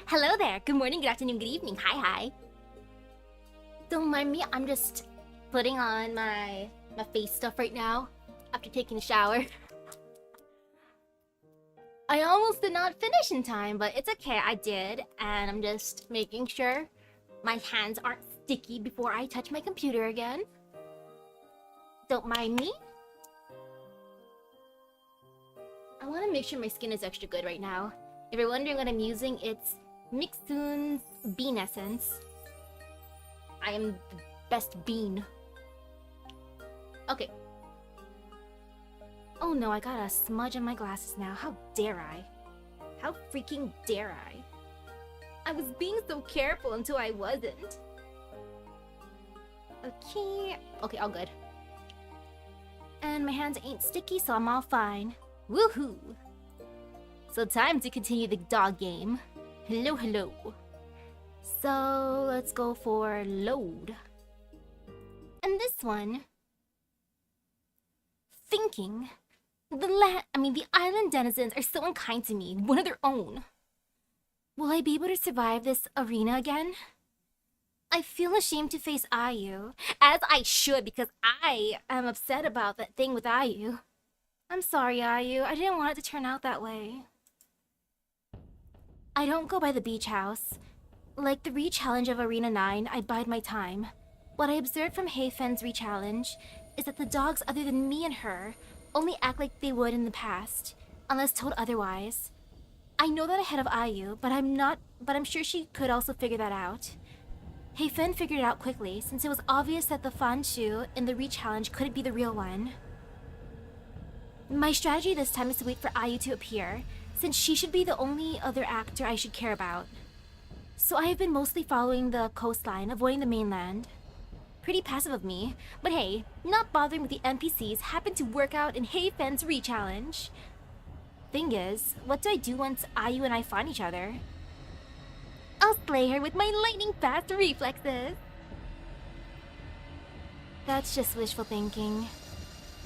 Hello there. Good morning, good afternoon, good evening. Hi. Don't mind me. I'm just putting on my face stuff right now after taking a shower. I almost did not finish in time, but it's okay. I did, and I'm just making sure my hands aren't sticky before I touch my computer again. Don't mind me. I want to make sure my skin is extra good right now. If you're wondering what I'm using, it's Mixun's Bean Essence. I am the best bean. Okay. Oh no, I got a smudge on my glasses now. How dare I? How freaking dare I? I was being so careful until I wasn't. Okay, all good. And my hands ain't sticky, so I'm all fine. Woohoo! So time to continue the dog game. Hello. So let's go for load. And this one, thinking, the island denizens are so unkind to me, one of their own. Will I be able to survive this arena again? I feel ashamed to face Ayu, as I should because I am upset about that thing with Ayu. I'm sorry, Ayu. I didn't want it to turn out that way. I don't go by the beach house. Like the re-challenge of Arena 9, I bide my time. What I observed from Heifen's re-challenge is that the dogs other than me and her only act like they would in the past, unless told otherwise. I know that ahead of Ayu, but I'm sure she could also figure that out. Heifen figured it out quickly, since it was obvious that the Fanshu in the re-challenge couldn't be the real one. My strategy this time is to wait for Ayu to appear, since she should be the only other actor I should care about. So I have been mostly following the coastline, avoiding the mainland. Pretty passive of me, but hey, not bothering with the NPCs happened to work out in Heifen's re-challenge. Thing is, what do I do once Ayu and I find each other? I'll slay her with my lightning-fast reflexes! That's just wishful thinking.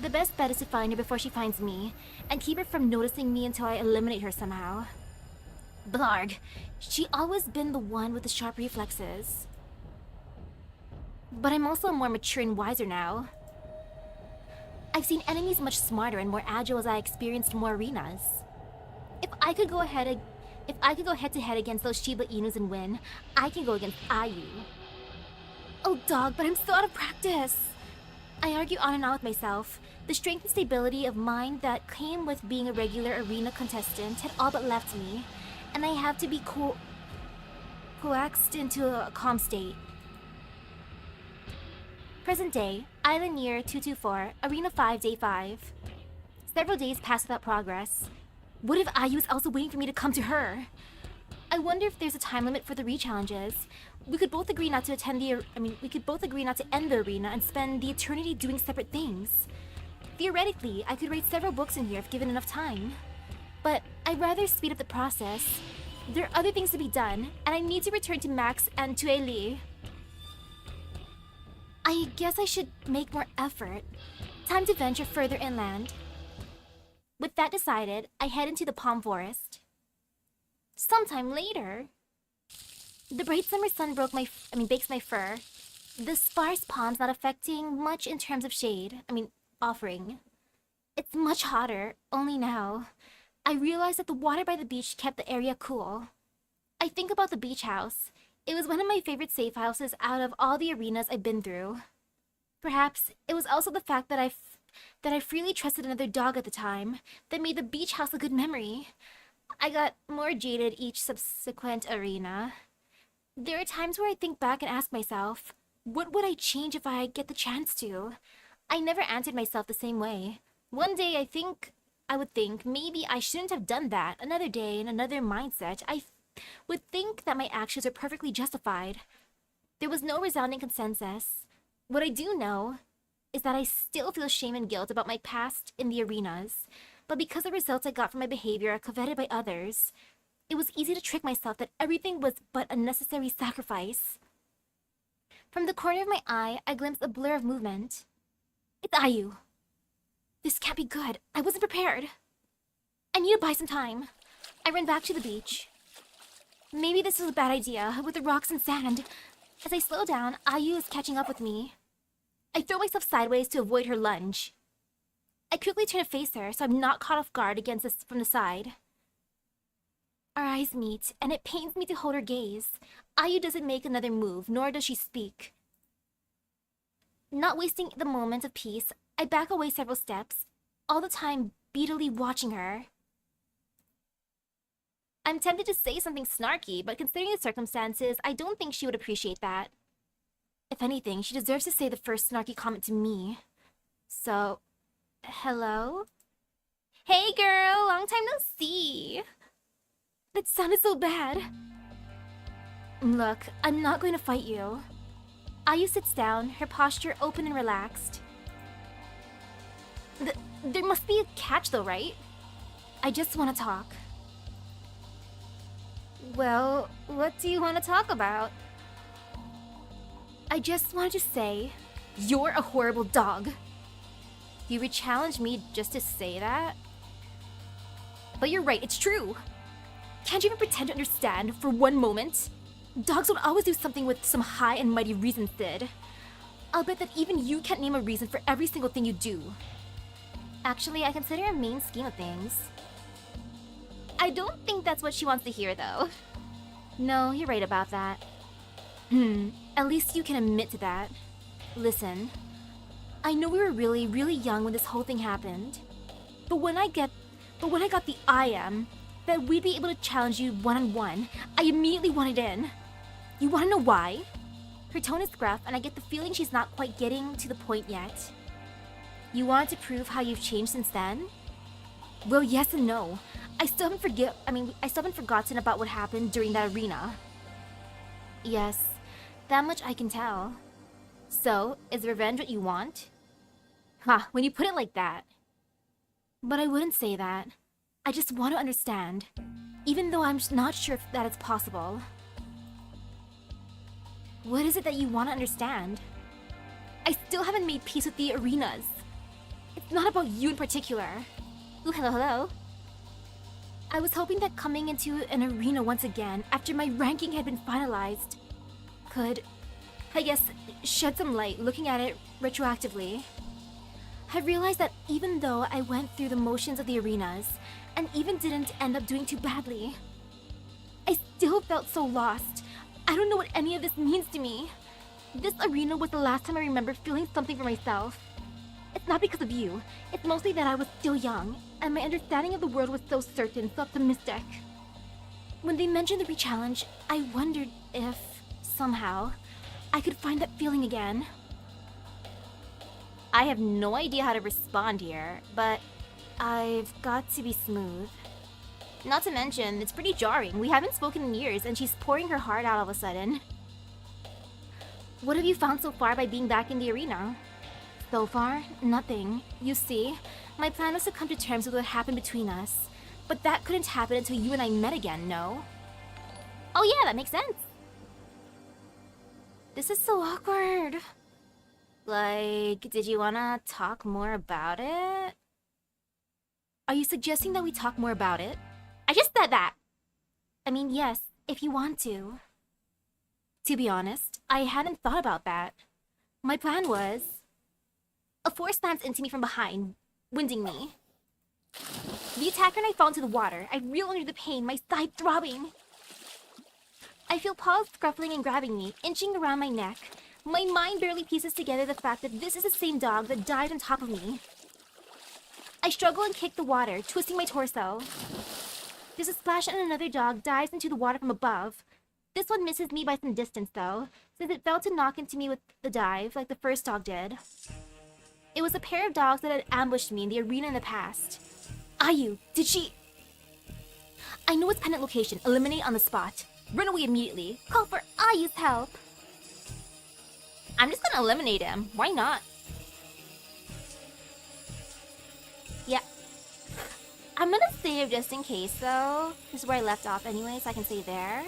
The best bet is to find her before she finds me, and keep her from noticing me until I eliminate her somehow. Blarg, she always been the one with the sharp reflexes. But I'm also more mature and wiser now. I've seen enemies much smarter and more agile as I experienced more arenas. If I could go head-to-head against those Shiba Inus and win, I can go against Ayu. Oh dog, but I'm so out of practice! I argue on and on with myself. The strength and stability of mind that came with being a regular arena contestant had all but left me, and I have to be coaxed into a calm state. Present day, Island Year 224, Arena 5, Day 5. Several days pass without progress. What if Ayu is also waiting for me to come to her? I wonder if there's a time limit for the re-challenges. We could both agree not to end the arena and spend the eternity doing separate things. Theoretically, I could write several books in here if given enough time. But I'd rather speed up the process. There are other things to be done, and I need to return to Max and to Eli. I guess I should make more effort. Time to venture further inland. With that decided, I head into the palm forest. Sometime later, the bright summer sun bakes my fur. The sparse palms not affecting much in terms of shade. Offering. It's much hotter, only now. I realize that the water by the beach kept the area cool. I think about the beach house. It was one of my favorite safe houses out of all the arenas I've been through. Perhaps it was also the fact that I freely trusted another dog at the time that made the beach house a good memory. I got more jaded each subsequent arena. There are times where I think back and ask myself, what would I change if I get the chance to? I never answered myself the same way. One day I would think maybe I shouldn't have done that. Another day, in another mindset, I would think that my actions are perfectly justified. There was no resounding consensus. What I do know is that I still feel shame and guilt about my past in the arenas, but because the results I got from my behavior are coveted by others, it was easy to trick myself that everything was but a necessary sacrifice. From the corner of my eye, I glimpsed a blur of movement. It's Ayu. This can't be good. I wasn't prepared. I need to buy some time. I ran back to the beach. Maybe this is a bad idea, with the rocks and sand. As I slow down, Ayu is catching up with me. I throw myself sideways to avoid her lunge. I quickly turn to face her so I'm not caught off guard from the side. Our eyes meet, and it pains me to hold her gaze. Ayu doesn't make another move, nor does she speak. Not wasting the moment of peace, I back away several steps, all the time beadily watching her. I'm tempted to say something snarky, but considering the circumstances, I don't think she would appreciate that. If anything, she deserves to say the first snarky comment to me. So, hello? Hey girl, long time no see. That sounded so bad. Look, I'm not going to fight you. Ayu sits down, her posture open and relaxed. There must be a catch though, right? I just want to talk. Well, what do you want to talk about? I just wanted to say, you're a horrible dog. You would challenge me just to say that? But you're right, it's true. Can't you even pretend to understand for one moment? Dogs would always do something with some high and mighty reason, Sid. I'll bet that even you can't name a reason for every single thing you do. Actually, I consider a main scheme of things. I don't think that's what she wants to hear, though. No, you're right about that. At least you can admit to that. Listen, I know we were really, really young when this whole thing happened. But when I got the I am, that we'd be able to challenge you one-on-one, I immediately wanted in. You wanna know why? Her tone is gruff, and I get the feeling she's not quite getting to the point yet. You wanted to prove how you've changed since then? Well, yes and no. I still haven't forgotten about what happened during that arena. Yes, that much I can tell. So, is revenge what you want? When you put it like that. But I wouldn't say that. I just want to understand, even though I'm not sure if that is possible. What is it that you want to understand? I still haven't made peace with the arenas. It's not about you in particular. Ooh, hello. I was hoping that coming into an arena once again, after my ranking had been finalized, could, I guess, shed some light looking at it retroactively. I realized that even though I went through the motions of the arenas, and even didn't end up doing too badly, I still felt so lost. I don't know what any of this means to me. This arena was the last time I remember feeling something for myself. It's not because of you. It's mostly that I was still young, and my understanding of the world was so certain, so optimistic. When they mentioned the re-challenge, I wondered if, somehow, I could find that feeling again. I have no idea how to respond here, but I've got to be smooth. Not to mention, it's pretty jarring. We haven't spoken in years, and she's pouring her heart out all of a sudden. What have you found so far by being back in the arena? So far, nothing. You see, my plan was to come to terms with what happened between us. But that couldn't happen until you and I met again, no? Oh yeah, that makes sense. This is so awkward. Like, did you wanna talk more about it? Are you suggesting that we talk more about it? I just said that! I mean, yes, if you want to. To be honest, I hadn't thought about that. My plan was... A force slams into me from behind, winding me. The attacker and I fall into the water. I reel under the pain, my side throbbing. I feel paws scruffling and grabbing me, inching around my neck. My mind barely pieces together the fact that this is the same dog that died on top of me. I struggle and kick the water, twisting my torso. There's a splash and another dog dives into the water from above. This one misses me by some distance though, since it fell to knock into me with the dive like the first dog did. It was a pair of dogs that had ambushed me in the arena in the past. Ayu, did she... I know its pennant location. Eliminate on the spot. Run away immediately. Call for Ayu's help. I'm just gonna eliminate him. Why not? Yeah. I'm gonna save just in case though. This is where I left off anyway, so I can save there.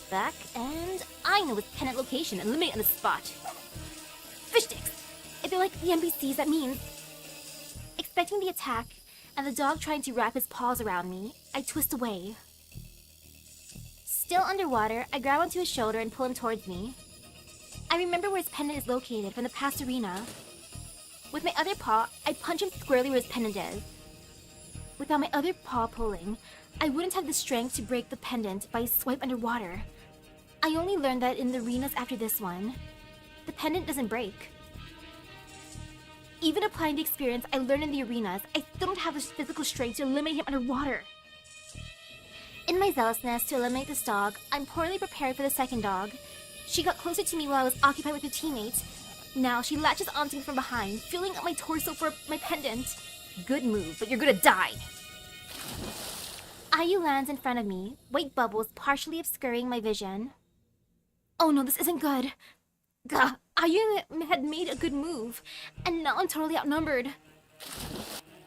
Back, and I know its pennant location. Eliminate on the spot. Fish sticks! If they're like the NPCs, that means... Expecting the attack, and the dog trying to wrap his paws around me, I twist away. Still underwater, I grab onto his shoulder and pull him towards me. I remember where his pendant is located from the past arena. With my other paw, I punch him squarely where his pendant is. Without my other paw pulling, I wouldn't have the strength to break the pendant by a swipe underwater. I only learned that in the arenas after this one. The pendant doesn't break. Even applying the experience I learned in the arenas, I still don't have the physical strength to eliminate him underwater. In my zealousness to eliminate this dog, I'm poorly prepared for the second dog. She got closer to me while I was occupied with her teammates. Now she latches onto me from behind, filling up my torso for my pendant. Good move, but you're gonna die. Ayu lands in front of me, white bubbles partially obscuring my vision. Oh no, this isn't good. Gah, Ayu had made a good move, and now I'm totally outnumbered.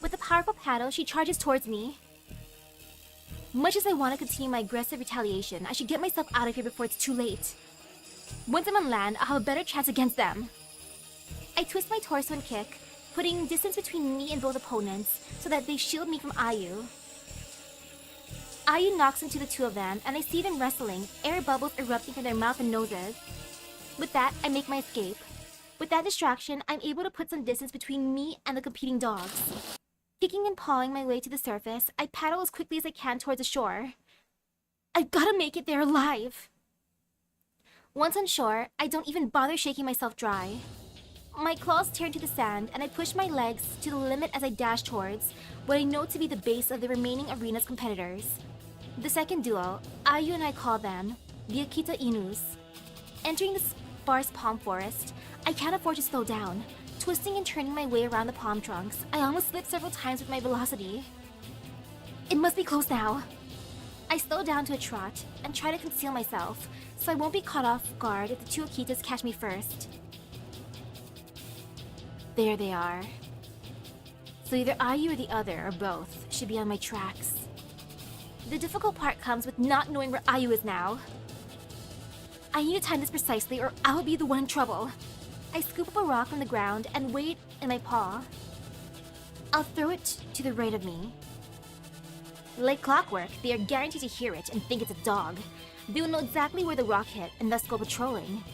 With a powerful paddle, she charges towards me. Much as I want to continue my aggressive retaliation, I should get myself out of here before it's too late. Once I'm on land, I'll have a better chance against them. I twist my torso and kick, putting distance between me and both opponents so that they shield me from Ayu. Ayu knocks into the two of them, and I see them wrestling, air bubbles erupting from their mouth and noses. With that, I make my escape. With that distraction, I'm able to put some distance between me and the competing dogs. Kicking and pawing my way to the surface, I paddle as quickly as I can towards the shore. I've gotta make it there alive! Once on shore, I don't even bother shaking myself dry. My claws tear into the sand, and I push my legs to the limit as I dash towards what I know to be the base of the remaining arena's competitors. The second duo, Ayu and I call them the Akita Inus. Entering the sparse palm forest, I can't afford to slow down. Twisting and turning my way around the palm trunks, I almost slipped several times with my velocity. It must be close now. I slow down to a trot and try to conceal myself, so I won't be caught off guard if the two Akitas catch me first. There they are. So either Ayu or the other, or both, should be on my tracks. The difficult part comes with not knowing where Ayu is now. I need to time this precisely or I'll be the one in trouble. I scoop up a rock from the ground and weigh it in my paw. I'll throw it to the right of me. Like clockwork, they are guaranteed to hear it and think it's a dog. They will know exactly where the rock hit and thus go patrolling.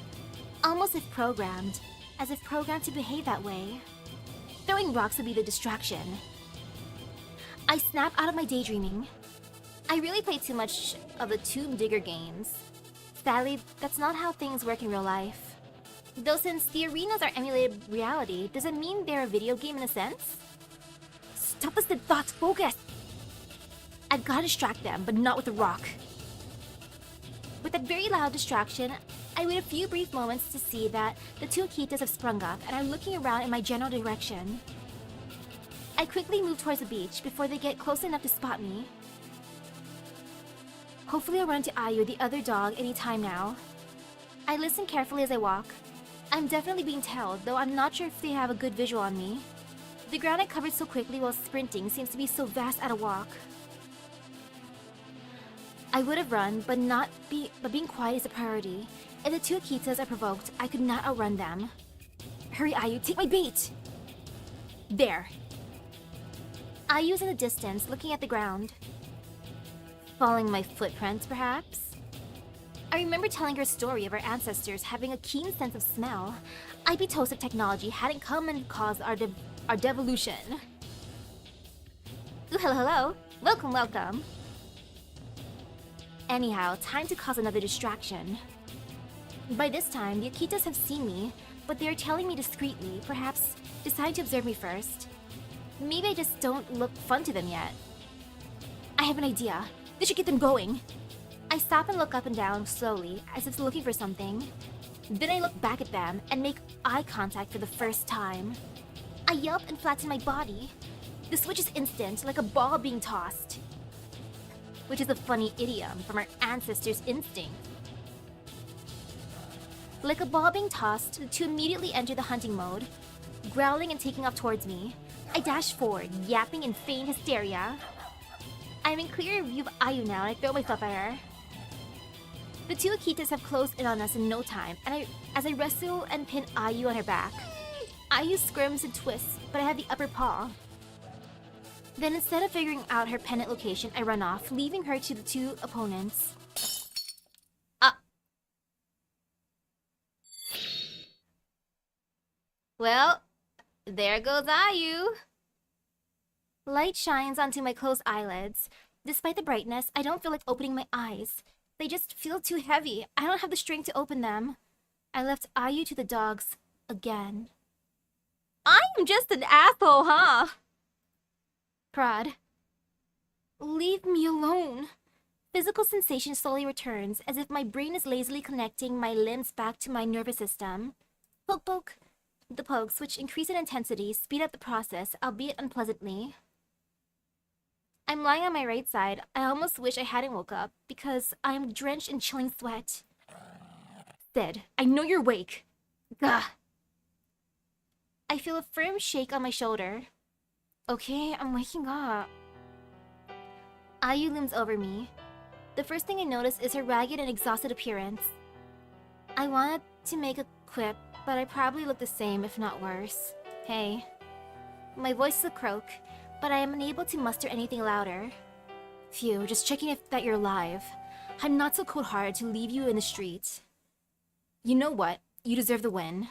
Almost as if programmed to behave that way. Throwing rocks would be the distraction. I snap out of my daydreaming. I really play too much of the Tomb Digger games. Sadly, that's not how things work in real life. Though since the arenas are emulated reality, does it mean they're a video game in a sense? Stop us, the thoughts, focus! I've gotta distract them, but not with a rock. With that very loud distraction, I wait a few brief moments to see that the two Akitas have sprung up and are looking around in my general direction. I quickly move towards the beach before they get close enough to spot me. Hopefully I'll run into Ayu, the other dog, any time now. I listen carefully as I walk. I'm definitely being tailed, though I'm not sure if they have a good visual on me. The ground I covered so quickly while sprinting seems to be so vast at a walk. I would have run, but being quiet is a priority. If the two Akitas are provoked, I could not outrun them. Hurry, Ayu, take my bait! There. Ayu's in the distance, looking at the ground. Following my footprints, perhaps? I remember telling her a story of our ancestors having a keen sense of smell. I'd be toast if technology hadn't come and caused our devolution. Ooh, hello. Welcome. Anyhow, time to cause another distraction. By this time, the Akitas have seen me, but they are telling me discreetly, perhaps deciding to observe me first. Maybe I just don't look fun to them yet. I have an idea. This should get them going. I stop and look up and down slowly, as if looking for something. Then I look back at them and make eye contact for the first time. I yelp and flatten my body. The switch is instant, like a ball being tossed. Which is a funny idiom from our ancestors' instinct. Like a ball being tossed, the two immediately enter the hunting mode, growling and taking off towards me. I dash forward, yapping in feigned hysteria. I'm in clear view of Ayu now and I throw my fluff at her. The two Akitas have closed in on us in no time, and as I wrestle and pin Ayu on her back. Ayu squirms and twists, but I have the upper paw. Then instead of figuring out her pendant location, I run off, leaving her to the two opponents. There goes Ayu. Light shines onto my closed eyelids. Despite the brightness, I don't feel like opening my eyes. They just feel too heavy. I don't have the strength to open them. I left Ayu to the dogs again. I'm just an asshole, huh? Prod. Leave me alone. Physical sensation slowly returns, as if my brain is lazily connecting my limbs back to my nervous system. Poke poke. The pokes, which increase in intensity, speed up the process, albeit unpleasantly. I'm lying on my right side. I almost wish I hadn't woke up, because I am drenched in chilling sweat. Sid, I know you're awake. Gah. I feel a firm shake on my shoulder. Okay, I'm waking up. Ayu looms over me. The first thing I notice is her ragged and exhausted appearance. I wanted to make a quip, but I probably look the same, if not worse. Hey. My voice is a croak, but I am unable to muster anything louder. Phew, just checking that you're alive. I'm not so cold-hearted to leave you in the street. You know what? You deserve the win.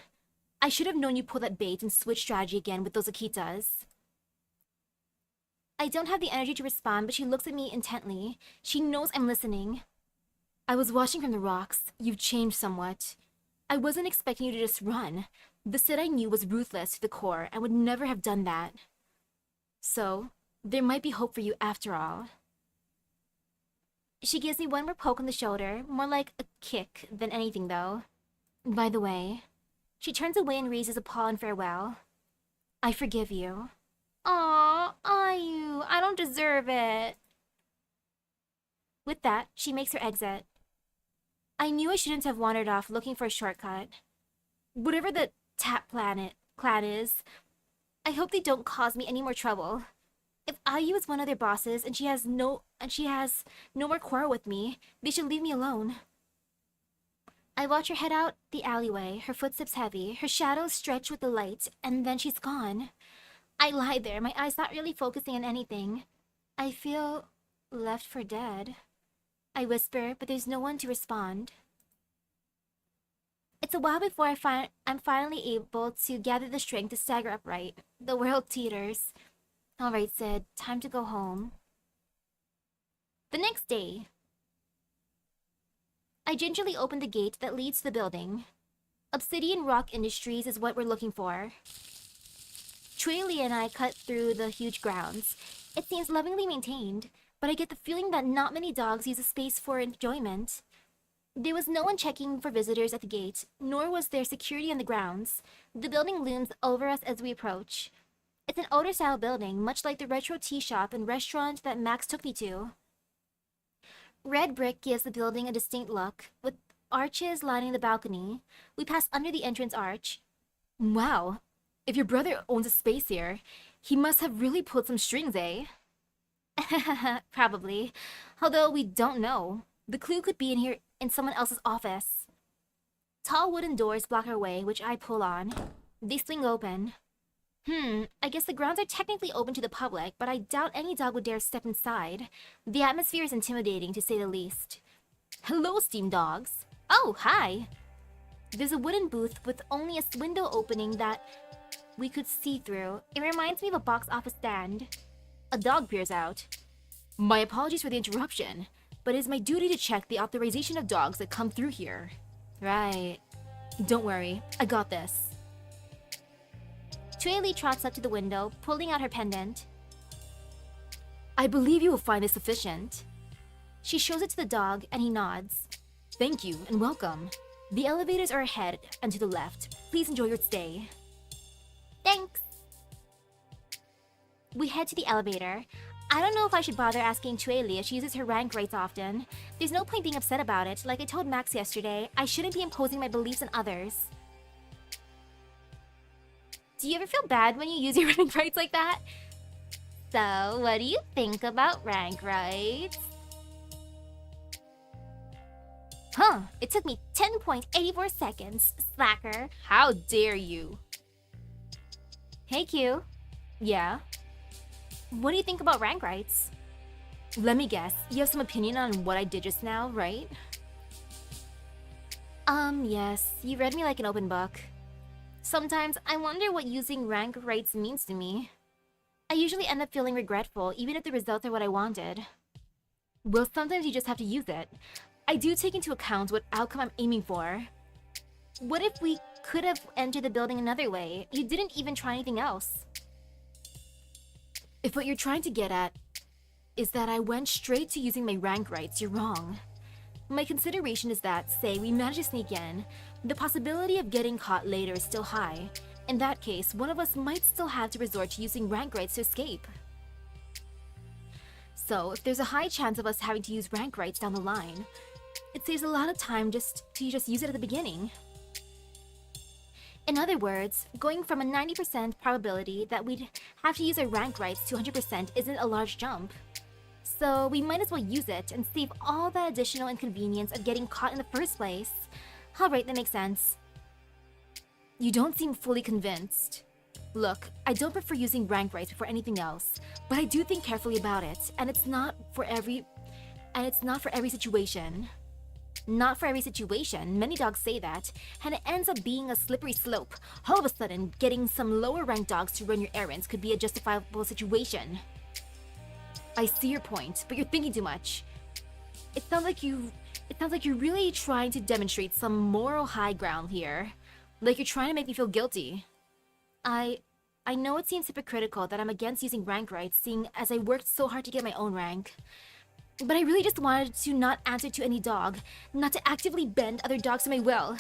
I should have known you'd pull that bait and switch strategy again with those Akitas. I don't have the energy to respond, but she looks at me intently. She knows I'm listening. I was watching from the rocks. You've changed somewhat. I wasn't expecting you to just run. The Sid I knew was ruthless to the core and would never have done that. So, there might be hope for you after all. She gives me one more poke on the shoulder, more like a kick than anything though. By the way, she turns away and raises a paw in farewell. I forgive you. Aw, Ayu, I don't deserve it. With that, she makes her exit. I knew I shouldn't have wandered off looking for a shortcut. Whatever the Tap clan is, I hope they don't cause me any more trouble. If Ayu is one of their bosses and she has no more quarrel with me, they should leave me alone. I watch her head out the alleyway, her footsteps heavy, her shadow stretch with the light, and then she's gone. I lie there, my eyes not really focusing on anything. I feel left for dead. I whisper, but there's no one to respond. It's a while before I'm finally able to gather the strength to stagger upright. The world teeters. Alright, Sid, time to go home. The next day, I gingerly open the gate that leads to the building. Obsidian Rock Industries is what we're looking for. Truely and I cut through the huge grounds. It seems lovingly maintained, but I get the feeling that not many dogs use the space for enjoyment. There was no one checking for visitors at the gate, nor was there security on the grounds. The building looms over us as we approach. It's an older-style building, much like the retro tea shop and restaurant that Max took me to. Red brick gives the building a distinct look, with arches lining the balcony. We pass under the entrance arch. Wow, if your brother owns a space here, he must have really pulled some strings, eh? Probably. Although we don't know. The clue could be in here in someone else's office. Tall wooden doors block our way, which I pull on. They swing open. I guess the grounds are technically open to the public, but I doubt any dog would dare step inside. The atmosphere is intimidating, to say the least. Hello, steam dogs. Oh, hi. There's a wooden booth with only a window opening that we could see through. It reminds me of a box office stand. A dog peers out. My apologies for the interruption, but it is my duty to check the authorization of dogs that come through here. Right. Don't worry, I got this. Truely trots up to the window, pulling out her pendant. I believe you will find this sufficient. She shows it to the dog, and he nods. Thank you, and welcome. The elevators are ahead and to the left. Please enjoy your stay. Thanks. We head to the elevator. I don't know if I should bother asking Truely if she uses her rank rights often. There's no point being upset about it. Like I told Max yesterday, I shouldn't be imposing my beliefs on others. Do you ever feel bad when you use your rank rights like that? So, what do you think about rank rights? Huh, it took me 10.84 seconds, slacker. How dare you? Hey Q. Yeah? What do you think about rank rights? Let me guess, you have some opinion on what I did just now, right? Yes, you read me like an open book. Sometimes I wonder what using rank rights means to me. I usually end up feeling regretful even if the results are what I wanted. Well, sometimes you just have to use it. I do take into account what outcome I'm aiming for. What if we could have entered the building another way? You didn't even try anything else. If what you're trying to get at is that I went straight to using my rank rights, you're wrong. My consideration is that, say, we manage to sneak in, the possibility of getting caught later is still high. In that case, one of us might still have to resort to using rank rights to escape. So, if there's a high chance of us having to use rank rights down the line, it saves a lot of time just to use it at the beginning. In other words, going from a 90% probability that we'd have to use our rank rights to 100% isn't a large jump. So we might as well use it and save all that additional inconvenience of getting caught in the first place. Alright, that makes sense. You don't seem fully convinced. Look, I don't prefer using rank rights before anything else, but I do think carefully about it, and it's not for every situation. Not for every situation, many dogs say that, and it ends up being a slippery slope. All of a sudden, getting some lower ranked dogs to run your errands could be a justifiable situation. I see your point, but you're thinking too much. It sounds like you're really trying to demonstrate some moral high ground here. Like you're trying to make me feel guilty. I know it seems hypocritical that I'm against using rank rights, seeing as I worked so hard to get my own rank. But I really just wanted to not answer to any dog, not to actively bend other dogs to my will.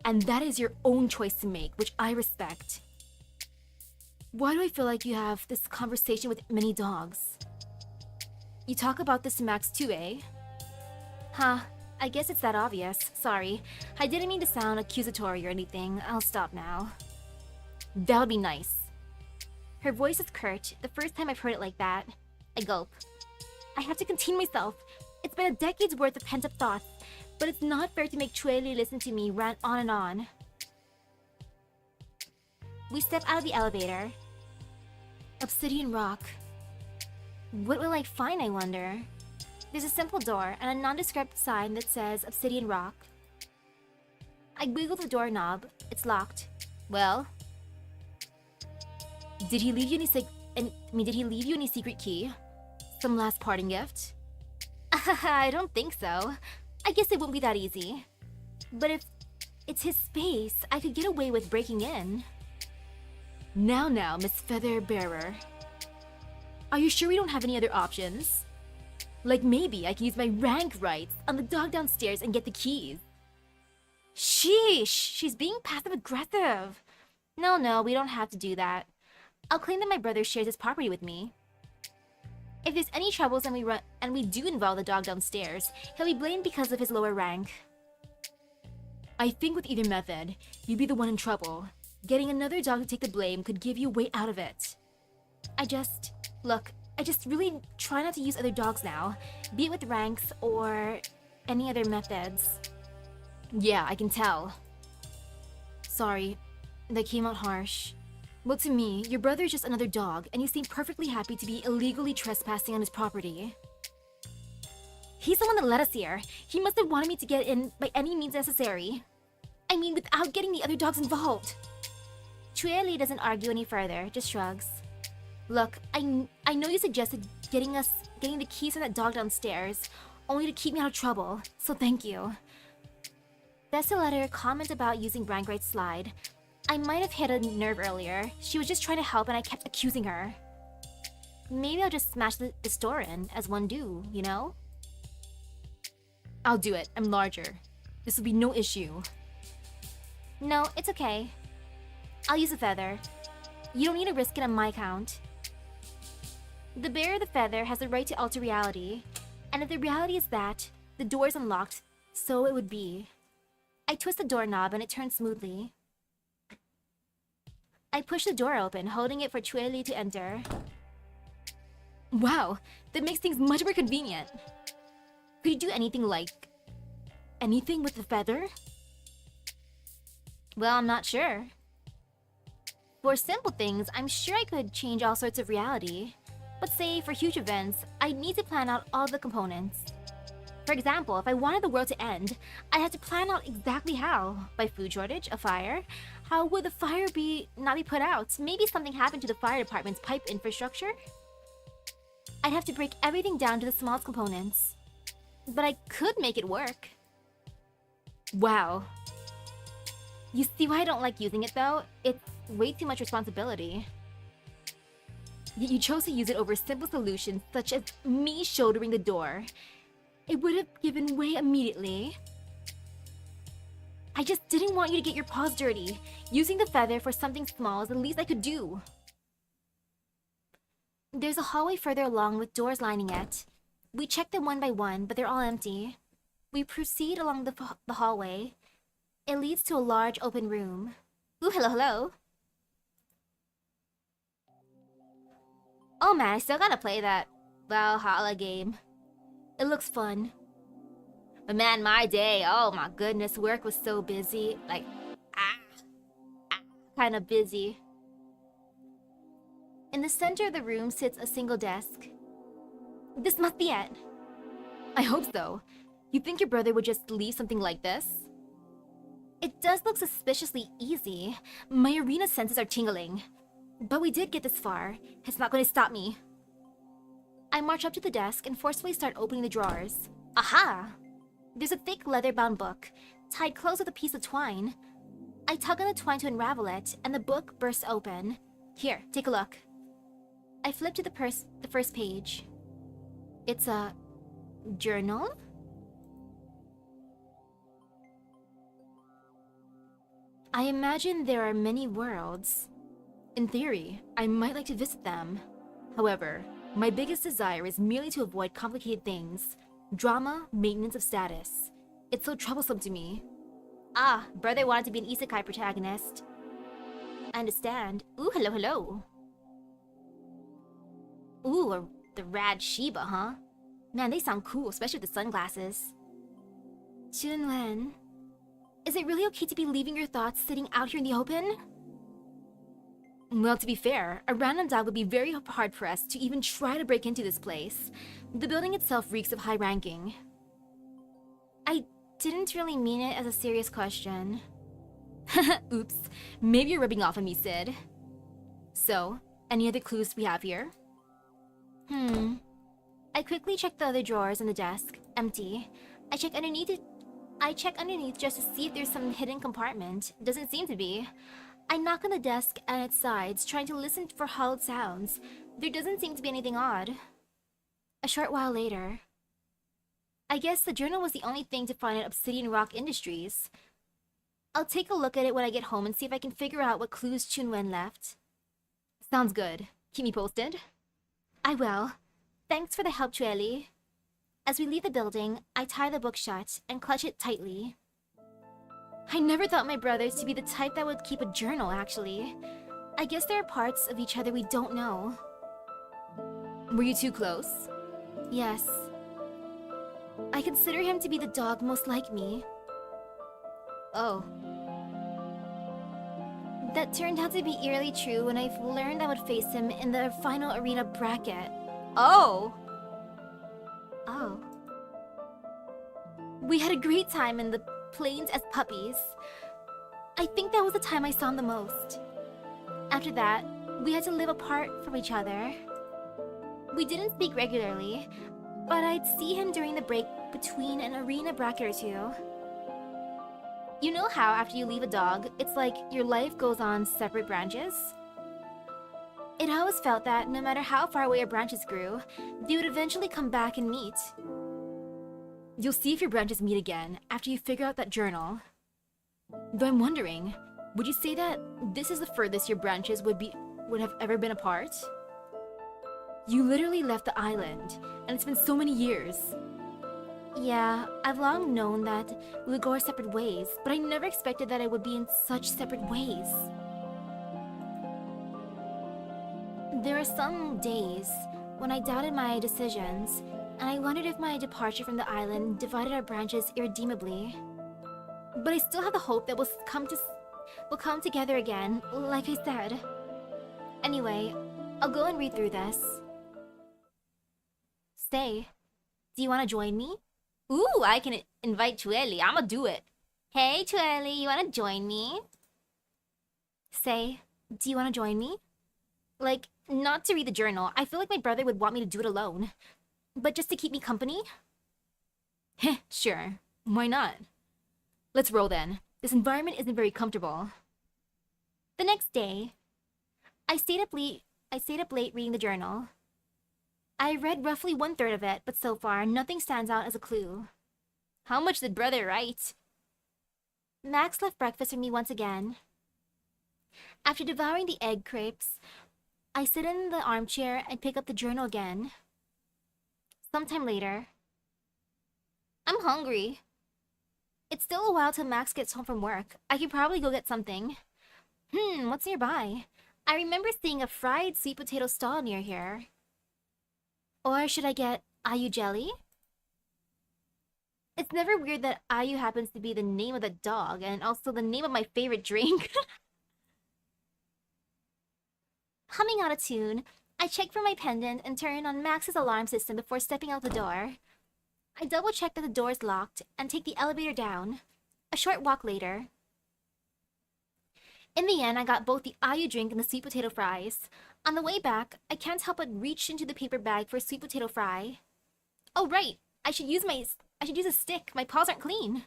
And that is your own choice to make, which I respect. Why do I feel like you have this conversation with many dogs? You talk about this to Max too, eh? Huh, I guess it's that obvious. Sorry, I didn't mean to sound accusatory or anything. I'll stop now. That would be nice. Her voice is curt, the first time I've heard it like that. I gulp. I have to contain myself. It's been a decade's worth of pent-up thoughts, but it's not fair to make Chueli listen to me rant on and on. We step out of the elevator. Obsidian rock. What will I find, I wonder? There's a simple door and a nondescript sign that says Obsidian rock. I wiggle the doorknob. It's locked. Well? Did he leave you any secret key? Some last parting gift? I don't think so. I guess it won't be that easy. But if it's his space, I could get away with breaking in. Now, Miss Feather Bearer. Are you sure we don't have any other options? Like maybe I can use my rank rights on the dog downstairs and get the keys. Sheesh, she's being passive-aggressive. No, we don't have to do that. I'll claim that my brother shares his property with me. If there's any troubles and we do involve the dog downstairs, he'll be blamed because of his lower rank. I think with either method, you'd be the one in trouble. Getting another dog to take the blame could give you a way out of it. I just really try not to use other dogs now, be it with ranks or any other methods. Yeah, I can tell. Sorry, that came out harsh. Well, to me, your brother is just another dog, and you seem perfectly happy to be illegally trespassing on his property. He's the one that let us here. He must have wanted me to get in by any means necessary. I mean, without getting the other dogs involved. Chueli doesn't argue any further, just shrugs. Look, I know you suggested getting the keys from that dog downstairs, only to keep me out of trouble, so thank you. Best to let her comment about using rank rights slide. I might have hit a nerve earlier. She was just trying to help and I kept accusing her. Maybe I'll just smash this door in, as one do, you know? I'll do it. I'm larger. This will be no issue. No, it's okay. I'll use a feather. You don't need to risk it on my account. The bearer of the feather has the right to alter reality, and if the reality is that, the door is unlocked, so it would be. I twist the doorknob and it turns smoothly. I push the door open, holding it for Chueli to enter. Wow, that makes things much more convenient. Could you do anything with the feather? Well, I'm not sure. For simple things, I'm sure I could change all sorts of reality. But say, for huge events, I'd need to plan out all the components. For example, if I wanted the world to end, I'd have to plan out exactly how. By food shortage, a fire. How would the fire not be put out? Maybe something happened to the fire department's pipe infrastructure? I'd have to break everything down to the smallest components. But I could make it work. Wow. You see why I don't like using it though? It's way too much responsibility. Yet you chose to use it over simple solutions such as me shouldering the door. It would have given way immediately. I just didn't want you to get your paws dirty. Using the feather for something small is the least I could do. There's a hallway further along with doors lining it. We check them one by one, but they're all empty. We proceed along the hallway. It leads to a large open room. Ooh, hello, hello. Oh man, I still gotta play that Valhalla game. It looks fun. But man, my day, oh my goodness, work was so busy. Like, kind of busy. In the center of the room sits a single desk. This must be it. I hope so. You think your brother would just leave something like this? It does look suspiciously easy. My arena senses are tingling. But we did get this far. It's not going to stop me. I march up to the desk and forcefully start opening the drawers. Aha! There's a thick leather-bound book, tied close with a piece of twine. I tug on the twine to unravel it, and the book bursts open. Here, take a look. I flip to the first page. It's a journal? I imagine there are many worlds. In theory, I might like to visit them. However, my biggest desire is merely to avoid complicated things. Drama, maintenance of status. It's so troublesome to me. Ah, brother wanted to be an isekai protagonist. I understand. Ooh, hello, hello. Ooh, the rad Shiba, huh? Man, they sound cool, especially with the sunglasses. Chunwen, is it really okay to be leaving your thoughts sitting out here in the open? Well, to be fair, a random dog would be very hard-pressed to even try to break into this place. The building itself reeks of high ranking. I didn't really mean it as a serious question. Oops, maybe you're rubbing off on me, Sid. So, any other clues we have here? I quickly check the other drawers in the desk. Empty. I check underneath just to see if there's some hidden compartment. Doesn't seem to be. I knock on the desk and its sides, trying to listen for hollowed sounds. There doesn't seem to be anything odd. A short while later. I guess the journal was the only thing to find at Obsidian Rock Industries. I'll take a look at it when I get home and see if I can figure out what clues Chunwen left. Sounds good. Keep me posted. I will. Thanks for the help, Chueli. As we leave the building, I tie the book shut and clutch it tightly. I never thought my brothers to be the type that would keep a journal, actually. I guess there are parts of each other we don't know. Were you too close? Yes. I consider him to be the dog most like me. Oh. That turned out to be eerily true when I learned I would face him in the final arena bracket. Oh! Oh. We had a great time in the plains as puppies. I think that was the time I saw him the most. After that, we had to live apart from each other. We didn't speak regularly, but I'd see him during the break between an arena bracket or two. You know how after you leave a dog, it's like your life goes on separate branches? It always felt that no matter how far away our branches grew, they would eventually come back and meet. You'll see if your branches meet again after you figure out that journal. Though I'm wondering, would you say that this is the furthest your branches would have ever been apart? You literally left the island, and it's been so many years. Yeah, I've long known that we would go our separate ways, but I never expected that I would be in such separate ways. There are some days when I doubted my decisions, and I wondered if my departure from the island divided our branches irredeemably. But I still have the hope that we'll come together again, like I said. Anyway, I'll go and read through this. Stay. Do you want to join me? Ooh, I can invite Chueli. I'ma do it. Hey, Chueli, you wanna join me? Say, do you wanna join me? Like, not to read the journal. I feel like my brother would want me to do it alone. But just to keep me company? Heh, sure. Why not? Let's roll then. This environment isn't very comfortable. The next day, I stayed up late reading the journal. I read roughly 1/3 of it, but so far, nothing stands out as a clue. How much did brother write? Max left breakfast for me once again. After devouring the egg crepes, I sit in the armchair and pick up the journal again. Sometime later, I'm hungry. It's still a while till Max gets home from work. I could probably go get something. What's nearby? I remember seeing a fried sweet potato stall near here. Or should I get Ayu jelly? It's never weird that Ayu happens to be the name of the dog and also the name of my favorite drink. Humming out of tune, I check for my pendant and turn on Max's alarm system before stepping out the door. I double check that the door is locked and take the elevator down. A short walk later. In the end, I got both the Ayu drink and the sweet potato fries. On the way back, I can't help but reach into the paper bag for a sweet potato fry. Oh right, I should use a stick. My paws aren't clean.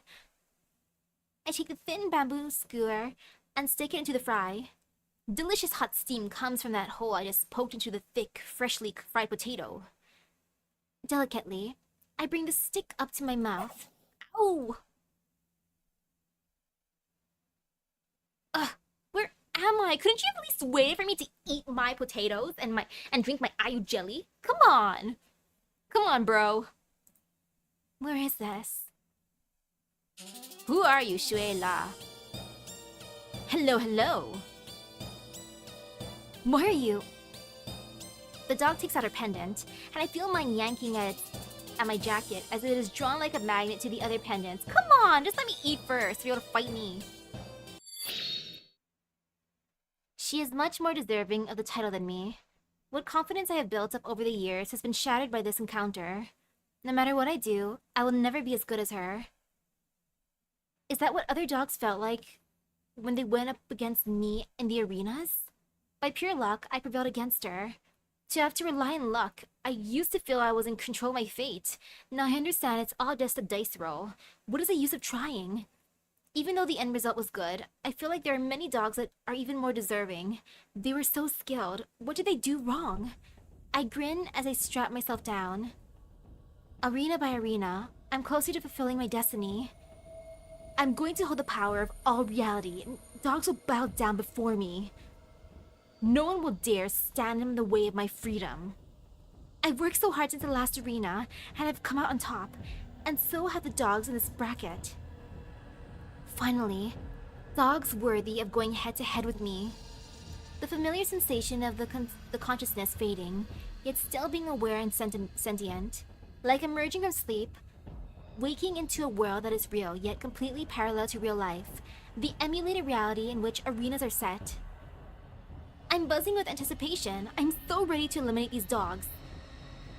I take the thin bamboo skewer and stick it into the fry. Delicious hot steam comes from that hole I just poked into the thick, freshly fried potato. Delicately, I bring the stick up to my mouth. Ow! Where am I? Couldn't you at least wait for me to eat my potatoes and drink my Ayu jelly? Come on! Come on, bro. Where is this? Who are you, Shuela? Hello, hello. Why are you? The dog takes out her pendant, and I feel mine yanking at my jacket as it is drawn like a magnet to the other pendants. Come on, just let me eat first, you're able to fight me. She is much more deserving of the title than me. What confidence I have built up over the years has been shattered by this encounter. No matter what I do, I will never be as good as her. Is that what other dogs felt like when they went up against me in the arenas? By pure luck, I prevailed against her. To have to rely on luck, I used to feel I was in control of my fate. Now I understand it's all just a dice roll. What is the use of trying? Even though the end result was good, I feel like there are many dogs that are even more deserving. They were so skilled. What did they do wrong? I grin as I strap myself down. Arena by arena, I'm closer to fulfilling my destiny. I'm going to hold the power of all reality, and dogs will bow down before me. No one will dare stand in the way of my freedom. I've worked so hard since the last arena, and I've come out on top, and so have the dogs in this bracket. Finally, dogs worthy of going head-to-head with me. The familiar sensation of the consciousness fading, yet still being aware and sentient, like emerging from sleep, waking into a world that is real, yet completely parallel to real life, the emulated reality in which arenas are set. I'm buzzing with anticipation. I'm so ready to eliminate these dogs.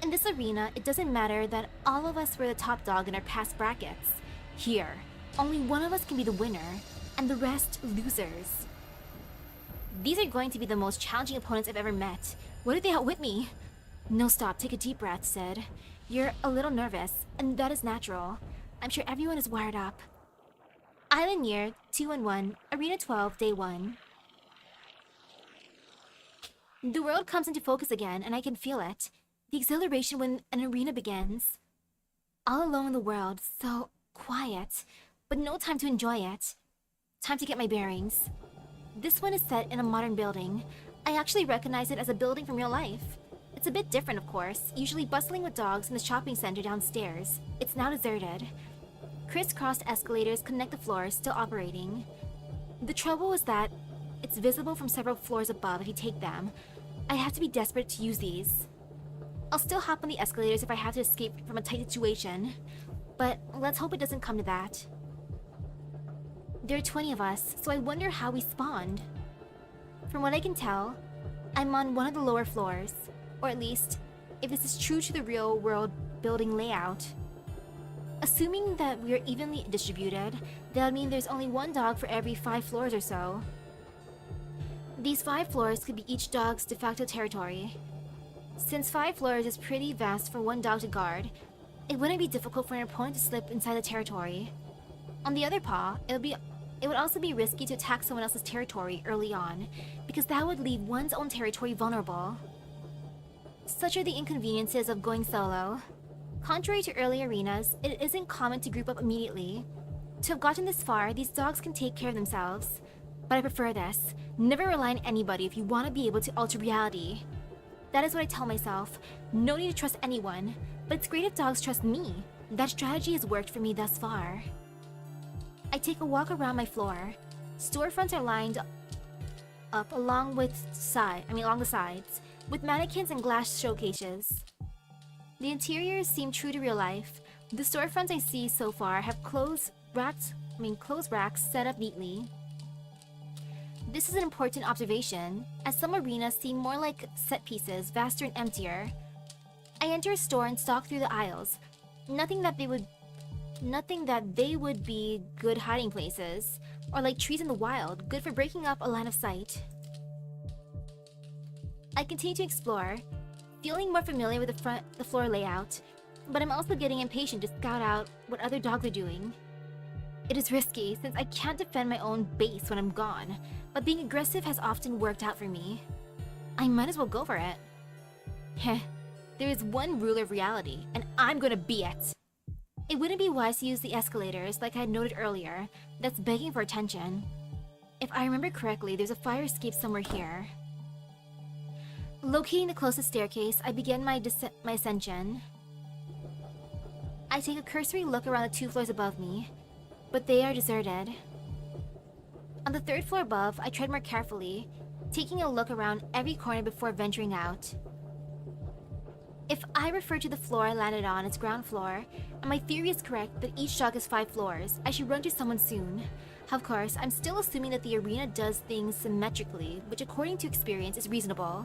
In this arena, it doesn't matter that all of us were the top dog in our past brackets. Here, only one of us can be the winner, and the rest losers. These are going to be the most challenging opponents I've ever met. What if they outwit me? No, stop, take a deep breath, Sid. You're a little nervous, and that is natural. I'm sure everyone is wired up. Island Year, 2-1, Arena 12, Day 1. The world comes into focus again, and I can feel it. The exhilaration when an arena begins. All alone in the world, so quiet, but no time to enjoy it. Time to get my bearings. This one is set in a modern building. I actually recognize it as a building from real life. It's a bit different, of course, usually bustling with dogs in the shopping center downstairs. It's now deserted. Crisscrossed escalators connect the floors, still operating. The trouble is that it's visible from several floors above if you take them. I have to be desperate to use these. I'll still hop on the escalators if I have to escape from a tight situation, but let's hope it doesn't come to that. There are 20 of us, so I wonder how we spawned. From what I can tell, I'm on one of the lower floors, or at least, if this is true to the real-world building layout. Assuming that we are evenly distributed, that would mean there's only one dog for every 5 floors or so. These 5 floors could be each dog's de facto territory. Since 5 floors is pretty vast for one dog to guard, it wouldn't be difficult for an opponent to slip inside the territory. On the other paw, it would also be risky to attack someone else's territory early on, because that would leave one's own territory vulnerable. Such are the inconveniences of going solo. Contrary to early arenas, it isn't common to group up immediately. To have gotten this far, these dogs can take care of themselves. But I prefer this. Never rely on anybody if you want to be able to alter reality. That is what I tell myself. No need to trust anyone, but it's great if dogs trust me. That strategy has worked for me thus far. I take a walk around my floor. Storefronts are lined up along the sides, with mannequins and glass showcases. The interiors seem true to real life. The storefronts I see so far have clothes racks set up neatly. This is an important observation, as some arenas seem more like set pieces, vaster and emptier. I enter a store and stalk through the aisles. Nothing that they would be good hiding places, or like trees in the wild, good for breaking up a line of sight. I continue to explore, feeling more familiar with the floor layout, but I'm also getting impatient to scout out what other dogs are doing. It is risky, since I can't defend my own base when I'm gone, but being aggressive has often worked out for me. I might as well go for it. Heh, there is one ruler of reality, and I'm gonna be it! It wouldn't be wise to use the escalators like I had noted earlier, that's begging for attention. If I remember correctly, there's a fire escape somewhere here. Locating the closest staircase, I begin my ascension. I take a cursory look around the 2 floors above me, but they are deserted. On the 3rd floor above, I tread more carefully, taking a look around every corner before venturing out. If I refer to the floor I landed on as ground floor, and my theory is correct that each dog has 5 floors, I should run to someone soon. Of course, I'm still assuming that the arena does things symmetrically, which according to experience is reasonable.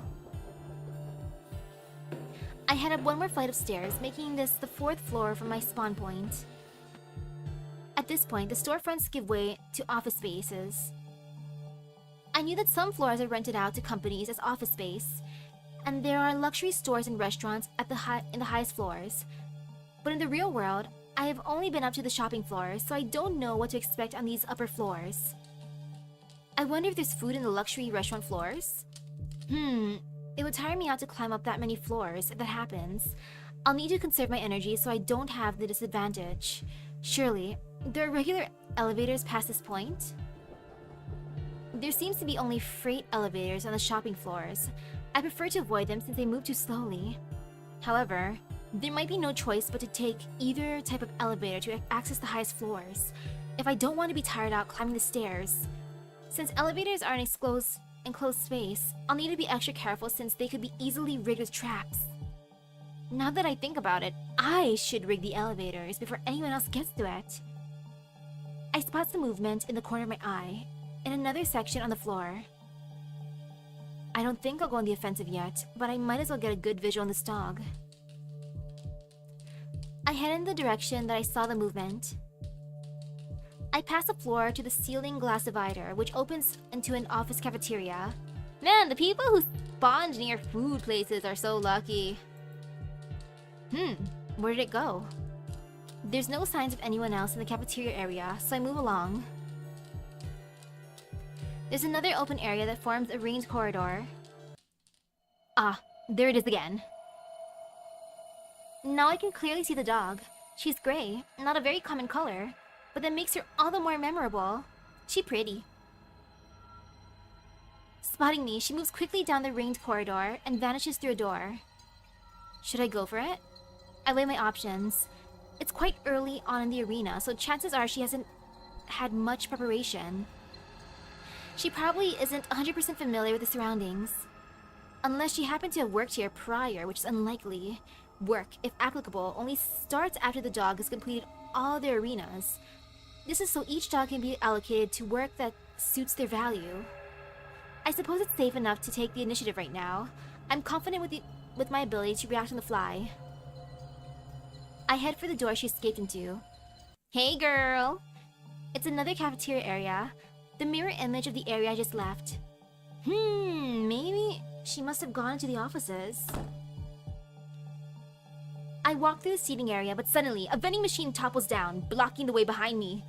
I head up one more flight of stairs, making this the 4th floor from my spawn point. At this point, the storefronts give way to office spaces. I knew that some floors are rented out to companies as office space, and there are luxury stores and restaurants at in the highest floors. But in the real world, I have only been up to the shopping floors, so I don't know what to expect on these upper floors. I wonder if there's food in the luxury restaurant floors? It would tire me out to climb up that many floors if that happens. I'll need to conserve my energy so I don't have the disadvantage. Surely, there are regular elevators past this point? There seems to be only freight elevators on the shopping floors. I prefer to avoid them since they move too slowly. However, there might be no choice but to take either type of elevator to access the highest floors, if I don't want to be tired out climbing the stairs. Since elevators are an enclosed space, I'll need to be extra careful since they could be easily rigged with traps. Now that I think about it, I should rig the elevators before anyone else gets to it. I spot some movement in the corner of my eye, in another section on the floor. I don't think I'll go on the offensive yet, but I might as well get a good visual on this dog. I head in the direction that I saw the movement. I pass the floor to the ceiling glass divider, which opens into an office cafeteria. Man, the people who spawned near food places are so lucky. Where did it go? There's no signs of anyone else in the cafeteria area, so I move along. There's another open area that forms a ringed corridor. Ah, there it is again. Now I can clearly see the dog. She's gray, not a very common color, but that makes her all the more memorable. She's pretty. Spotting me, she moves quickly down the ringed corridor and vanishes through a door. Should I go for it? I weigh my options. It's quite early on in the arena, so chances are she hasn't had much preparation. She probably isn't 100% familiar with the surroundings. Unless she happened to have worked here prior, which is unlikely. Work, if applicable, only starts after the dog has completed all their arenas. This is so each dog can be allocated to work that suits their value. I suppose it's safe enough to take the initiative right now. I'm confident with my ability to react on the fly. I head for the door she escaped into. Hey girl! It's another cafeteria area, the mirror image of the area I just left. Maybe she must have gone into the offices. I walk through the seating area, but suddenly, a vending machine topples down, blocking the way behind me.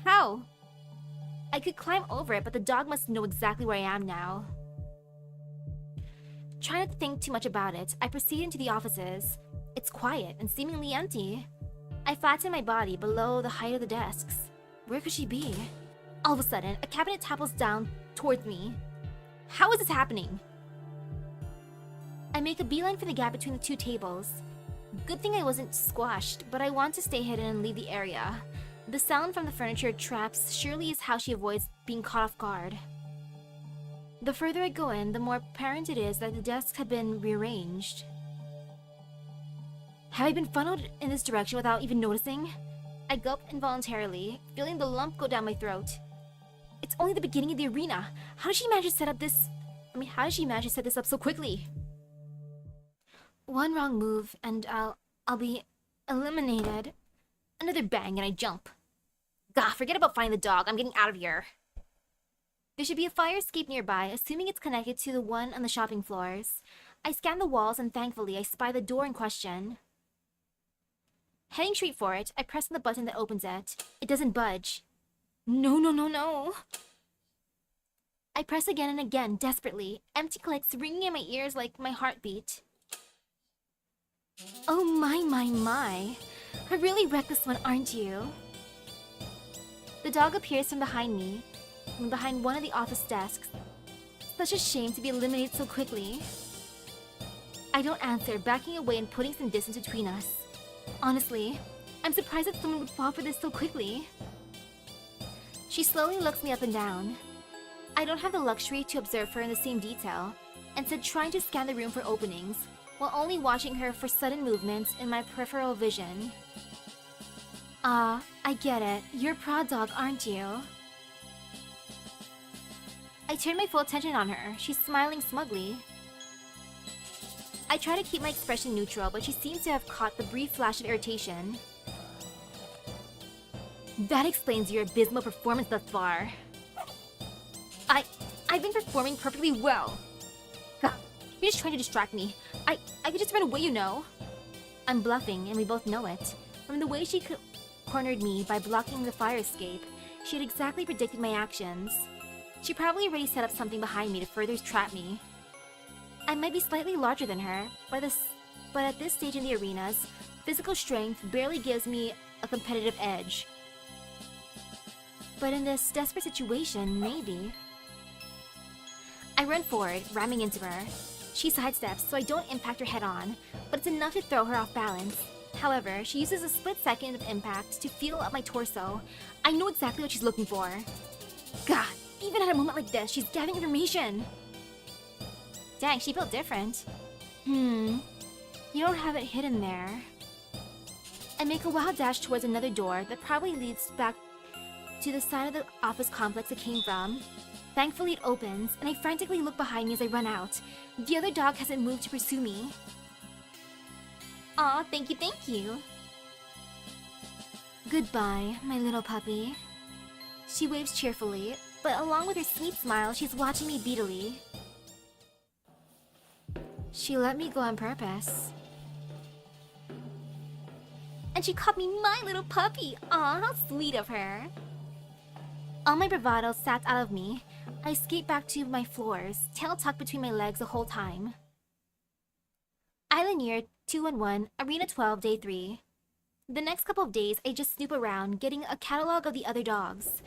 How? I could climb over it, but the dog must know exactly where I am now. Trying not to think too much about it, I proceed into the offices. It's quiet and seemingly empty. I flatten my body below the height of the desks. Where could she be? All of a sudden, a cabinet topples down towards me. How is this happening? I make a beeline for the gap between the two tables. Good thing I wasn't squashed, but I want to stay hidden and leave the area. The sound from the furniture traps surely is how she avoids being caught off guard. The further I go in, the more apparent it is that the desks have been rearranged. Have I been funneled in this direction without even noticing? I gulp involuntarily, feeling the lump go down my throat. It's only the beginning of the arena. How did she manage to set up this... how did she manage to set this up so quickly? One wrong move, and I'll be eliminated. Another bang, and I jump. Gah, forget about finding the dog. I'm getting out of here. There should be a fire escape nearby, assuming it's connected to the one on the shopping floors. I scan the walls, and thankfully, I spy the door in question. Heading straight for it, I press on the button that opens it. It doesn't budge. No. I press again and again, desperately. Empty clicks ringing in my ears like my heartbeat. Oh my. A really reckless one, aren't you? The dog appears from behind me, from behind one of the office desks. Such a shame to be eliminated so quickly. I don't answer, backing away and putting some distance between us. Honestly, I'm surprised that someone would fall for this so quickly. She slowly looks me up and down. I don't have the luxury to observe her in the same detail, instead trying to scan the room for openings, while only watching her for sudden movements in my peripheral vision. I get it. You're a prod dog, aren't you? I turn my full attention on her. She's smiling smugly. I try to keep my expression neutral, but she seems to have caught the brief flash of irritation. That explains your abysmal performance thus far. I've been performing perfectly well. God, you're just trying to distract me. I could just run away, you know. I'm bluffing, and we both know it. From the way she cornered me by blocking the fire escape, she had exactly predicted my actions. She probably already set up something behind me to further trap me. I might be slightly larger than her, but at this stage in the arenas, physical strength barely gives me a competitive edge. But in this desperate situation, maybe. I run forward, ramming into her. She sidesteps, so I don't impact her head-on, but it's enough to throw her off balance. However, she uses a split second of impact to feel up my torso. I know exactly what she's looking for. God, even at a moment like this, she's gathering information. Dang, she felt different. You don't have it hidden there. I make a wild dash towards another door that probably leads back to the side of the office complex it came from. Thankfully, it opens, and I frantically look behind me as I run out. The other dog hasn't moved to pursue me. Aw, thank you. Goodbye, my little puppy. She waves cheerfully, but along with her sweet smile, she's watching me beadily. She let me go on purpose. And she called me my little puppy. Aw, how sweet of her. All my bravado sapped out of me, I skate back to my floors, tail tucked between my legs the whole time. Island Year 211, Arena 12, Day 3. The next couple of days, I just snoop around, getting a catalog of the other dogs.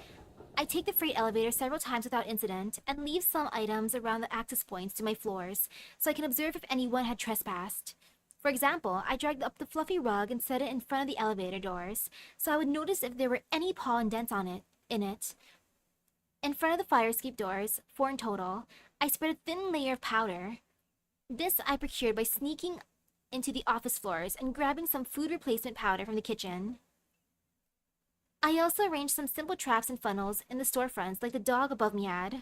I take the freight elevator several times without incident, and leave some items around the access points to my floors, so I can observe if anyone had trespassed. For example, I dragged up the fluffy rug and set it in front of the elevator doors, so I would notice if there were any paw indents in it. In front of the fire escape doors, 4 in total, I spread a thin layer of powder. This I procured by sneaking into the office floors and grabbing some food replacement powder from the kitchen. I also arranged some simple traps and funnels in the storefronts like the dog above me had.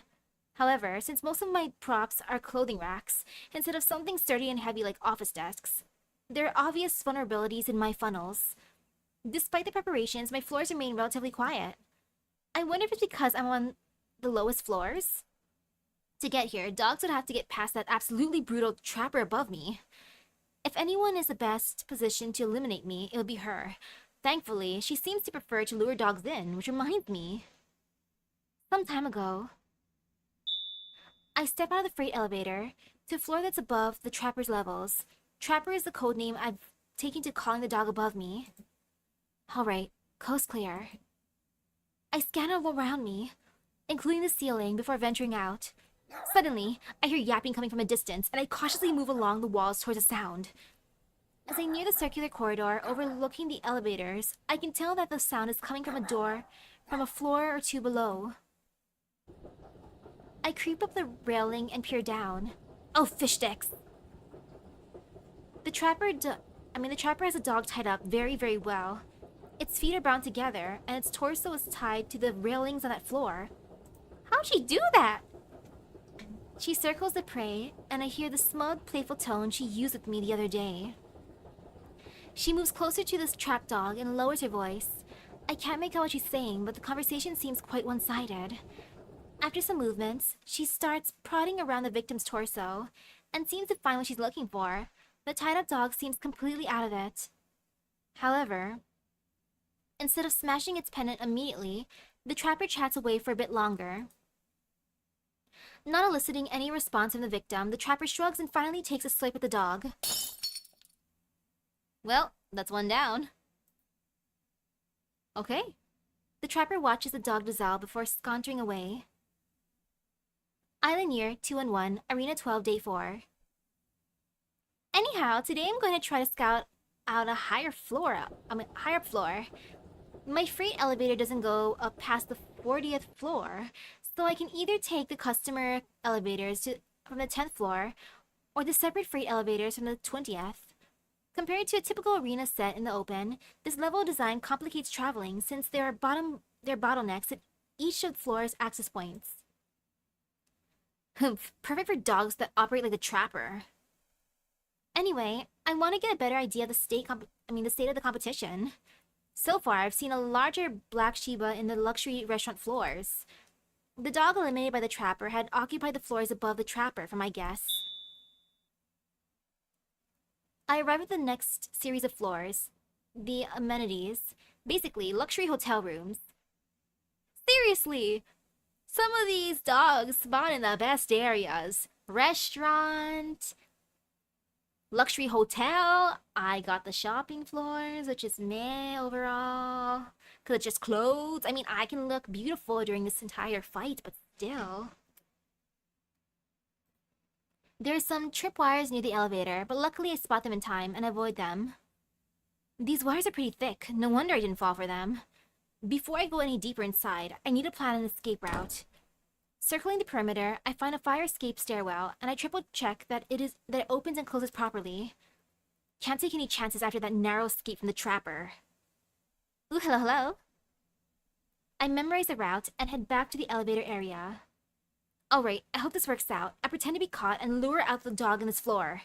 However, since most of my props are clothing racks, instead of something sturdy and heavy like office desks, There are obvious vulnerabilities in my funnels. Despite the preparations, my floors remain relatively quiet. I wonder if it's because I'm on the lowest floors? To get here, dogs would have to get past that absolutely brutal trapper above me. If anyone is the best positioned to eliminate me, it would be her. Thankfully, she seems to prefer to lure dogs in, which reminds me. Some time ago, I step out of the freight elevator to a floor that's above the trapper's levels. Trapper is the code name I've taken to calling the dog above me. Alright, coast clear. I scan all around me, including the ceiling, before venturing out. Suddenly, I hear yapping coming from a distance, and I cautiously move along the walls towards the sound. As I near the circular corridor overlooking the elevators, I can tell that the sound is coming from a door from a floor or two below. I creep up the railing and peer down. Oh, fish sticks! The trapper has a dog tied up very, very well. Its feet are bound together, and its torso is tied to the railings on that floor. How'd she do that? She circles the prey, and I hear the smug, playful tone she used with me the other day. She moves closer to this trapped dog and lowers her voice. I can't make out what she's saying, but the conversation seems quite one-sided. After some movements, she starts prodding around the victim's torso, and seems to find what she's looking for. The tied-up dog seems completely out of it. However, instead of smashing its pendant immediately, the trapper chats away for a bit longer. Not eliciting any response from the victim, the trapper shrugs and finally takes a swipe at the dog. Well, that's one down. Okay. The trapper watches the dog dissolve before sauntering away. Island Year 211, Arena 12, Day 4. Anyhow, today I'm going to try to scout out a higher floor. My freight elevator doesn't go up past the 40th floor, so I can either take the customer elevators from the 10th floor, or the separate freight elevators from the 20th. Compared to a typical arena set in the open, this level design complicates traveling since there are bottlenecks at each of the floor's access points. Humph, perfect for dogs that operate like the trapper. Anyway, I want to get a better idea of the state of the competition. So far, I've seen a larger black Shiba in the luxury restaurant floors. The dog eliminated by the trapper had occupied the floors above the trapper, for my guess. I arrive at the next series of floors, the amenities, basically luxury hotel rooms. Seriously, some of these dogs spawn in the best areas. Restaurant, luxury hotel. I got the shopping floors, which is meh overall. Cause it's just clothes. I mean, I can look beautiful during this entire fight, but still. There are some tripwires near the elevator, but luckily I spot them in time and avoid them. These wires are pretty thick, no wonder I didn't fall for them. Before I go any deeper inside, I need to plan an escape route. Circling the perimeter, I find a fire escape stairwell, and I triple check that it opens and closes properly. Can't take any chances after that narrow escape from the trapper. Ooh, hello, hello. I memorize the route and head back to the elevator area. Alright, I hope this works out. I pretend to be caught and lure out the dog on this floor.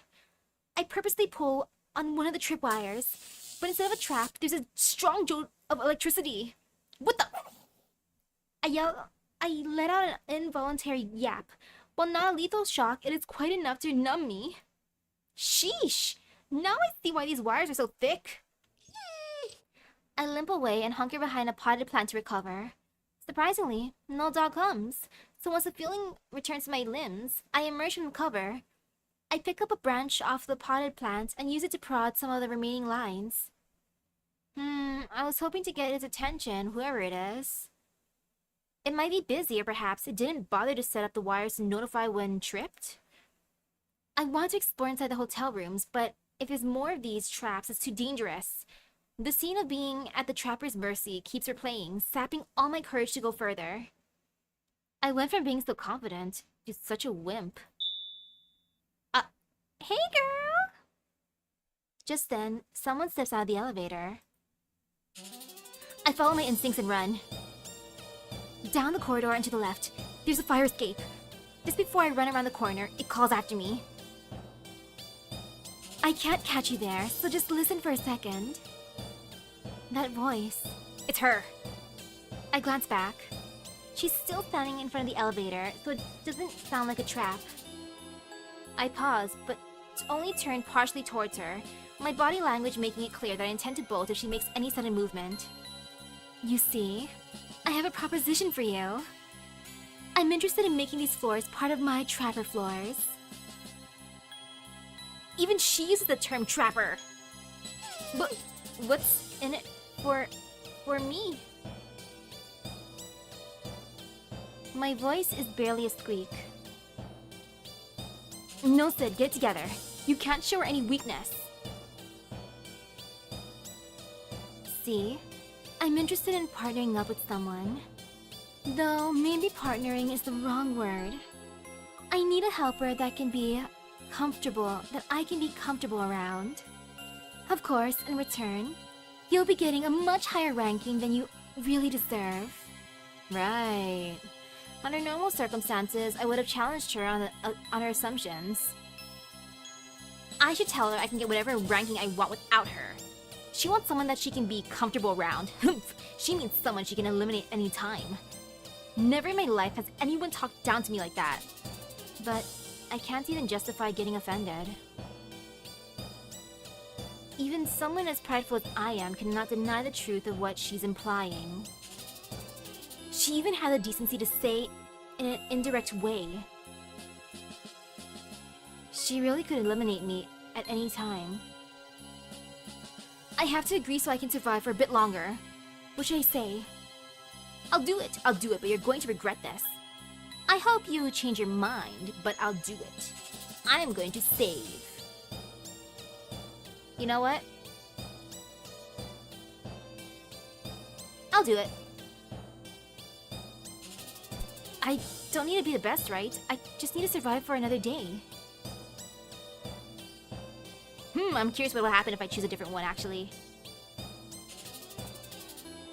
I purposely pull on one of the tripwires, but instead of a trap, there's a strong jolt of electricity. What the? I let out an involuntary yap. While not a lethal shock, it is quite enough to numb me. Sheesh! Now I see why these wires are so thick. I limp away and hunker behind a potted plant to recover. Surprisingly, no dog comes. So once the feeling returns to my limbs, I emerge from the cover. I pick up a branch off the potted plant and use it to prod some of the remaining lines. I was hoping to get its attention, whoever it is. It might be busy, or perhaps it didn't bother to set up the wires to notify when tripped. I want to explore inside the hotel rooms, but if there's more of these traps, it's too dangerous. The scene of being at the trapper's mercy keeps replaying, sapping all my courage to go further. I went from being so confident to such a wimp. Hey girl! Just then, someone steps out of the elevator. I follow my instincts and run. Down the corridor and to the left, there's a fire escape. Just before I run around the corner, it calls after me. I can't catch you there, so just listen for a second. That voice. It's her. I glance back. She's still standing in front of the elevator, so it doesn't sound like a trap. I pause, but only turn partially towards her, my body language making it clear that I intend to bolt if she makes any sudden movement. You see, I have a proposition for you. I'm interested in making these floors part of my trapper floors. Even she uses the term trapper. But what's in it for me? My voice is barely a squeak. No, Sid, get it together. You can't show her any weakness. See? I'm interested in partnering up with someone. Though, maybe partnering is the wrong word. I need a helper that can be comfortable, that I can be comfortable around. Of course, in return, you'll be getting a much higher ranking than you really deserve. Right. Under normal circumstances, I would have challenged her on her assumptions. I should tell her I can get whatever ranking I want without her. She wants someone that she can be comfortable around. She means someone she can eliminate any time. Never in my life has anyone talked down to me like that. But I can't even justify getting offended. Even someone as prideful as I am cannot deny the truth of what she's implying. She even had the decency to say in an indirect way. She really could eliminate me at any time. I have to agree so I can survive for a bit longer. What should I say? I'll do it, but you're going to regret this. I hope you change your mind, but I'll do it. I'm going to save. You know what? I'll do it. I don't need to be the best, right? I just need to survive for another day. I'm curious what will happen if I choose a different one, actually.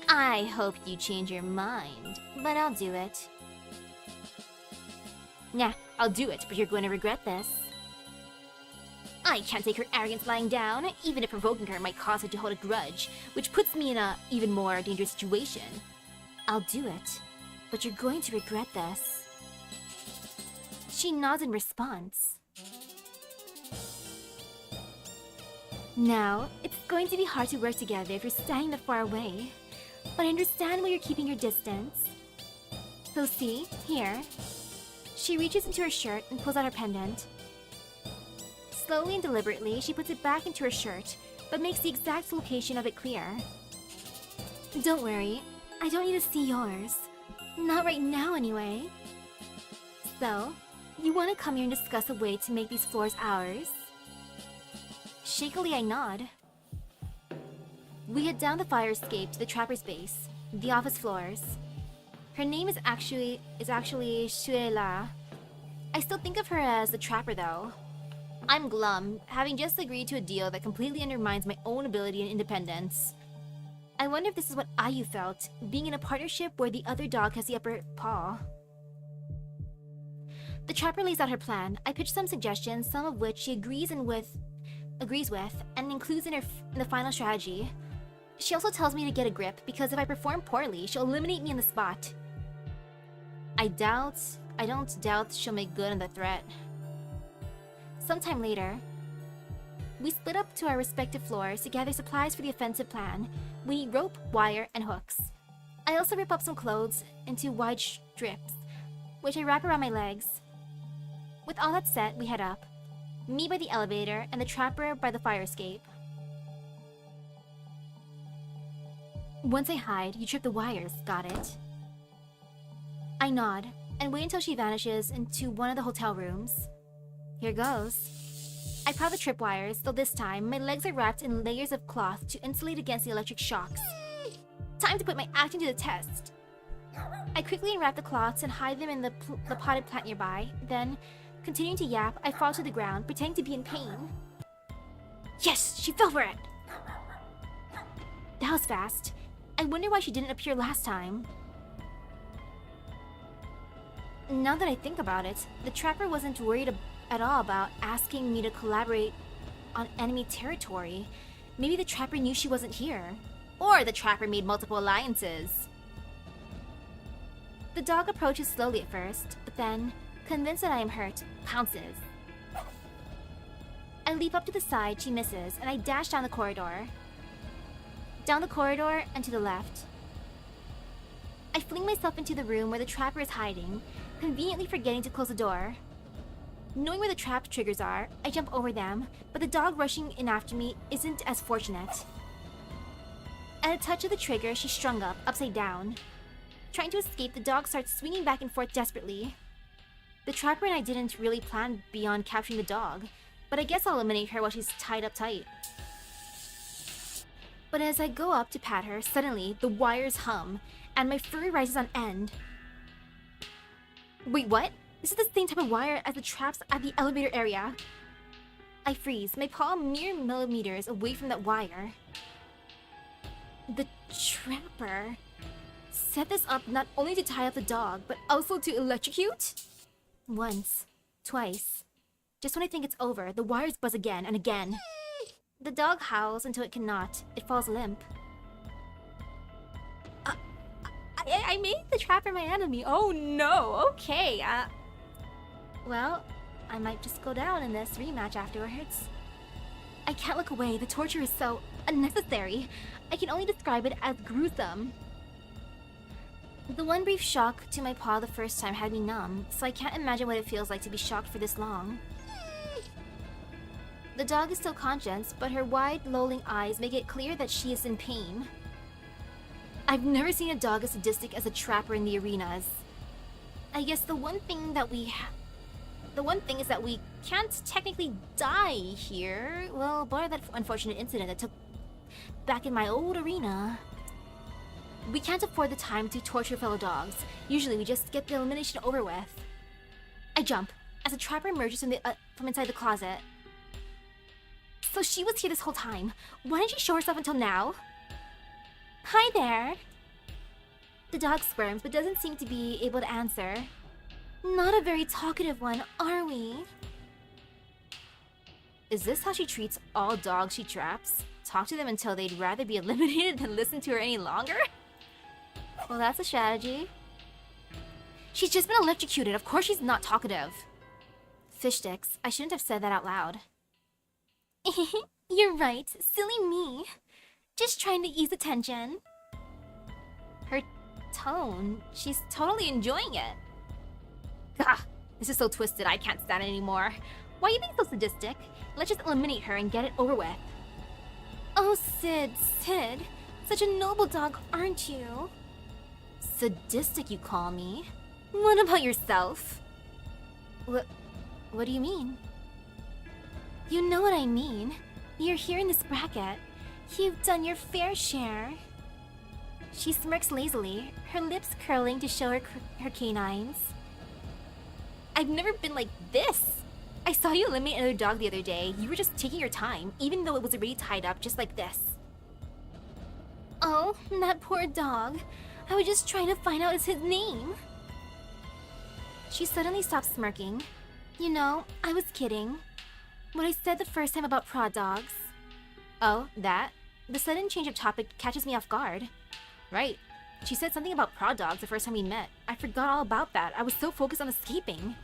I hope you change your mind, but I'll do it. Nah, I'll do it, but you're going to regret this. I can't take her arrogance lying down, even if provoking her might cause her to hold a grudge, which puts me in a even more dangerous situation. I'll do it, but you're going to regret this. She nods in response. Now, it's going to be hard to work together if you're standing that far away, but I understand why you're keeping your distance. So see, here. She reaches into her shirt and pulls out her pendant. Slowly and deliberately, she puts it back into her shirt, but makes the exact location of it clear. Don't worry, I don't need to see yours. Not right now, anyway. So, you want to come here and discuss a way to make these floors ours? Shakily, I nod. We head down the fire escape to the trapper's base, the office floors. Her name is actually Shuela. I still think of her as the trapper, though. I'm glum, having just agreed to a deal that completely undermines my own ability and independence. I wonder if this is what Ayu felt, being in a partnership where the other dog has the upper paw. The trapper lays out her plan. I pitch some suggestions, some of which she agrees with, and includes in the final strategy. She also tells me to get a grip, because if I perform poorly, she'll eliminate me on the spot. I don't doubt she'll make good on the threat. Sometime later, we split up to our respective floors to gather supplies for the offensive plan. We need rope, wire, and hooks. I also rip up some clothes into wide strips, which I wrap around my legs. With all that set, we head up. Me by the elevator, and the trapper by the fire escape. Once I hide, you trip the wires, got it? I nod, and wait until she vanishes into one of the hotel rooms. Here goes. I prod the tripwires, though this time, my legs are wrapped in layers of cloth to insulate against the electric shocks. Time to put my acting to the test. I quickly unwrap the cloths and hide them in the potted plant nearby, then, continuing to yap, I fall to the ground, pretending to be in pain. Yes! She fell for it! That was fast. I wonder why she didn't appear last time. Now that I think about it, the trapper wasn't worried at all about asking me to collaborate on enemy territory. Maybe the trapper knew she wasn't here. Or the trapper made multiple alliances. The dog approaches slowly at first, but then, convinced that I am hurt, pounces. I leap up to the side, she misses, and I dash down the corridor. Down the corridor and to the left. I fling myself into the room where the trapper is hiding, conveniently forgetting to close the door. Knowing where the trap triggers are, I jump over them, but the dog rushing in after me isn't as fortunate. At a touch of the trigger, she's strung up, upside down. Trying to escape, the dog starts swinging back and forth desperately. The trapper and I didn't really plan beyond capturing the dog, but I guess I'll eliminate her while she's tied up tight. But as I go up to pat her, suddenly, the wires hum, and my fur rises on end. Wait, what? This is the same type of wire as the traps at the elevator area. I freeze, my paw mere millimeters away from that wire. The trapper set this up not only to tie up the dog, but also to electrocute? Once, twice. Just when I think it's over, the wires buzz again and again. The dog howls until it cannot. It falls limp. I made the trapper my enemy. Oh no, okay. Well, I might just go down in this rematch afterwards. I can't look away. The torture is so unnecessary. I can only describe it as gruesome. The one brief shock to my paw the first time had me numb, so I can't imagine what it feels like to be shocked for this long. The dog is still conscious, but her wide, lolling eyes make it clear that she is in pain. I've never seen a dog as sadistic as a trapper in the arenas. I guess the one thing is that we can't technically die here. Well, bar that unfortunate incident that took back in my old arena. We can't afford the time to torture fellow dogs. Usually we just get the elimination over with. I jump as a trapper emerges from inside the closet. So she was here this whole time. Why didn't she show herself until now? Hi there. The dog squirms but doesn't seem to be able to answer. Not a very talkative one, are we? Is this how she treats all dogs she traps? Talk to them until they'd rather be eliminated than listen to her any longer? Well, that's a strategy. She's just been electrocuted. Of course she's not talkative. Fish sticks. I shouldn't have said that out loud. You're right. Silly me. Just trying to ease the tension. Her tone. She's totally enjoying it. Gah, this is so twisted. I can't stand it anymore. Why are you being so sadistic? Let's just eliminate her and get it over with. Oh, Sid. Such a noble dog, aren't you? Sadistic, you call me? What about yourself? What do you mean? You know what I mean. You're here in this bracket. You've done your fair share. She smirks lazily, her lips curling to show her canines. I've never been like this. I saw you eliminate another dog the other day. You were just taking your time, even though it was already tied up just like this. Oh, that poor dog. I was just trying to find out his name. She suddenly stops smirking. You know, I was kidding. What I said the first time about prod dogs. Oh, that? The sudden change of topic catches me off guard. Right. She said something about prod dogs the first time we met. I forgot all about that. I was so focused on escaping.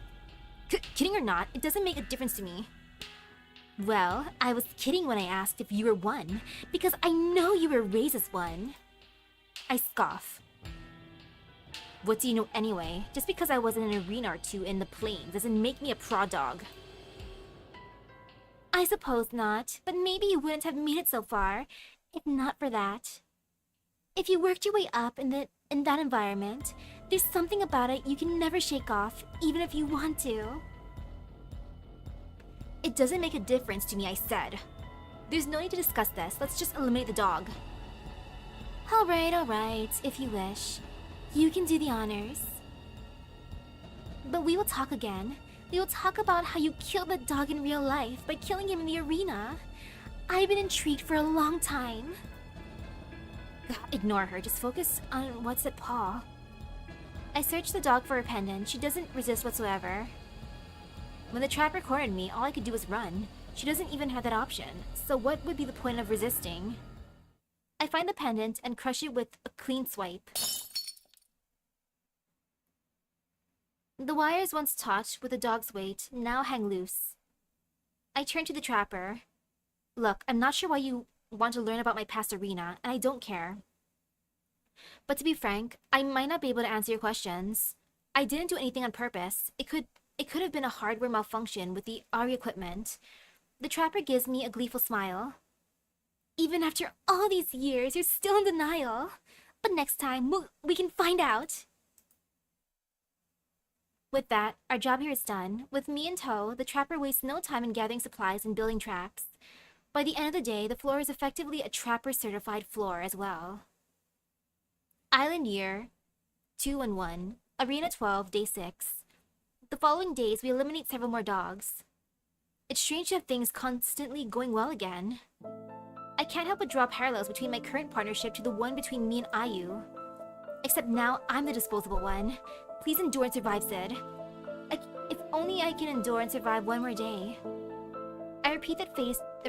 Kidding or not, it doesn't make a difference to me. Well, I was kidding when I asked if you were one, because I know you were raised as one. I scoff. What do you know anyway? Just because I was in an arena or two in the plains doesn't make me a prod dog. I suppose not, but maybe you wouldn't have made it so far, if not for that. If you worked your way up in that environment, there's something about it you can never shake off, even if you want to. It doesn't make a difference to me, I said. There's no need to discuss this. Let's just eliminate the dog. Alright, if you wish. You can do the honors. But we will talk again. We will talk about how you killed the dog in real life by killing him in the arena. I've been intrigued for a long time. Ignore her, just focus on what's at paw. I search the dog for a pendant. She doesn't resist whatsoever. When the trapper cornered me, all I could do was run. She doesn't even have that option, so what would be the point of resisting? I find the pendant and crush it with a clean swipe. The wires once taut with a dog's weight now hang loose. I turn to the trapper. Look, I'm not sure why you want to learn about my past arena, and I don't care. But to be frank, I might not be able to answer your questions. I didn't do anything on purpose. It could have been a hardware malfunction with the Ari equipment. The trapper gives me a gleeful smile. Even after all these years, you're still in denial. But next time, we can find out. With that, our job here is done. With me in tow, the trapper wastes no time in gathering supplies and building traps. By the end of the day, the floor is effectively a trapper-certified floor as well. Island year 2-1, Arena 12, Day 6. The following days, we eliminate several more dogs. It's strange to have things constantly going well again. I can't help but draw parallels between my current partnership to the one between me and Ayu. Except now I'm the disposable one. Please endure and survive, Sid. If only I can endure and survive one more day. I repeat the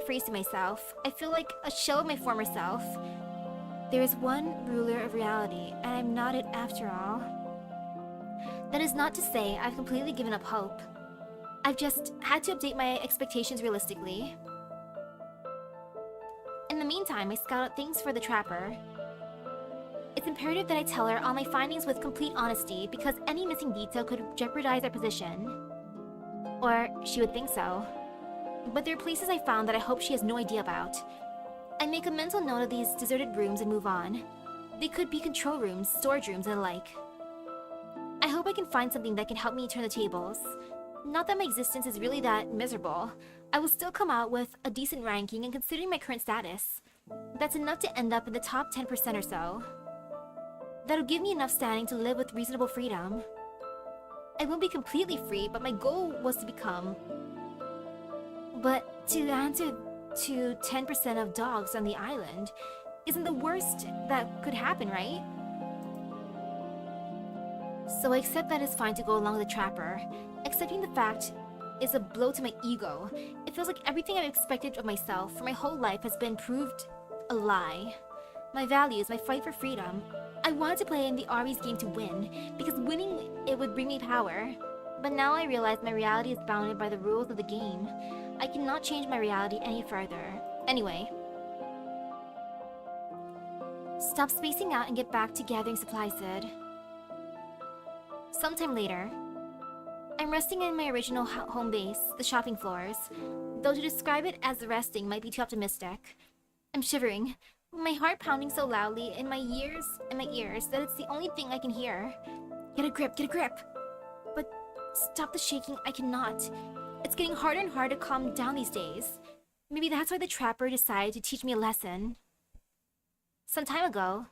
phrase to myself. I feel like a shell of my former self. There is one ruler of reality, and I'm not it after all. That is not to say I've completely given up hope. I've just had to update my expectations realistically. In the meantime, I scout out things for the trapper. It's imperative that I tell her all my findings with complete honesty because any missing detail could jeopardize our position. Or she would think so. But there are places I found that I hope she has no idea about. I make a mental note of these deserted rooms and move on. They could be control rooms, storage rooms, and the like. I hope I can find something that can help me turn the tables. Not that my existence is really that miserable. I will still come out with a decent ranking and considering my current status. That's enough to end up in the top 10% or so. That'll give me enough standing to live with reasonable freedom. I won't be completely free, but my goal was to become... But to answer to 10% of dogs on the island isn't the worst that could happen, right? So I accept that it's fine to go along with the trapper. Accepting the fact is a blow to my ego. It feels like everything I've expected of myself for my whole life has been proved a lie. My values, my fight for freedom. I wanted to play in the Ari's game to win, because winning it would bring me power. But now I realize my reality is bounded by the rules of the game. I cannot change my reality any further. Anyway. Stop spacing out and get back to gathering supplies, Sid. Sometime later. I'm resting in my original home base, the shopping floors. Though to describe it as resting might be too optimistic. I'm shivering, my heart pounding so loudly in my ears that it's the only thing I can hear. Get a grip, get a grip! But stop the shaking, I cannot. It's getting harder and harder to calm down these days. Maybe that's why the trapper decided to teach me a lesson. Some time ago,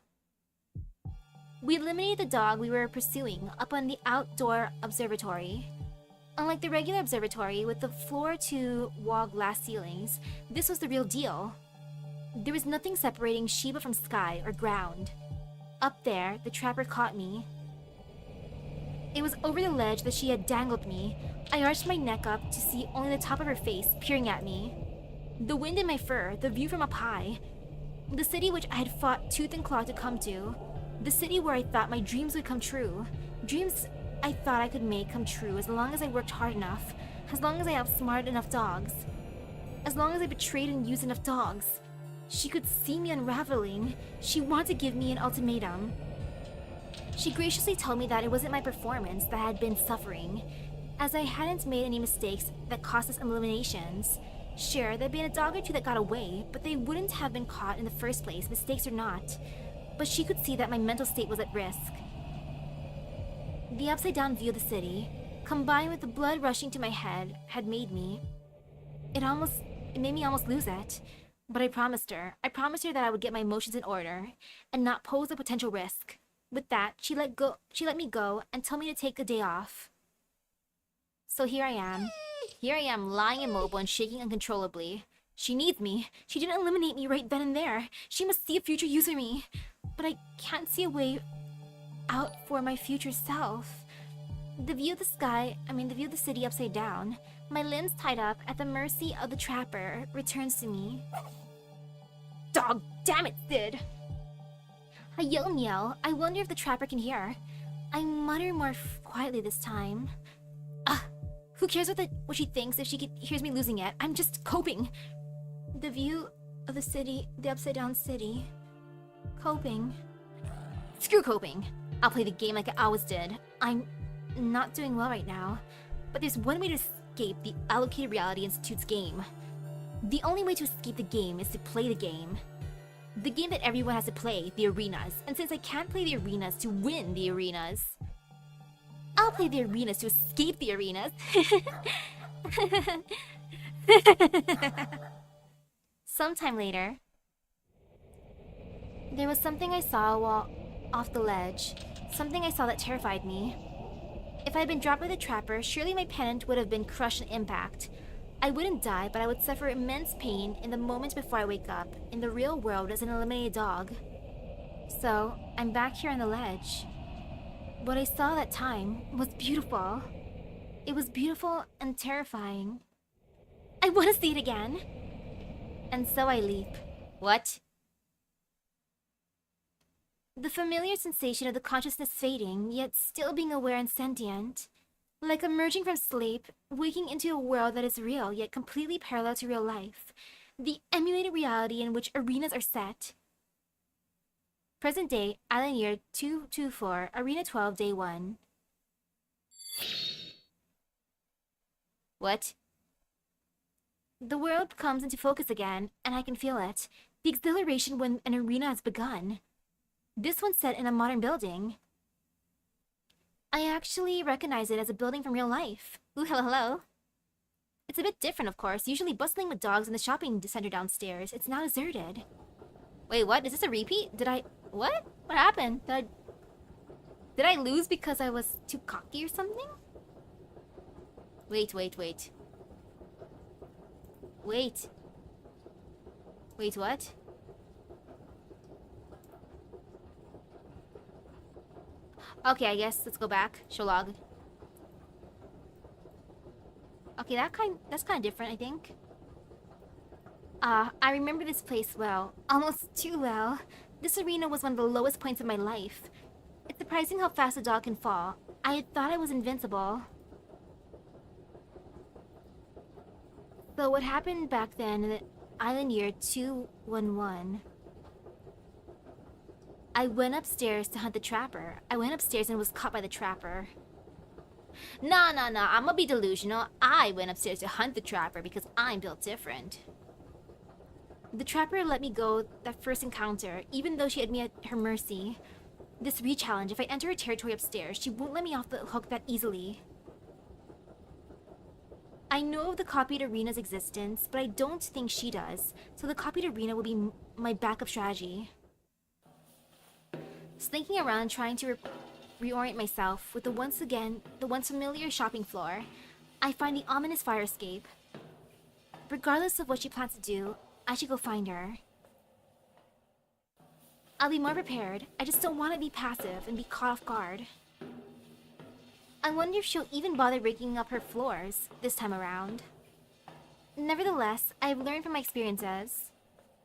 we eliminated the dog we were pursuing up on the outdoor observatory. Unlike the regular observatory with the floor-to-wall glass ceilings, this was the real deal. There was nothing separating Shiba from sky or ground. Up there, the trapper caught me. It was over the ledge that she had dangled me. I arched my neck up to see only the top of her face peering at me. The wind in my fur, the view from up high. The city which I had fought tooth and claw to come to. The city where I thought my dreams would come true. Dreams I thought I could make come true as long as I worked hard enough. As long as I outsmarted enough dogs. As long as I betrayed and used enough dogs. She could see me unraveling. She wanted to give me an ultimatum. She graciously told me that it wasn't my performance that had been suffering, as I hadn't made any mistakes that cost us eliminations. Sure, there'd been a dog or two that got away, but they wouldn't have been caught in the first place, mistakes or not. But she could see that my mental state was at risk. The upside-down view of the city, combined with the blood rushing to my head, had made me... It made me almost lose it. But I promised her that I would get my emotions in order, and not pose a potential risk. With that, she let me go and told me to take a day off. So here I am lying immobile and shaking uncontrollably. She needs me. She didn't eliminate me right then and there. She must see a future use of me. But I can't see a way out for my future self. The view of the city upside down, My limbs tied up at the mercy of the trapper returns to me. Dog, damn it, Sid! I yell and yell. I wonder if the trapper can hear. I mutter more quietly this time. Who cares what she thinks if she hears me losing it? I'm just coping. The view of the city, the upside down city. Coping. Screw coping. I'll play the game like I always did. I'm not doing well right now. But there's one way to escape the Allocated Reality Institute's game. The only way to escape the game is to play the game. The game that everyone has to play, the arenas. And since I can't play the arenas to win the arenas, I'll play the arenas to escape the arenas. Sometime later, there was something I saw while off the ledge. Something I saw that terrified me. If I had been dropped by the trapper, surely my pennant would have been crushed in impact. I wouldn't die, but I would suffer immense pain in the moments before I wake up, in the real world as an eliminated dog. So, I'm back here on the ledge. What I saw that time was beautiful. It was beautiful and terrifying. I want to see it again. And so I leap. What? The familiar sensation of the consciousness fading, yet still being aware and sentient. Like emerging from sleep, waking into a world that is real, yet completely parallel to real life. The emulated reality in which arenas are set. Present day, Island Year 224, Arena 12, Day 1. What? The world comes into focus again, and I can feel it. The exhilaration when an arena has begun. This one's set in a modern building. I actually recognize it as a building from real life. Ooh, hello, hello. It's a bit different, of course. Usually bustling with dogs in the shopping center downstairs. It's now deserted. Wait, what? Is this a repeat? What? What happened? Did I lose because I was too cocky or something? Wait. Wait, what? Okay, I guess let's go back. Show log. Okay, that's kind of different, I think. I remember this place well. Almost too well. This arena was one of the lowest points of my life. It's surprising how fast a dog can fall. I had thought I was invincible. So what happened back then in the Island Year 211? I went upstairs to hunt the trapper. I went upstairs and was caught by the trapper. Nah, I'ma be delusional. I went upstairs to hunt the trapper because I'm built different. The trapper let me go that first encounter, even though she had me at her mercy. This re-challenge, if I enter her territory upstairs, she won't let me off the hook that easily. I know of the copied arena's existence, but I don't think she does, so the copied arena will be my backup strategy. Slinking around trying to reorient myself with the once familiar shopping floor, I find the ominous fire escape. Regardless of what she plans to do, I should go find her. I'll be more prepared. I just don't want to be passive and be caught off guard. I wonder if she'll even bother raking up her floors this time around. Nevertheless, I've learned from my experiences.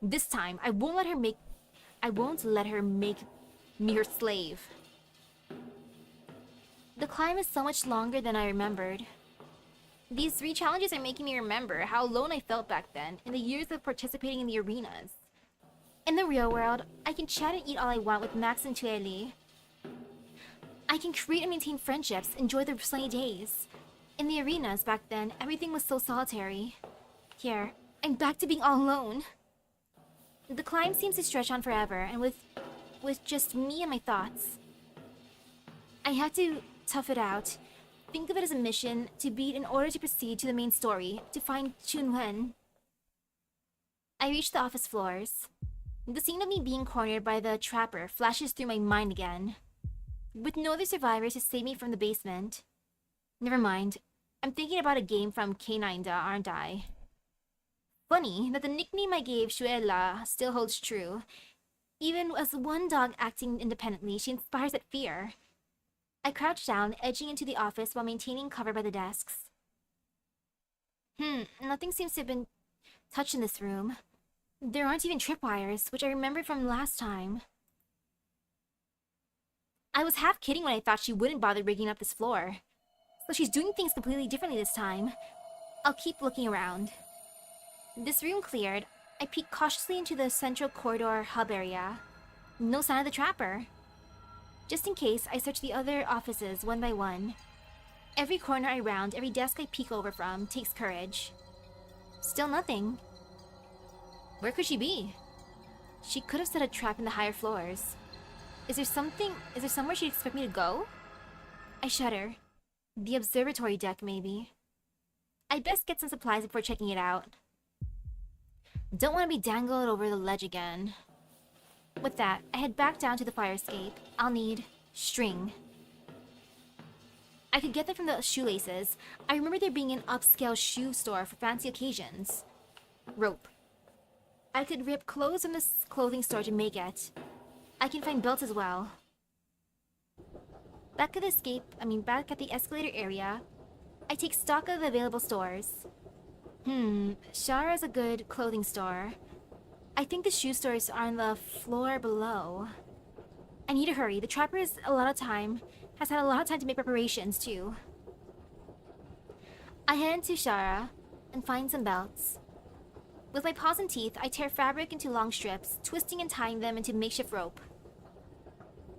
This time, I won't let her make me her slave. The climb is so much longer than I remembered. These 3 challenges are making me remember how alone I felt back then in the years of participating in the arenas. In the real world, I can chat and eat all I want with Max and Tueli. I can create and maintain friendships, enjoy the sunny days. In the arenas back then, everything was so solitary. Here, I'm back to being all alone. The climb seems to stretch on forever, and with just me and my thoughts. I had to tough it out. Think of it as a mission to beat in order to proceed to the main story, to find Chunwen. I reached the office floors. The scene of me being cornered by the trapper flashes through my mind again. With no other survivors to save me from the basement. Never mind. I'm thinking about a game from K9, aren't I? Funny that the nickname I gave Shuela still holds true. Even as one dog acting independently, she inspires that fear. I crouched down, edging into the office while maintaining cover by the desks. Nothing seems to have been touched in this room. There aren't even tripwires, which I remembered from last time. I was half kidding when I thought she wouldn't bother rigging up this floor. So she's doing things completely differently this time. I'll keep looking around. This room cleared, I peeked cautiously into the central corridor hub area. No sign of the trapper. Just in case, I searched the other offices one by one. Every corner I round, every desk I peek over from, takes courage. Still nothing. Where could she be? She could have set a trap in the higher floors. Is there somewhere she'd expect me to go? I shudder. The observatory deck, maybe. I'd best get some supplies before checking it out. Don't want to be dangled over the ledge again. With that, I head back down to the fire escape. I'll need string. I could get that from the shoelaces. I remember there being an upscale shoe store for fancy occasions. Rope. I could rip clothes from this clothing store to make it. I can find belts as well. Back at the escalator area, I take stock of the available stores. Shara's a good clothing store. I think the shoe stores are on the floor below. I need to hurry. The trapper has had a lot of time to make preparations, too. I head into Shara and find some belts. With my paws and teeth, I tear fabric into long strips, twisting and tying them into makeshift rope.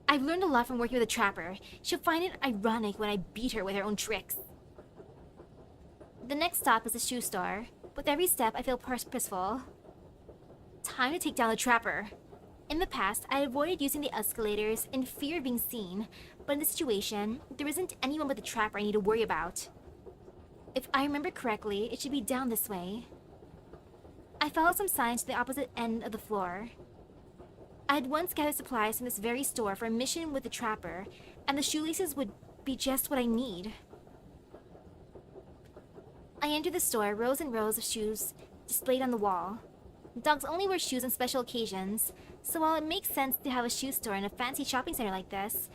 I've learned a lot from working with a trapper. She'll find it ironic when I beat her with her own tricks. The next stop is the shoe store. With every step, I feel purposeful. Time to take down the trapper. In the past, I avoided using the escalators in fear of being seen, but in this situation, there isn't anyone but the trapper I need to worry about. If I remember correctly, it should be down this way. I followed some signs to the opposite end of the floor. I had once gathered supplies from this very store for a mission with the trapper, and the shoelaces would be just what I need. I enter the store, rows and rows of shoes displayed on the wall. Dogs only wear shoes on special occasions, so while it makes sense to have a shoe store in a fancy shopping center like this,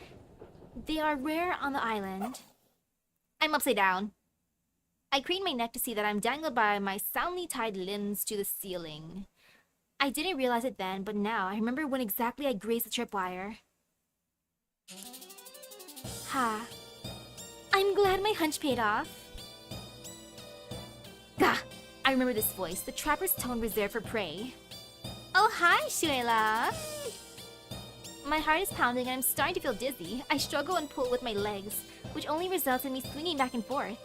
they are rare on the island. I'm upside down. I crane my neck to see that I'm dangled by my soundly tied limbs to the ceiling. I didn't realize it then, but now I remember when exactly I grazed the tripwire. Ha. I'm glad my hunch paid off. Gah! I remember this voice, the trapper's tone reserved for prey. Oh, hi, Shuela! My heart is pounding and I'm starting to feel dizzy. I struggle and pull with my legs, which only results in me swinging back and forth.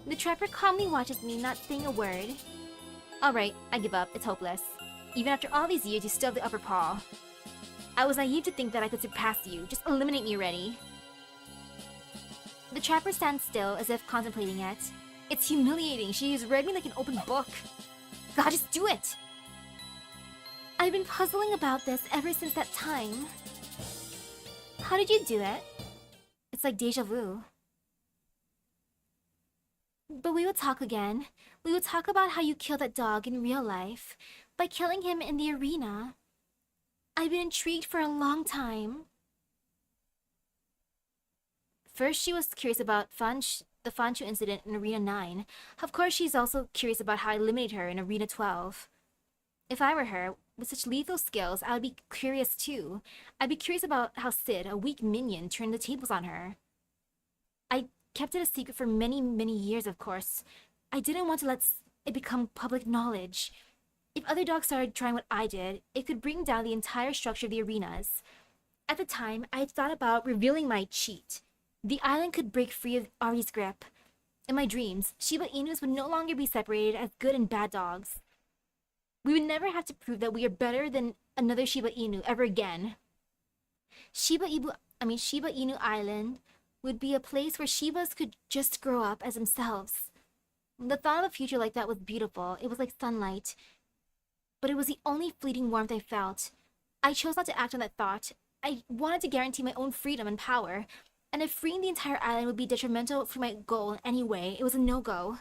The trapper calmly watches me, not saying a word. Alright, I give up. It's hopeless. Even after all these years, you still have the upper paw. I was naive to think that I could surpass you. Just eliminate me already. The trapper stands still, as if contemplating it. It's humiliating. She has read me like an open book. God, just do it! I've been puzzling about this ever since that time. How did you do it? It's like deja vu. But we will talk again. We will talk about how you killed that dog in real life, by killing him in the arena. I've been intrigued for a long time. First, she was curious about the Fanshu incident in Arena 9. Of course, she's also curious about how I eliminated her in Arena 12. If I were her, with such lethal skills, I would be curious too. I'd be curious about how Sid, a weak minion, turned the tables on her. I kept it a secret for many, many years, of course. I didn't want to let it become public knowledge. If other dogs started trying what I did, it could bring down the entire structure of the arenas. At the time, I had thought about revealing my cheat. The island could break free of Ari's grip. In my dreams, Shiba Inus would no longer be separated as good and bad dogs. We would never have to prove that we are better than another Shiba Inu ever again. Shiba Inu Island would be a place where Shibas could just grow up as themselves. The thought of a future like that was beautiful. It was like sunlight. But it was the only fleeting warmth I felt. I chose not to act on that thought. I wanted to guarantee my own freedom and power. And if freeing the entire island would be detrimental for my goal in any way, it was a no-go.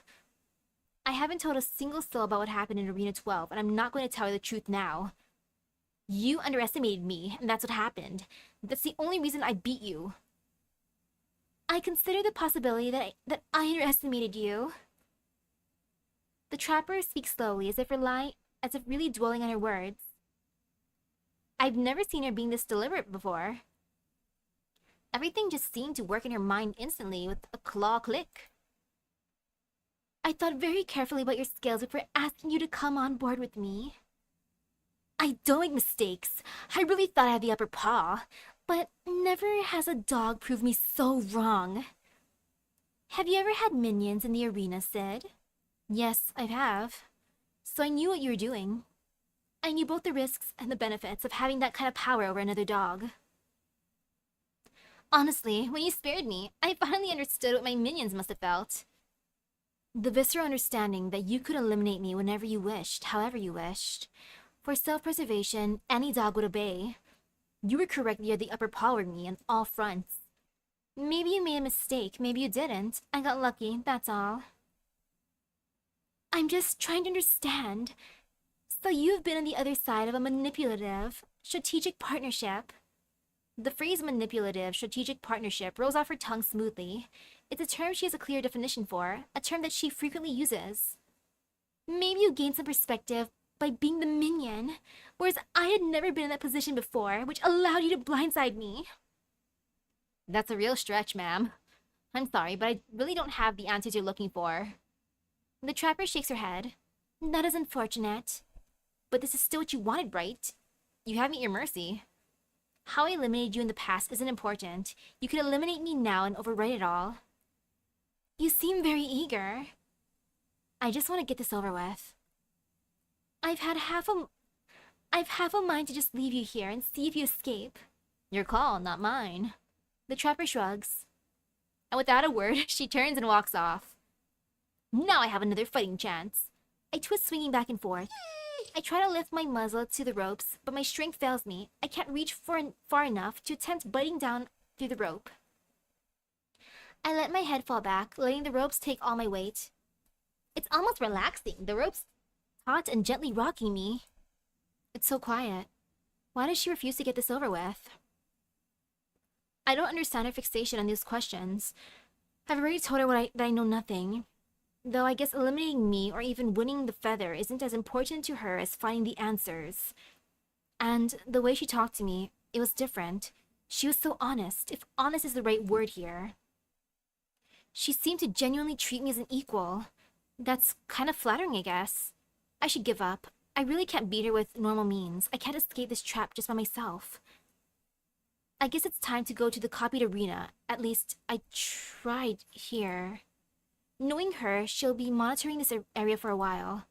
I haven't told a single soul about what happened in Arena 12, and I'm not going to tell you the truth now. You underestimated me, and that's what happened. That's the only reason I beat you. I consider the possibility that I underestimated you. The trapper speaks slowly, as if really dwelling on her words. I've never seen her being this deliberate before. Everything just seemed to work in her mind instantly with a claw click. I thought very carefully about your skills before asking you to come on board with me. I don't make mistakes. I really thought I had the upper paw, but never has a dog proved me so wrong. Have you ever had minions in the arena, Sid? Yes, I have. So I knew what you were doing. I knew both the risks and the benefits of having that kind of power over another dog. Honestly, when you spared me, I finally understood what my minions must have felt. The visceral understanding that you could eliminate me whenever you wished, however you wished. For self-preservation, any dog would obey. You were correct, you had the upper power over me on all fronts. Maybe you made a mistake, maybe you didn't. I got lucky, that's all. I'm just trying to understand. So you've been on the other side of a manipulative, strategic partnership. The phrase manipulative, strategic partnership rolls off her tongue smoothly. It's a term she has a clear definition for, a term that she frequently uses. Maybe you gained some perspective by being the minion, whereas I had never been in that position before, which allowed you to blindside me. That's a real stretch, ma'am. I'm sorry, but I really don't have the answers you're looking for. The trapper shakes her head. That is unfortunate. But this is still what you wanted, right? You have me at your mercy. How I eliminated you in the past isn't important. You can eliminate me now and overwrite it all. You seem very eager. I just want to get this over with. I've half a mind to just leave you here and see if you escape. Your call, not mine. The trapper shrugs. And without a word, she turns and walks off. Now I have another fighting chance. I twist, swinging back and forth. I try to lift my muzzle to the ropes, but my strength fails me. I can't reach far enough to attempt biting down through the rope. I let my head fall back, letting the ropes take all my weight. It's almost relaxing, the ropes taut and gently rocking me. It's so quiet. Why does she refuse to get this over with? I don't understand her fixation on these questions. I've already told her that I know nothing. Though I guess eliminating me or even winning the feather isn't as important to her as finding the answers. And the way she talked to me, it was different. She was so honest, if honest is the right word here. She seemed to genuinely treat me as an equal. That's kind of flattering, I guess. I should give up. I really can't beat her with normal means. I can't escape this trap just by myself. I guess it's time to go to the copied arena. At least, I tried here. Knowing her, she'll be monitoring this area for a while.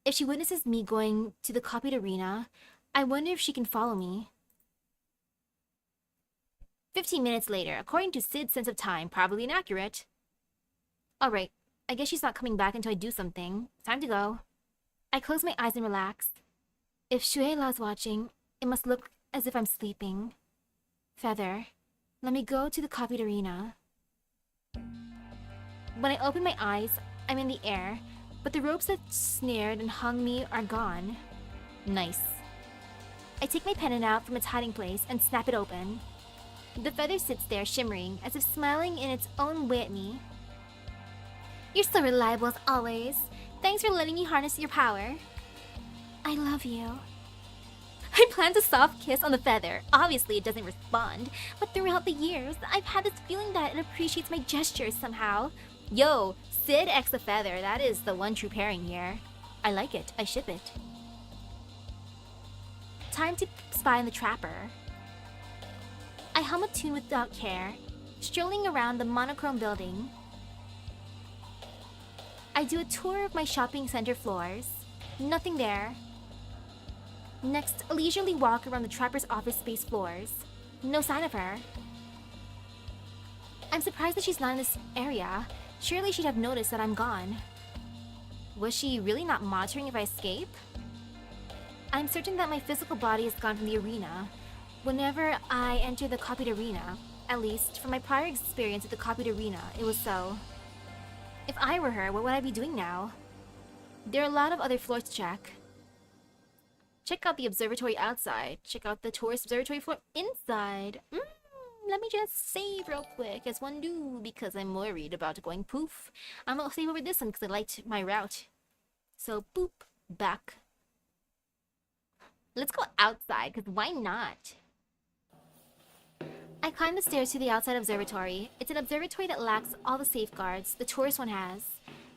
If she witnesses me going to the copied arena, I wonder if she can follow me. 15 minutes later, according to Sid's sense of time, probably inaccurate. Alright, I guess she's not coming back until I do something. Time to go. I close my eyes and relax. If Shuei-la's watching, it must look as if I'm sleeping. Feather, let me go to the copied arena. When I open my eyes, I'm in the air, but the ropes that snared and hung me are gone. Nice. I take my pendant out from its hiding place and snap it open. The feather sits there shimmering, as if smiling in its own way at me. You're so reliable as always. Thanks for letting me harness your power. I love you. I plant a soft kiss on the feather. Obviously, it doesn't respond, but throughout the years, I've had this feeling that it appreciates my gestures somehow. Yo, Sid x the feather, that is the one true pairing here. I like it. I ship it. Time to spy on the trapper. I hum a tune without care, strolling around the monochrome building. I do a tour of my shopping center floors. Nothing there. Next, a leisurely walk around the trapper's office space floors. No sign of her. I'm surprised that she's not in this area. Surely she'd have noticed that I'm gone. Was she really not monitoring if I escape? I'm certain that my physical body is gone from the arena. Whenever I enter the copied arena, at least from my prior experience at the copied arena, it was so. If I were her, what would I be doing now? There are a lot of other floors to check. Check out the observatory outside. Check out the tourist observatory floor inside. Let me just save real quick, as one do, because I'm worried about going poof. I'm gonna save over this one because I liked my route. So, boop, back. Let's go outside, because why not? I climb the stairs to the outside observatory. It's an observatory that lacks all the safeguards the tourist one has.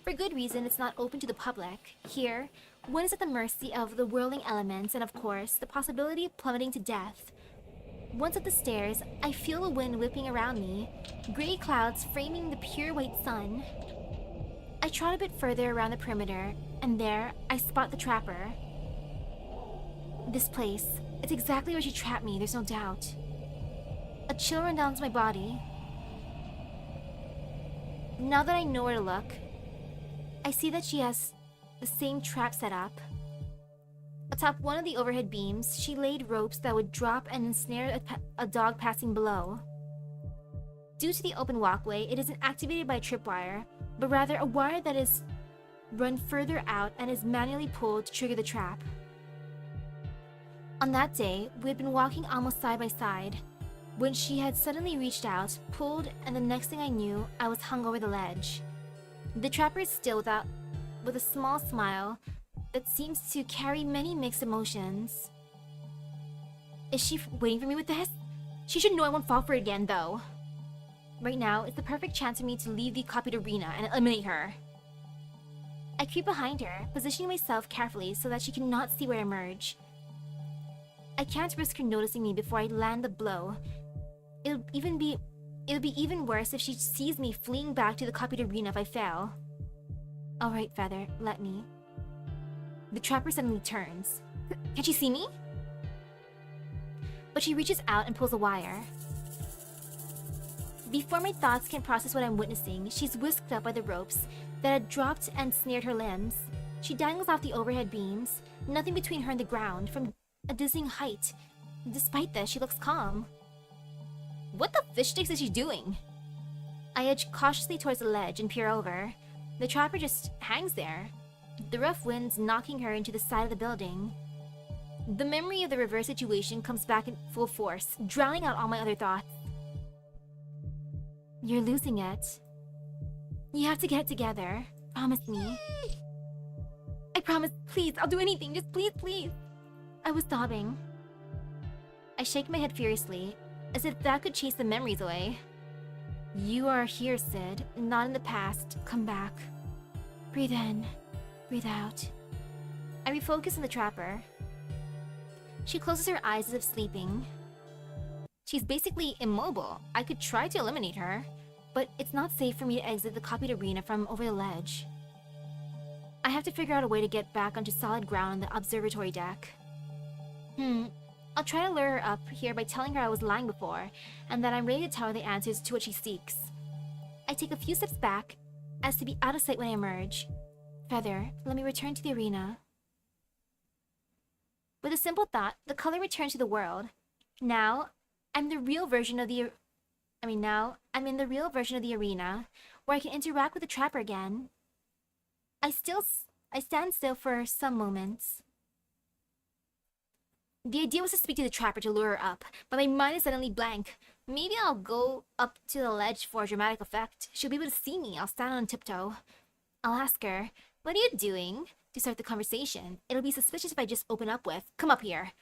For good reason, it's not open to the public. Here, one is at the mercy of the whirling elements and, of course, the possibility of plummeting to death. Once up the stairs, I feel the wind whipping around me, gray clouds framing the pure white sun. I trot a bit further around the perimeter, and there, I spot the trapper. This place, it's exactly where she trapped me, there's no doubt. A chill ran down my body. Now that I know where to look, I see that she has the same trap set up. Atop one of the overhead beams, she laid ropes that would drop and ensnare a dog passing below. Due to the open walkway, it isn't activated by a tripwire, but rather a wire that is run further out and is manually pulled to trigger the trap. On that day, we had been walking almost side by side, when she had suddenly reached out, pulled, and the next thing I knew, I was hung over the ledge. The trapper is still with a small smile that seems to carry many mixed emotions. Is she waiting for me with this? She should know I won't fall for it again, though. Right now, it's the perfect chance for me to leave the copied arena and eliminate her. I creep behind her, positioning myself carefully so that she cannot see where I emerge. I can't risk her noticing me before I land the blow. It'll be even worse if she sees me fleeing back to the copied arena if I fail. Alright, Feather, let me. The trapper suddenly turns. Can she see me? But she reaches out and pulls a wire. Before my thoughts can process what I'm witnessing, she's whisked up by the ropes that had dropped and snared her limbs. She dangles off the overhead beams, nothing between her and the ground, from a dizzying height. Despite this, she looks calm. What the fish sticks is she doing? I edge cautiously towards the ledge and peer over. The trapper just hangs there, the rough winds knocking her into the side of the building. The memory of the reverse situation comes back in full force, drowning out all my other thoughts. You're losing it. You have to get it together. Promise me. I promise, please, I'll do anything, just please, please. I was sobbing. I shake my head furiously, as if that could chase the memories away. You are here, Sid, not in the past. Come back. Breathe in, breathe out. I refocus on the trapper. She closes her eyes as if sleeping. She's basically immobile. I could try to eliminate her, but it's not safe for me to exit the copied arena from over the ledge. I have to figure out a way to get back onto solid ground on the observatory deck. I'll try to lure her up here by telling her I was lying before, and that I'm ready to tell her the answers to what she seeks. I take a few steps back, as to be out of sight when I emerge. Feather, let me return to the arena. With a simple thought, the color returns to the world. Now, I'm in the real version of the arena, where I can interact with the trapper again. I stand still for some moments. The idea was to speak to the trapper to lure her up, but my mind is suddenly blank. Maybe I'll go up to the ledge for a dramatic effect. She'll be able to see me. I'll stand on tiptoe. I'll ask her, "What are you doing?" to start the conversation. It'll be suspicious if I just open up with, "Come up here.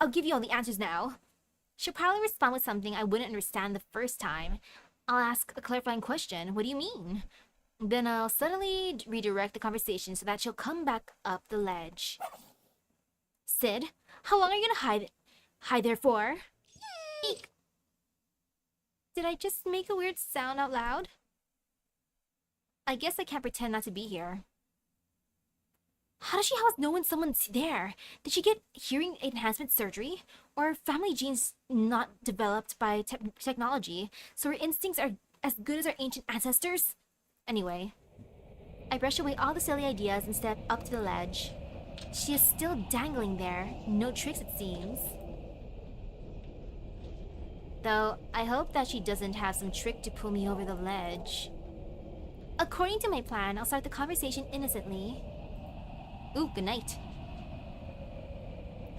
I'll give you all the answers now." She'll probably respond with something I wouldn't understand the first time. I'll ask a clarifying question. "What do you mean?" Then I'll suddenly redirect the conversation so that she'll come back up the ledge. "Sid, how long are you gonna hide there for?" Eek! Did I just make a weird sound out loud? I guess I can't pretend not to be here. How does she house know when someone's there? Did she get hearing enhancement surgery? Or are family genes not developed by technology, so her instincts are as good as our ancient ancestors? Anyway, I brush away all the silly ideas and step up to the ledge. She is still dangling there, no tricks it seems. Though, I hope that she doesn't have some trick to pull me over the ledge. According to my plan, I'll start the conversation innocently. Ooh, good night.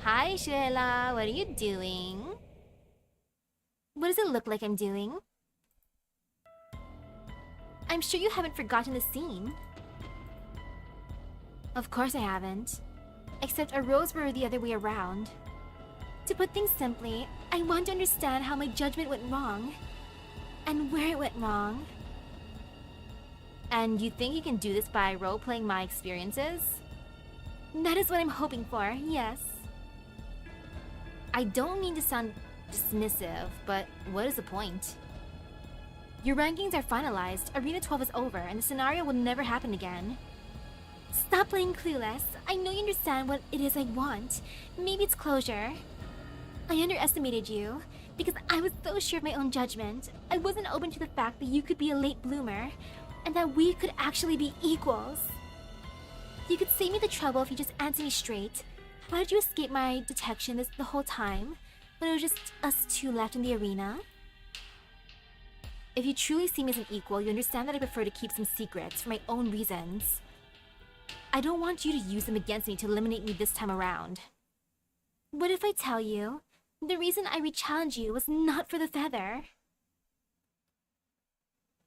Hi, Sheila. What are you doing? What does it look like I'm doing? I'm sure you haven't forgotten the scene. Of course I haven't. Except our roles were the other way around. To put things simply, I want to understand how my judgment went wrong. And where it went wrong. And you think you can do this by role-playing my experiences? That is what I'm hoping for, yes. I don't mean to sound dismissive, but what is the point? Your rankings are finalized, Arena 12 is over, and the scenario will never happen again. Stop playing clueless. I know you understand what it is I want. Maybe it's closure. I underestimated you, because I was so sure of my own judgment. I wasn't open to the fact that you could be a late bloomer, and that we could actually be equals. You could save me the trouble if you just answer me straight. How did you escape my detection the whole time, when it was just us two left in the arena? If you truly see me as an equal, you understand that I prefer to keep some secrets for my own reasons. I don't want you to use them against me to eliminate me this time around. What if I tell you, the reason I re-challenged you was not for the feather?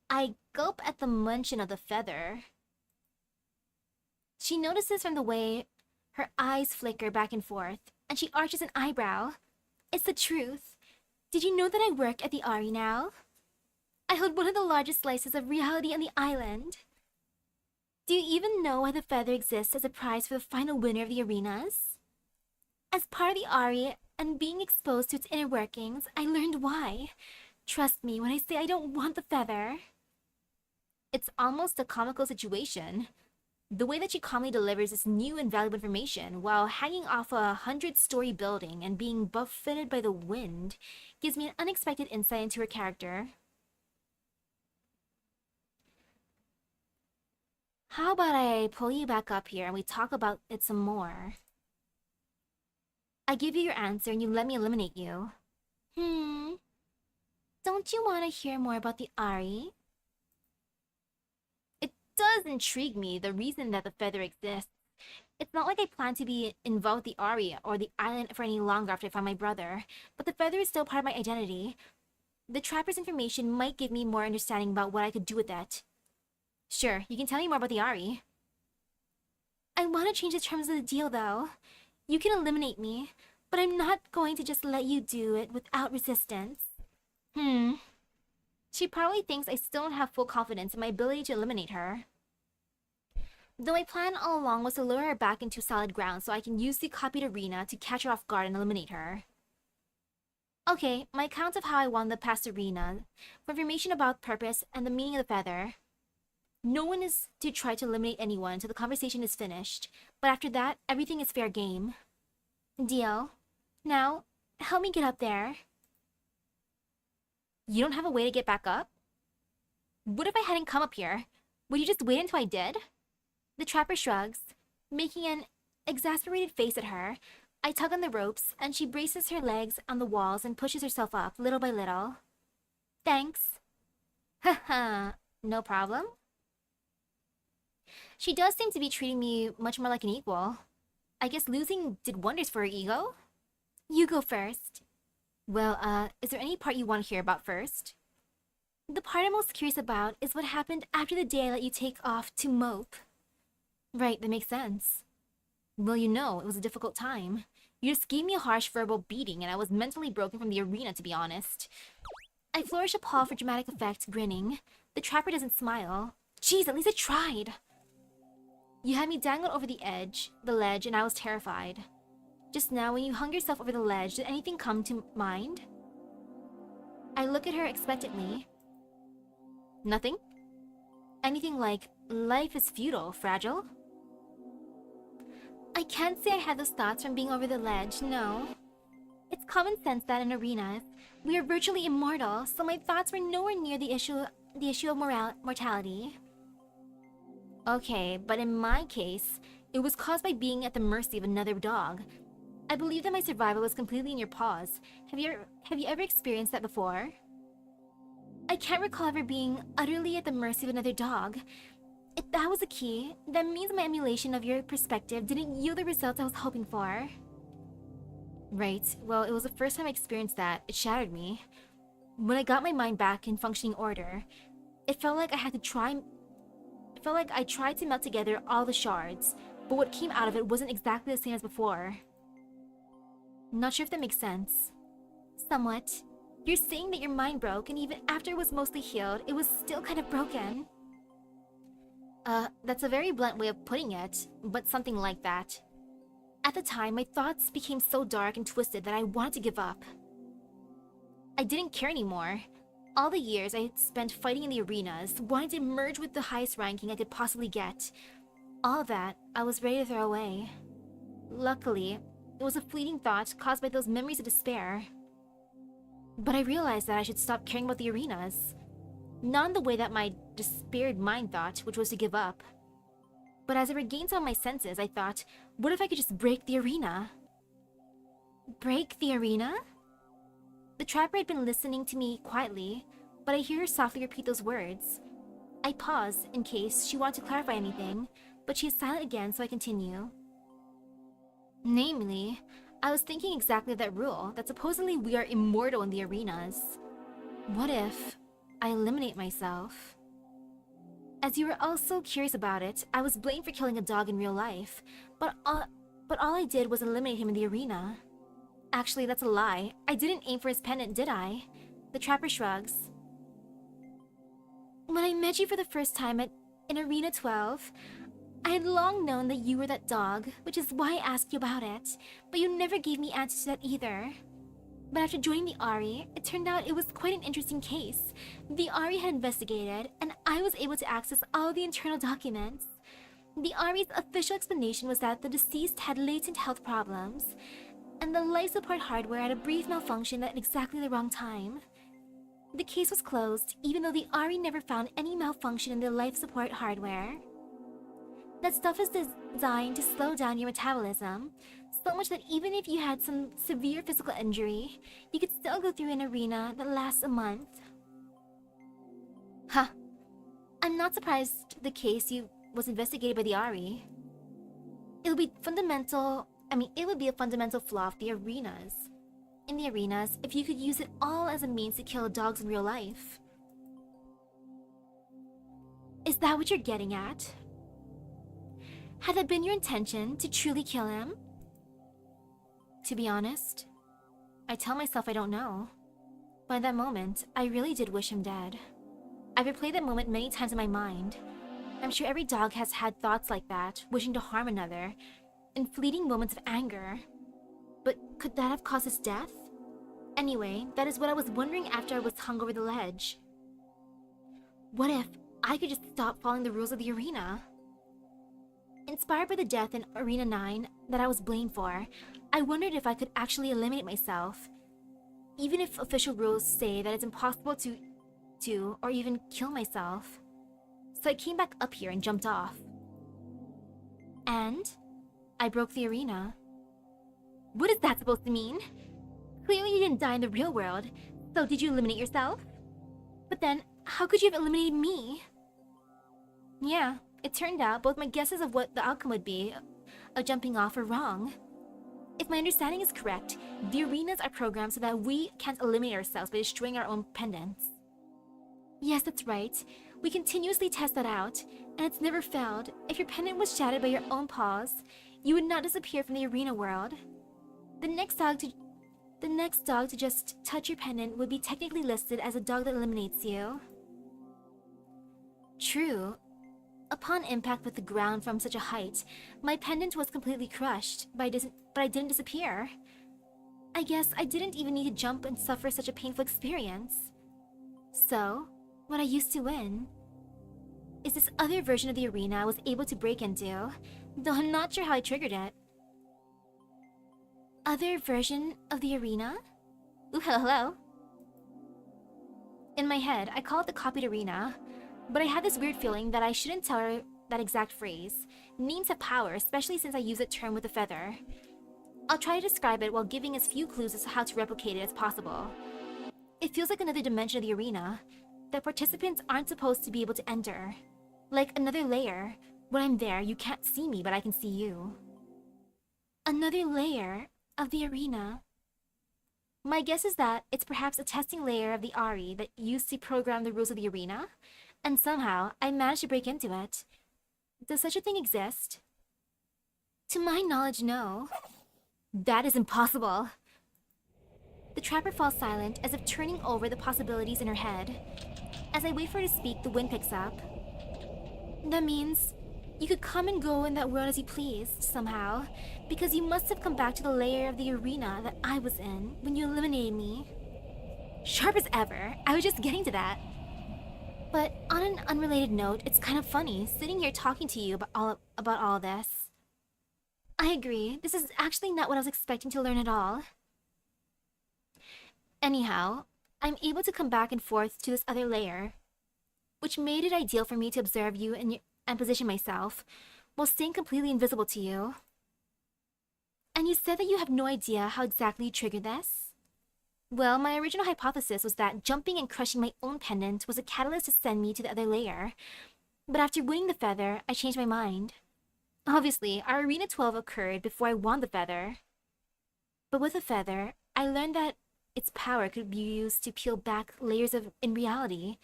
I gulp at the mention of the feather. She notices from the way her eyes flicker back and forth, and she arches an eyebrow. It's the truth. Did you know that I work at the Ari now? I hold one of the largest slices of reality on the island. Do you even know why the feather exists as a prize for the final winner of the arenas? As part of the Ari and being exposed to its inner workings, I learned why. Trust me when I say I don't want the feather. It's almost a comical situation. The way that she calmly delivers this new and valuable information while hanging off a 100-story building and being buffeted by the wind gives me an unexpected insight into her character. How about I pull you back up here and we talk about it some more? I give you your answer and you let me eliminate you. Don't you want to hear more about the Ari? It does intrigue me, the reason that the feather exists. It's not like I plan to be involved with the Ari or the island for any longer after I find my brother, but the feather is still part of my identity. The trapper's information might give me more understanding about what I could do with that. Sure, you can tell me more about the Ari. I want to change the terms of the deal, though. You can eliminate me, but I'm not going to just let you do it without resistance. She probably thinks I still don't have full confidence in my ability to eliminate her. Though my plan all along was to lure her back into solid ground so I can use the copied arena to catch her off guard and eliminate her. Okay, my account of how I won the past arena, for information about purpose and the meaning of the feather. No one is to try to eliminate anyone until the conversation is finished, but after that, everything is fair game. Deal. Now, help me get up there. You don't have a way to get back up? What if I hadn't come up here? Would you just wait until I did? The trapper shrugs, making an exasperated face at her. I tug on the ropes, and she braces her legs on the walls and pushes herself up, little by little. Thanks. Haha, no problem. She does seem to be treating me much more like an equal. I guess losing did wonders for her ego? You go first. Well, is there any part you want to hear about first? The part I'm most curious about is what happened after the day I let you take off to mope. Right, that makes sense. Well, you know, it was a difficult time. You just gave me a harsh verbal beating and I was mentally broken from the arena, to be honest. I flourish a paw for dramatic effect, grinning. The trapper doesn't smile. Jeez, at least I tried. You had me dangled over the ledge, and I was terrified. Just now, when you hung yourself over the ledge, did anything come to mind? I look at her expectantly. Nothing? Anything like, life is futile, fragile? I can't say I had those thoughts from being over the ledge, no. It's common sense that in arenas, we are virtually immortal, so my thoughts were nowhere near the issue of mortality. Okay, but in my case, it was caused by being at the mercy of another dog. I believe that my survival was completely in your paws. Have you ever experienced that before? I can't recall ever being utterly at the mercy of another dog. If that was the key, that means my emulation of your perspective didn't yield the results I was hoping for. Right, well, it was the first time I experienced that. It shattered me. When I got my mind back in functioning order, it felt like I tried to melt together all the shards. but what came out of it wasn't exactly the same as before. Not sure if that makes sense. Somewhat. You're saying that your mind broke, and even after it was mostly healed, it was still kind of broken. That's a very blunt way of putting it, but something like that. At the time, my thoughts became so dark and twisted that I wanted to give up. I didn't care anymore. All the years I had spent fighting in the arenas, wanting to merge with the highest ranking I could possibly get. All that, I was ready to throw away. Luckily, it was a fleeting thought caused by those memories of despair. But I realized that I should stop caring about the arenas. Not in the way that my despaired mind thought, which was to give up. But as I regained some of my senses, I thought, what if I could just break the arena? Break the arena? The trapper had been listening to me quietly, but I hear her softly repeat those words. I pause in case she wanted to clarify anything, but she is silent again, so I continue. Namely, I was thinking exactly of that rule, that supposedly we are immortal in the arenas. What if I eliminate myself? As you were all so curious about it, I was blamed for killing a dog in real life, but all I did was eliminate him in the arena. Actually, that's a lie. I didn't aim for his pendant, did I? The trapper shrugs. When I met you for the first time in Arena 12, I had long known that you were that dog, which is why I asked you about it, but you never gave me answers to that either. But after joining the Ari, it turned out it was quite an interesting case. The Ari had investigated, and I was able to access all the internal documents. The Ari's official explanation was that the deceased had latent health problems, and the life support hardware had a brief malfunction at exactly the wrong time. The case was closed, even though the Ari never found any malfunction in the life support hardware. That stuff is designed to slow down your metabolism, so much that even if you had some severe physical injury, you could still go through an arena that lasts a month. Huh. I'm not surprised the case was investigated by the Ari. It would be a fundamental flaw of the arenas. In the arenas, if you could use it all as a means to kill dogs in real life. Is that what you're getting at? Had that been your intention, to truly kill him? To be honest, I tell myself I don't know. But in that moment, I really did wish him dead. I've replayed that moment many times in my mind. I'm sure every dog has had thoughts like that, wishing to harm another, in fleeting moments of anger. But could that have caused his death? Anyway, that is what I was wondering after I was hung over the ledge. What if I could just stop following the rules of the arena? Inspired by the death in Arena 9 that I was blamed for, I wondered if I could actually eliminate myself. Even if official rules say that it's impossible to or even kill myself. So I came back up here and jumped off. And I broke the arena. What is that supposed to mean? Clearly you didn't die in the real world, so did you eliminate yourself? But then, how could you have eliminated me? Yeah, it turned out both my guesses of what the outcome would be of jumping off were wrong. If my understanding is correct, the arenas are programmed so that we can't eliminate ourselves by destroying our own pendants. Yes, that's right. We continuously test that out, and it's never failed. If your pendant was shattered by your own paws, you would not disappear from the arena world. The next dog to just touch your pendant would be technically listed as a dog that eliminates you. True. Upon impact with the ground from such a height, my pendant was completely crushed, but I didn't disappear. I guess I didn't even need to jump and suffer such a painful experience. So, what I used to win is this other version of the arena I was able to break into, though I'm not sure how I triggered it. Other version of the arena? Ooh, hello. In my head, I call it the copied arena, but I had this weird feeling that I shouldn't tell her that exact phrase. Names have power, especially since I use that term with a feather. I'll try to describe it while giving as few clues as to how to replicate it as possible. It feels like another dimension of the arena that participants aren't supposed to be able to enter. Like another layer. When I'm there, you can't see me, but I can see you. Another layer of the arena. My guess is that it's perhaps a testing layer of the Ari that used to program the rules of the arena, and somehow I managed to break into it. Does such a thing exist? To my knowledge, no. That is impossible. The trapper falls silent, as if turning over the possibilities in her head. As I wait for her to speak, the wind picks up. That means you could come and go in that world as you pleased, somehow, because you must have come back to the layer of the arena that I was in when you eliminated me. Sharp as ever, I was just getting to that. But on an unrelated note, it's kind of funny sitting here talking to you about all this. I agree, this is actually not what I was expecting to learn at all. Anyhow, I'm able to come back and forth to this other layer, which made it ideal for me to observe you and position myself, while staying completely invisible to you. And you said that you have no idea how exactly you triggered this? Well, my original hypothesis was that jumping and crushing my own pendant was a catalyst to send me to the other layer, but after winning the feather, I changed my mind. Obviously, our Arena 12 occurred before I won the feather. But with the feather, I learned that its power could be used to peel back layers in reality,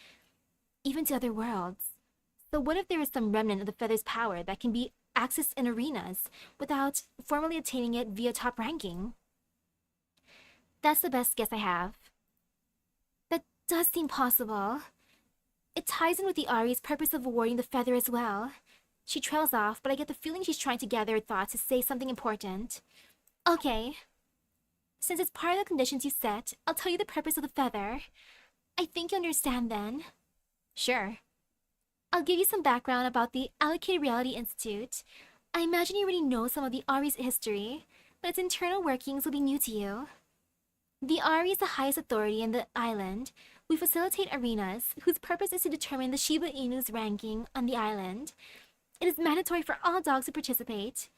even to other worlds. So what if there is some remnant of the feather's power that can be accessed in arenas without formally attaining it via top ranking? That's the best guess I have. That does seem possible. It ties in with the Ari's purpose of awarding the feather as well. She trails off, but I get the feeling she's trying to gather her thoughts to say something important. Okay. Since it's part of the conditions you set, I'll tell you the purpose of the feather. I think you understand then. Sure. I'll give you some background about the Allocated Reality Institute. I imagine you already know some of the Ari's history, but its internal workings will be new to you. The Ari is the highest authority in the island. We facilitate arenas, whose purpose is to determine the Shiba Inu's ranking on the island. It is mandatory for all dogs to participate.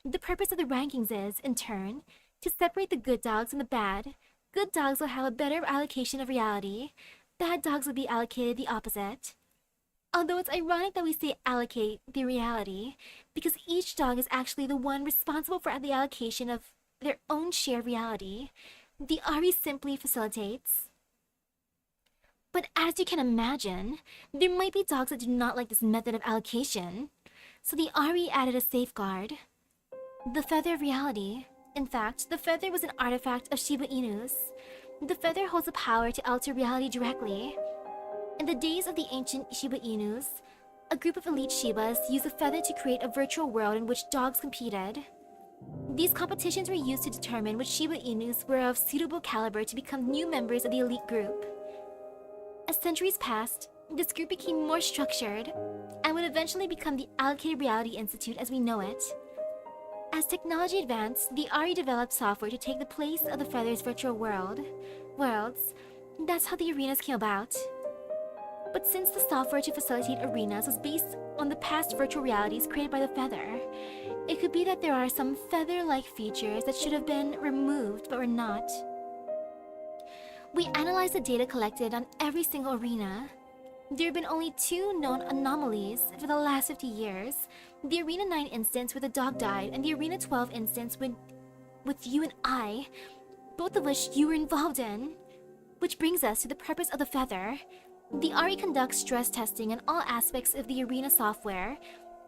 The purpose of the rankings is, in turn, to separate the good dogs from the bad. Good dogs will have a better allocation of reality. Bad dogs will be allocated the opposite. Although it's ironic that we say allocate the reality, because each dog is actually the one responsible for the allocation of their own shared reality. The Ari simply facilitates. But as you can imagine, there might be dogs that do not like this method of allocation. So the Ari added a safeguard. The Feather of Reality. In fact, the feather was an artifact of Shiba Inu's. The feather holds the power to alter reality directly. In the days of the ancient Shiba Inus, a group of elite Shibas used the feather to create a virtual world in which dogs competed. These competitions were used to determine which Shiba Inus were of suitable caliber to become new members of the elite group. As centuries passed, this group became more structured and would eventually become the Allocated Reality Institute as we know it. As technology advanced, the Ari developed software to take the place of the feather's virtual worlds. That's how the arenas came about. But since the software to facilitate arenas was based on the past virtual realities created by the feather, it could be that there are some feather-like features that should have been removed but were not. We analyzed the data collected on every single arena. There have been only 2 known anomalies for the last 50 years. The Arena 9 instance where the dog died and the Arena 12 instance with you and I, both of which you were involved in. Which brings us to the purpose of the feather. The Ari conducts stress testing on all aspects of the arena software.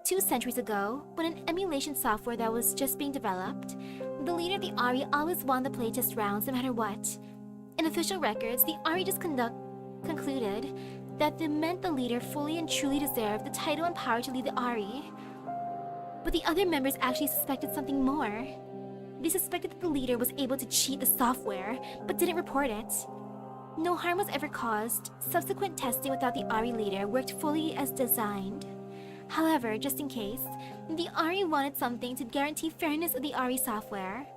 2 centuries ago, when an emulation software that was just being developed, the leader of the Ari always won the playtest rounds no matter what. In official records, the Ari just concluded that it meant the leader fully and truly deserved the title and power to lead the Ari. But the other members actually suspected something more. They suspected that the leader was able to cheat the software, but didn't report it. No harm was ever caused. Subsequent testing without the Ari leader worked fully as designed. However, just in case, the Ari wanted something to guarantee fairness of the Ari software.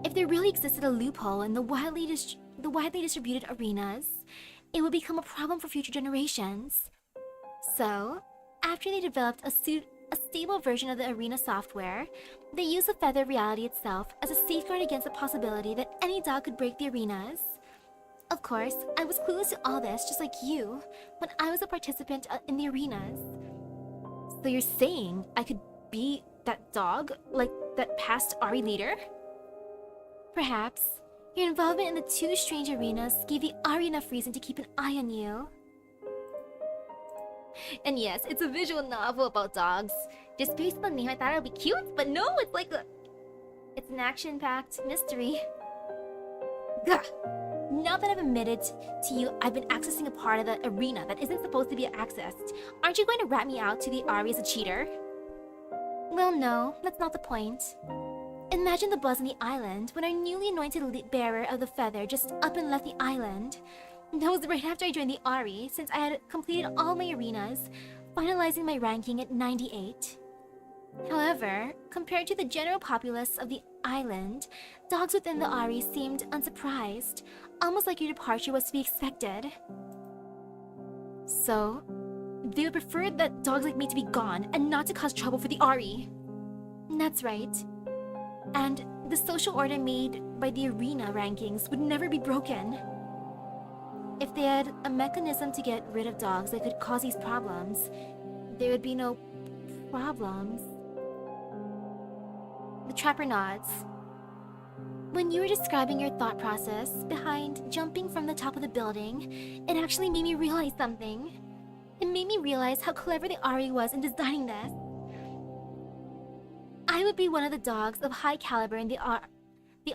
If there really existed a loophole in the widely distributed arenas, it would become a problem for future generations. So, after they developed a stable version of the arena software, they used the feather reality itself as a safeguard against the possibility that any dog could break the arenas. Of course, I was clueless to all this just like you, when I was a participant in the arenas. So you're saying I could be that dog, like that past Ari leader? Perhaps. Your involvement in the 2 strange arenas gave the Ari enough reason to keep an eye on you. And yes, it's a visual novel about dogs. Just based on the name, I thought it would be cute, but no, it's like it's an action-packed mystery. Gah! Now that I've admitted to you I've been accessing a part of the arena that isn't supposed to be accessed, aren't you going to rat me out to the Ari as a cheater? Well, no, that's not the point. Imagine the buzz on the island when our newly anointed bearer of the feather just up and left the island. That was right after I joined the Ari, since I had completed all my arenas, finalizing my ranking at 98. However, compared to the general populace of the island, dogs within the Ari seemed unsurprised, almost like your departure was to be expected. So, they would prefer that dogs like me to be gone and not to cause trouble for the Ari. That's right. And the social order made by the arena rankings would never be broken. If they had a mechanism to get rid of dogs that could cause these problems, there would be no problems. The trapper nods. When you were describing your thought process behind jumping from the top of the building, it actually made me realize something. It made me realize how clever the Ari was in designing this. I would be one of the dogs of high caliber in the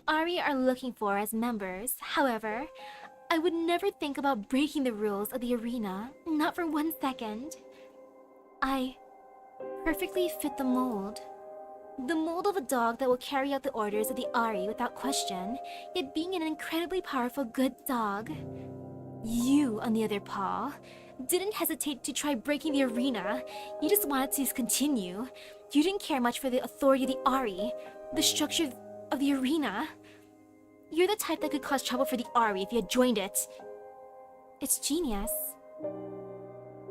Ari are looking for as members. However, I would never think about breaking the rules of the arena, not for 1 second. I perfectly fit the mold. The mold of a dog that will carry out the orders of the Ari without question, yet being an incredibly powerful good dog. You, on the other paw, didn't hesitate to try breaking the arena. You just wanted to continue. You didn't care much for the authority of the Ari, the structure of the arena. You're the type that could cause trouble for the Ari if you had joined it. It's genius.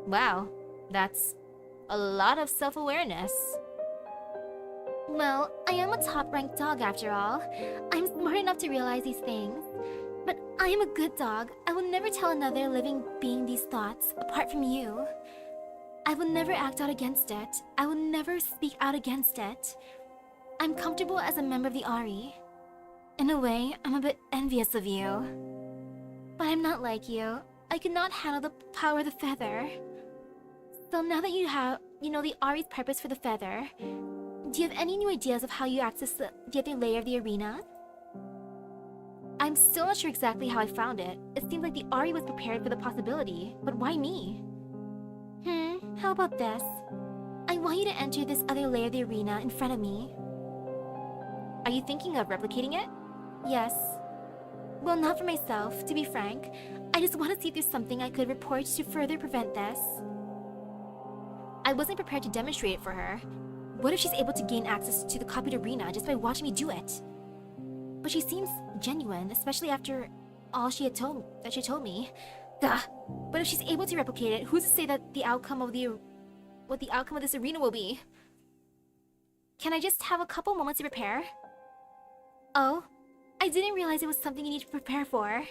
Wow, that's a lot of self-awareness. Well, I am a top-ranked dog after all. I'm smart enough to realize these things. But I am a good dog. I will never tell another living being these thoughts, apart from you. I will never act out against it. I will never speak out against it. I'm comfortable as a member of the Ari. In a way, I'm a bit envious of you. But I'm not like you. I cannot handle the power of the feather. So now that you know the Ari's purpose for the feather, do you have any new ideas of how you access the other layer of the arena? I'm still not sure exactly how I found it. It seemed like the Ari was prepared for the possibility, but why me? How about this? I want you to enter this other layer of the arena in front of me. Are you thinking of replicating it? Yes. Well, not for myself, to be frank. I just want to see if there's something I could report to further prevent this. I wasn't prepared to demonstrate it for her. What if she's able to gain access to the copied arena just by watching me do it? But she seems genuine, especially after all she told me. Duh. But if she's able to replicate it, who's to say that what the outcome of this arena will be? Can I just have a couple moments to prepare? Oh, I didn't realize it was something you need to prepare for.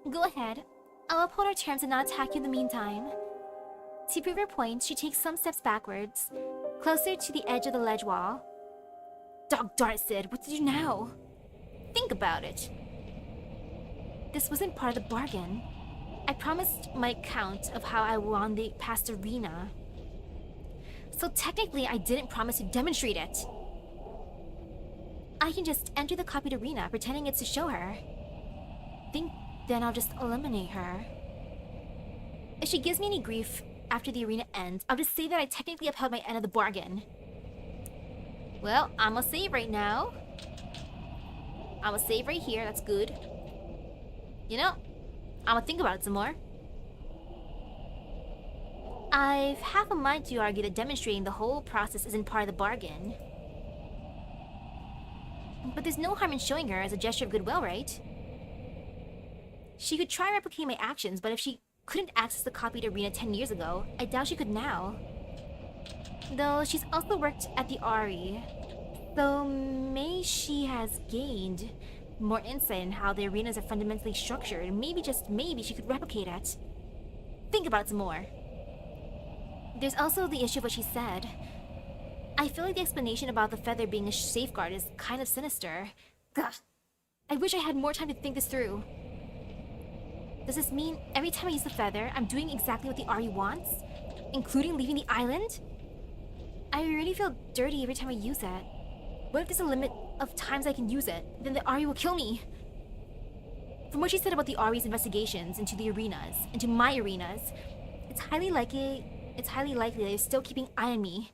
Go ahead. I'll uphold our terms and not attack you in the meantime. To prove her point, she takes some steps backwards, closer to the edge of the ledge wall. Dog darn it, Sid, what to do now? Think about it. This wasn't part of the bargain. I promised my account of how I won the past arena. So technically, I didn't promise to demonstrate it. I can just enter the copied arena, pretending it's to show her. Then I'll just eliminate her. If she gives me any grief after the arena ends, I'll just say that I technically upheld my end of the bargain. Well, I'ma save right now. I'ma save right here, that's good. You know, I'ma think about it some more. I've half a mind to argue that demonstrating the whole process isn't part of the bargain. But there's no harm in showing her as a gesture of goodwill, right? She could try replicating my actions, but if she couldn't access the copied arena 10 years ago, I doubt she could now. Though she's also worked at the Ari, so maybe she has gained more insight in how the arenas are fundamentally structured. Maybe, just maybe, she could replicate it. Think about it some more. There's also the issue of what she said. I feel like the explanation about the feather being a safeguard is kind of sinister. Gah. I wish I had more time to think this through. Does this mean every time I use the feather, I'm doing exactly what the Ari wants? Including leaving the island? I I already feel dirty every time I use it. What if there's a limit of times I can use it? Then the Ari will kill me. From what she said about the Ari's investigations into the arenas, into my arenas, it's highly likely that they're still keeping eye on me.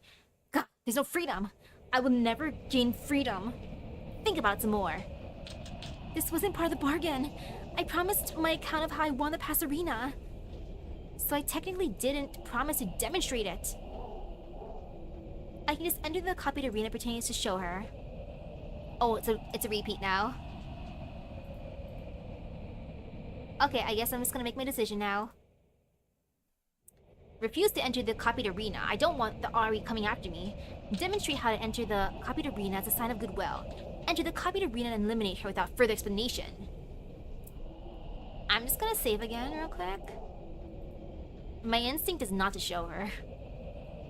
God, there's no freedom. I will never gain freedom. Think about it some more. This wasn't part of the bargain. I promised my account of how I won the past arena. So I technically didn't promise to demonstrate it. I can just enter the copied arena pretending to show her. Oh, it's a repeat now. Okay, I guess I'm just gonna make my decision now. Refuse to enter the copied arena. I don't want the Ari coming after me. Demonstrate how to enter the copied arena as a sign of goodwill. Enter the copied arena and eliminate her without further explanation. I'm just gonna save again real quick. My instinct is not to show her.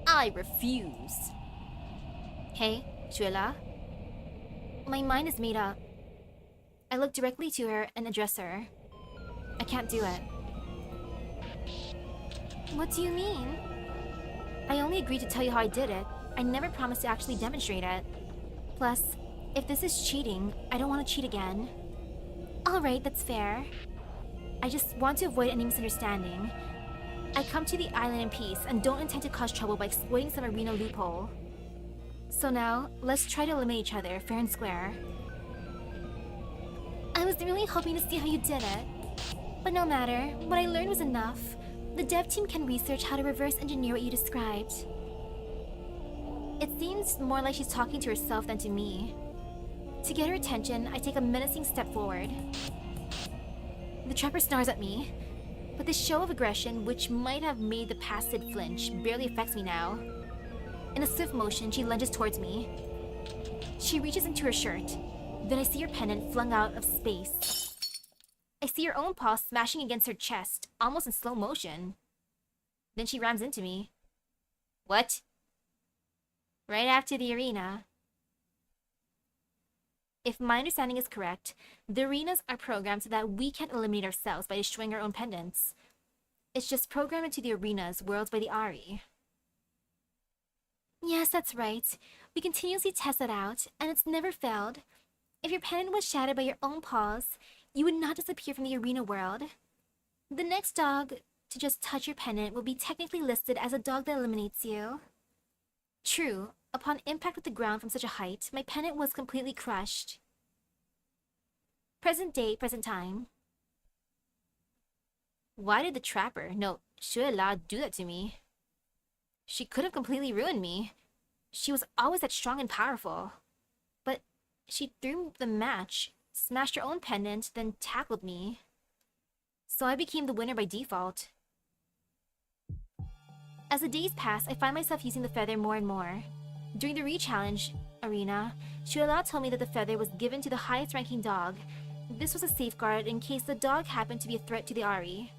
I refuse. Hey, Shuela. My mind is made up. I look directly to her and address her. I can't do it. What do you mean? I only agreed to tell you how I did it. I never promised to actually demonstrate it. Plus, if this is cheating, I don't want to cheat again. Alright, that's fair. I just want to avoid any misunderstanding. I come to the island in peace and don't intend to cause trouble by exploiting some arena loophole. So now, let's try to eliminate each other, fair and square. I was really hoping to see how you did it. But no matter, what I learned was enough. The dev team can research how to reverse engineer what you described. It seems more like she's talking to herself than to me. To get her attention, I take a menacing step forward. The trapper snarls at me, but this show of aggression, which might have made the past Sid flinch, barely affects me now. In a swift motion, she lunges towards me. She reaches into her shirt. Then I see her pendant flung out of space. I see her own paw smashing against her chest, almost in slow motion. Then she rams into me. What? Right after the arena. If my understanding is correct, the arenas are programmed so that we can't eliminate ourselves by destroying our own pendants. It's just programmed into the arenas worlds by the Ari. Yes, that's right. We continuously test that out, and it's never failed. If your pendant was shattered by your own paws, you would not disappear from the arena world. The next dog to just touch your pendant will be technically listed as a dog that eliminates you. True, upon impact with the ground from such a height, my pendant was completely crushed. Present day, present time. Why did the trapper, no, Shuela, do that to me? She could have completely ruined me. She was always that strong and powerful. But she threw the match, smashed her own pendant, then tackled me. So I became the winner by default. As the days pass, I find myself using the feather more and more. During the re-challenge arena, Shuela told me that the feather was given to the highest ranking dog. This was a safeguard in case the dog happened to be a threat to the Ari.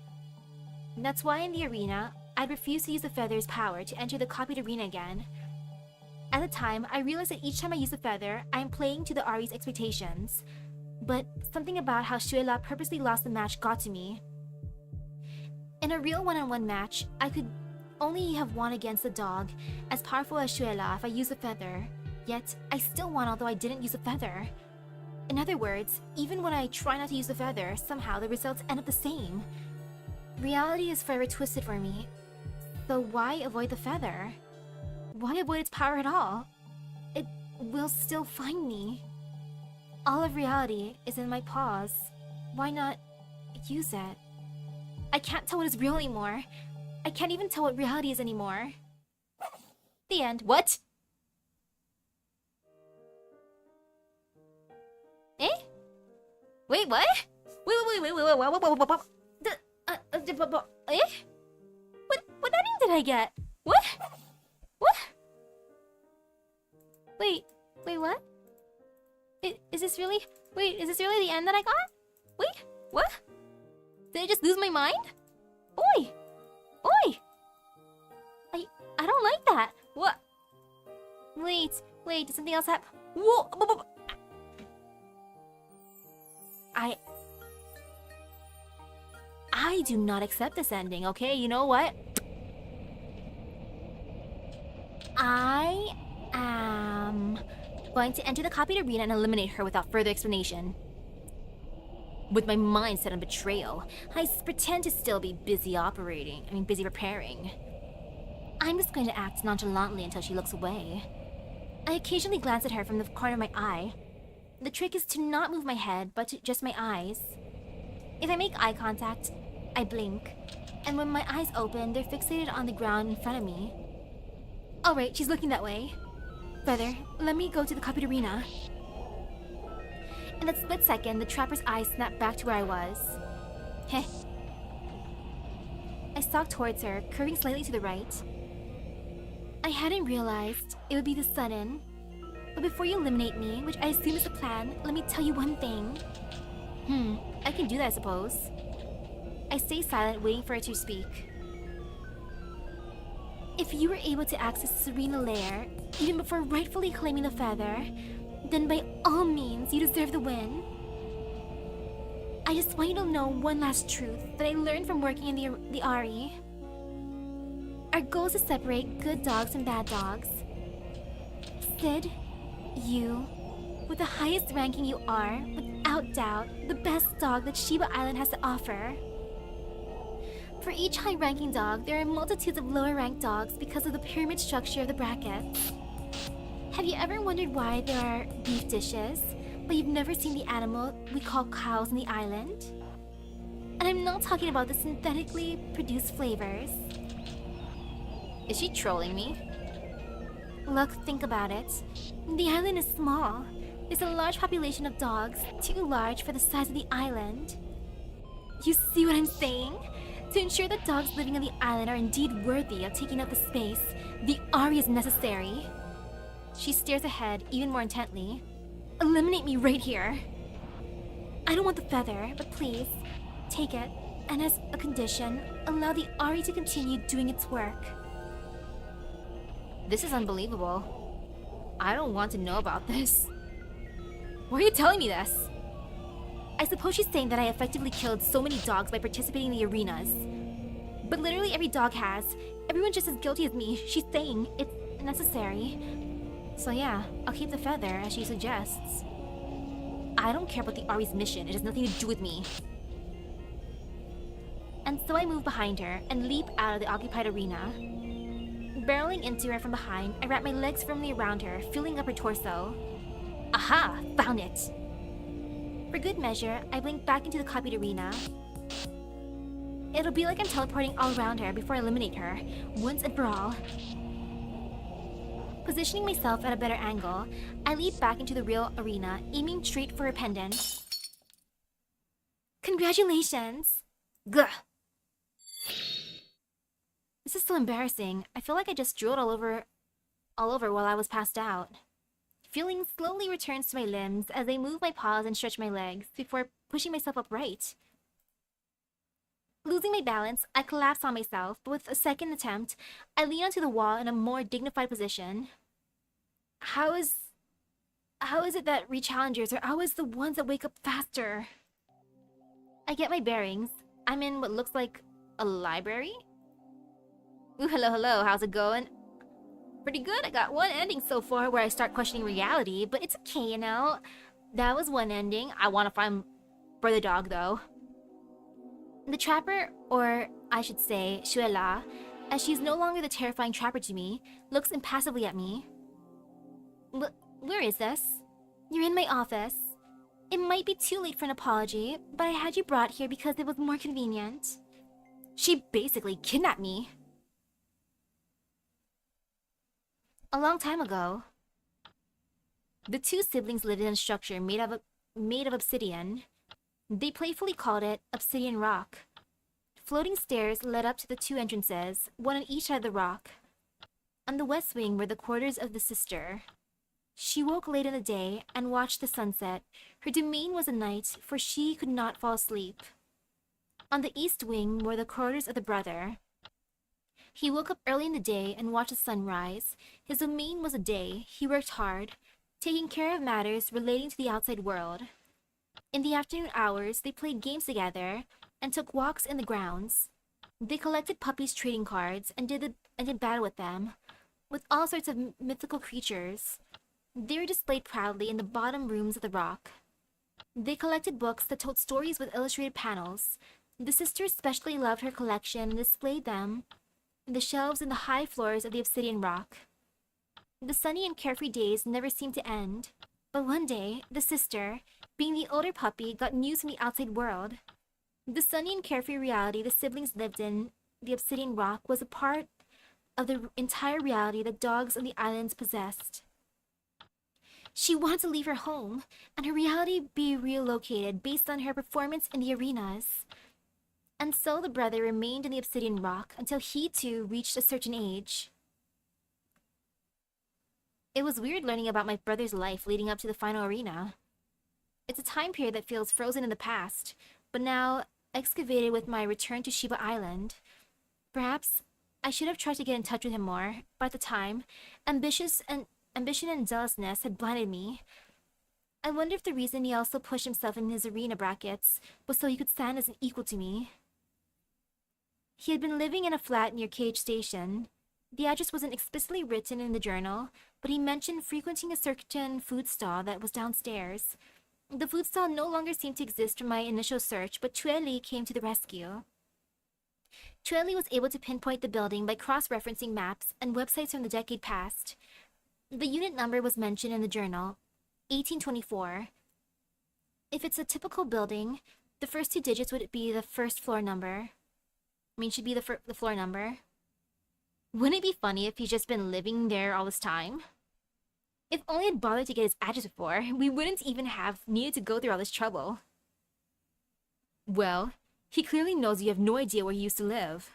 That's why in the arena, I'd refuse to use the feather's power to enter the copied arena again. At the time, I realized that each time I use the feather, I am playing to the Ari's expectations. But something about how Shuela purposely lost the match got to me. In a real one-on-one match, I could only have won against the dog, as powerful as Shuela if I used the feather. Yet, I still won although I didn't use the feather. In other words, even when I try not to use the feather, somehow the results end up the same. Reality is forever twisted for me. So why avoid the feather? Why avoid its power at all? It will still find me. All of reality is in my paws. Why not use it? I can't tell what is real anymore. I can't even tell what reality is anymore. The end. What? Eh? Wait, what? Wait, eh? What ending did I get? What? What? Wait, what? Is this really the end that I got? Wait, what? Did I just lose my mind? Oi! I don't like that. What? Wait, did something else happen? Whoa! I do not accept this ending, okay? You know what? I going to enter the copied arena and eliminate her without further explanation. With my mind set on betrayal, I pretend to still be busy preparing. I'm just going to act nonchalantly until she looks away. I occasionally glance at her from the corner of my eye. The trick is to not move my head, but to just my eyes. If I make eye contact, I blink, and when my eyes open, they're fixated on the ground in front of me. Alright, she's looking that way. Feather, let me go to the copied arena. In that split second, the trapper's eyes snapped back to where I was. Heh. I stalked towards her, curving slightly to the right. I hadn't realized it would be this sudden. But before you eliminate me, which I assume is the plan, let me tell you one thing. I can do that, I suppose. I stay silent, waiting for her to speak. If you were able to access Serena Lair, even before rightfully claiming the feather, then by all means, you deserve the win. I just want you to know one last truth that I learned from working in the Ari. Our goal is to separate good dogs from bad dogs. Sid, you, with the highest ranking you are, without doubt, the best dog that Shiba Island has to offer. For each high-ranking dog, there are multitudes of lower-ranked dogs because of the pyramid structure of the brackets. Have you ever wondered why there are beef dishes, but you've never seen the animal we call cows in the island? And I'm not talking about the synthetically produced flavors. Is she trolling me? Look, think about it. The island is small. There's a large population of dogs, too large for the size of the island. You see what I'm saying? To ensure that dogs living on the island are indeed worthy of taking up the space, the Ari is necessary. She stares ahead even more intently. Eliminate me right here. I don't want the feather, but please, take it, and as a condition, allow the Ari to continue doing its work. This is unbelievable. I don't want to know about this. Why are you telling me this? I suppose she's saying that I effectively killed so many dogs by participating in the arenas. But literally every dog has. Everyone's just as guilty as me. She's saying it's necessary. So yeah, I'll keep the feather as she suggests. I don't care about the Ari's mission. It has nothing to do with me. And so I move behind her and leap out of the occupied arena. Barreling into her from behind, I wrap my legs firmly around her, feeling up her torso. Aha! Found it! For good measure, I blink back into the copied arena. It'll be like I'm teleporting all around her before I eliminate her, once and for all. Positioning myself at a better angle, I leap back into the real arena, aiming straight for her pendant. Congratulations! Gah! This is so embarrassing. I feel like I just drooled all over while I was passed out. Feeling slowly returns to my limbs as I move my paws and stretch my legs before pushing myself upright. Losing my balance, I collapse on myself, but with a second attempt, I lean onto the wall in a more dignified position. How is it that re-challengers are always the ones that wake up faster? I get my bearings. I'm in what looks like a library? Ooh, hello, how's it going? Pretty good. I got one ending so far where I start questioning reality, but it's okay, you know? That was one ending. I want to find for the dog, though. The trapper, or I should say, Shuela, as she's no longer the terrifying trapper to me, looks impassively at me. Where is this? You're in my office. It might be too late for an apology, but I had you brought here because it was more convenient. She basically kidnapped me. A long time ago, the two siblings lived in a structure made of obsidian. They playfully called it Obsidian Rock. Floating stairs led up to the two entrances, one on each side of the rock. On the west wing were the quarters of the sister. She woke late in the day and watched the sunset. Her domain was a night, for she could not fall asleep. On the east wing were the quarters of the brother. He woke up early in the day and watched the sun rise. His domain was a day. He worked hard, taking care of matters relating to the outside world. In the afternoon hours, they played games together and took walks in the grounds. They collected puppies' trading cards and did battle with them, with all sorts of mythical creatures. They were displayed proudly in the bottom rooms of the rock. They collected books that told stories with illustrated panels. The sister especially loved her collection and displayed them in the shelves in the high floors of the obsidian rock. The sunny and carefree days never seemed to end. But one day, the sister, being the older puppy, got news from the outside world. The sunny and carefree reality the siblings lived in, the obsidian rock, was a part of the entire reality that dogs on the islands possessed. She wanted to leave her home, and her reality be relocated based on her performance in the arenas. And so the brother remained in the obsidian rock until he too reached a certain age. It was weird learning about my brother's life leading up to the final arena. It's a time period that feels frozen in the past, but now excavated with my return to Shiba Island. Perhaps I should have tried to get in touch with him more, but at the time, ambition and zealousness had blinded me. I wonder if the reason he also pushed himself in his arena brackets was so he could stand as an equal to me. He had been living in a flat near Cage Station. The address wasn't explicitly written in the journal, but he mentioned frequenting a certain food stall that was downstairs. The food stall no longer seemed to exist from my initial search, but Li came to the rescue. Li was able to pinpoint the building by cross-referencing maps and websites from the decade past. The unit number was mentioned in the journal, 1824. If it's a typical building, the first two digits would be the first floor number. Should be the floor number. Wouldn't it be funny if he's just been living there all this time? If only I'd bothered to get his address before, we wouldn't even have needed to go through all this trouble. Well, he clearly knows you have no idea where he used to live.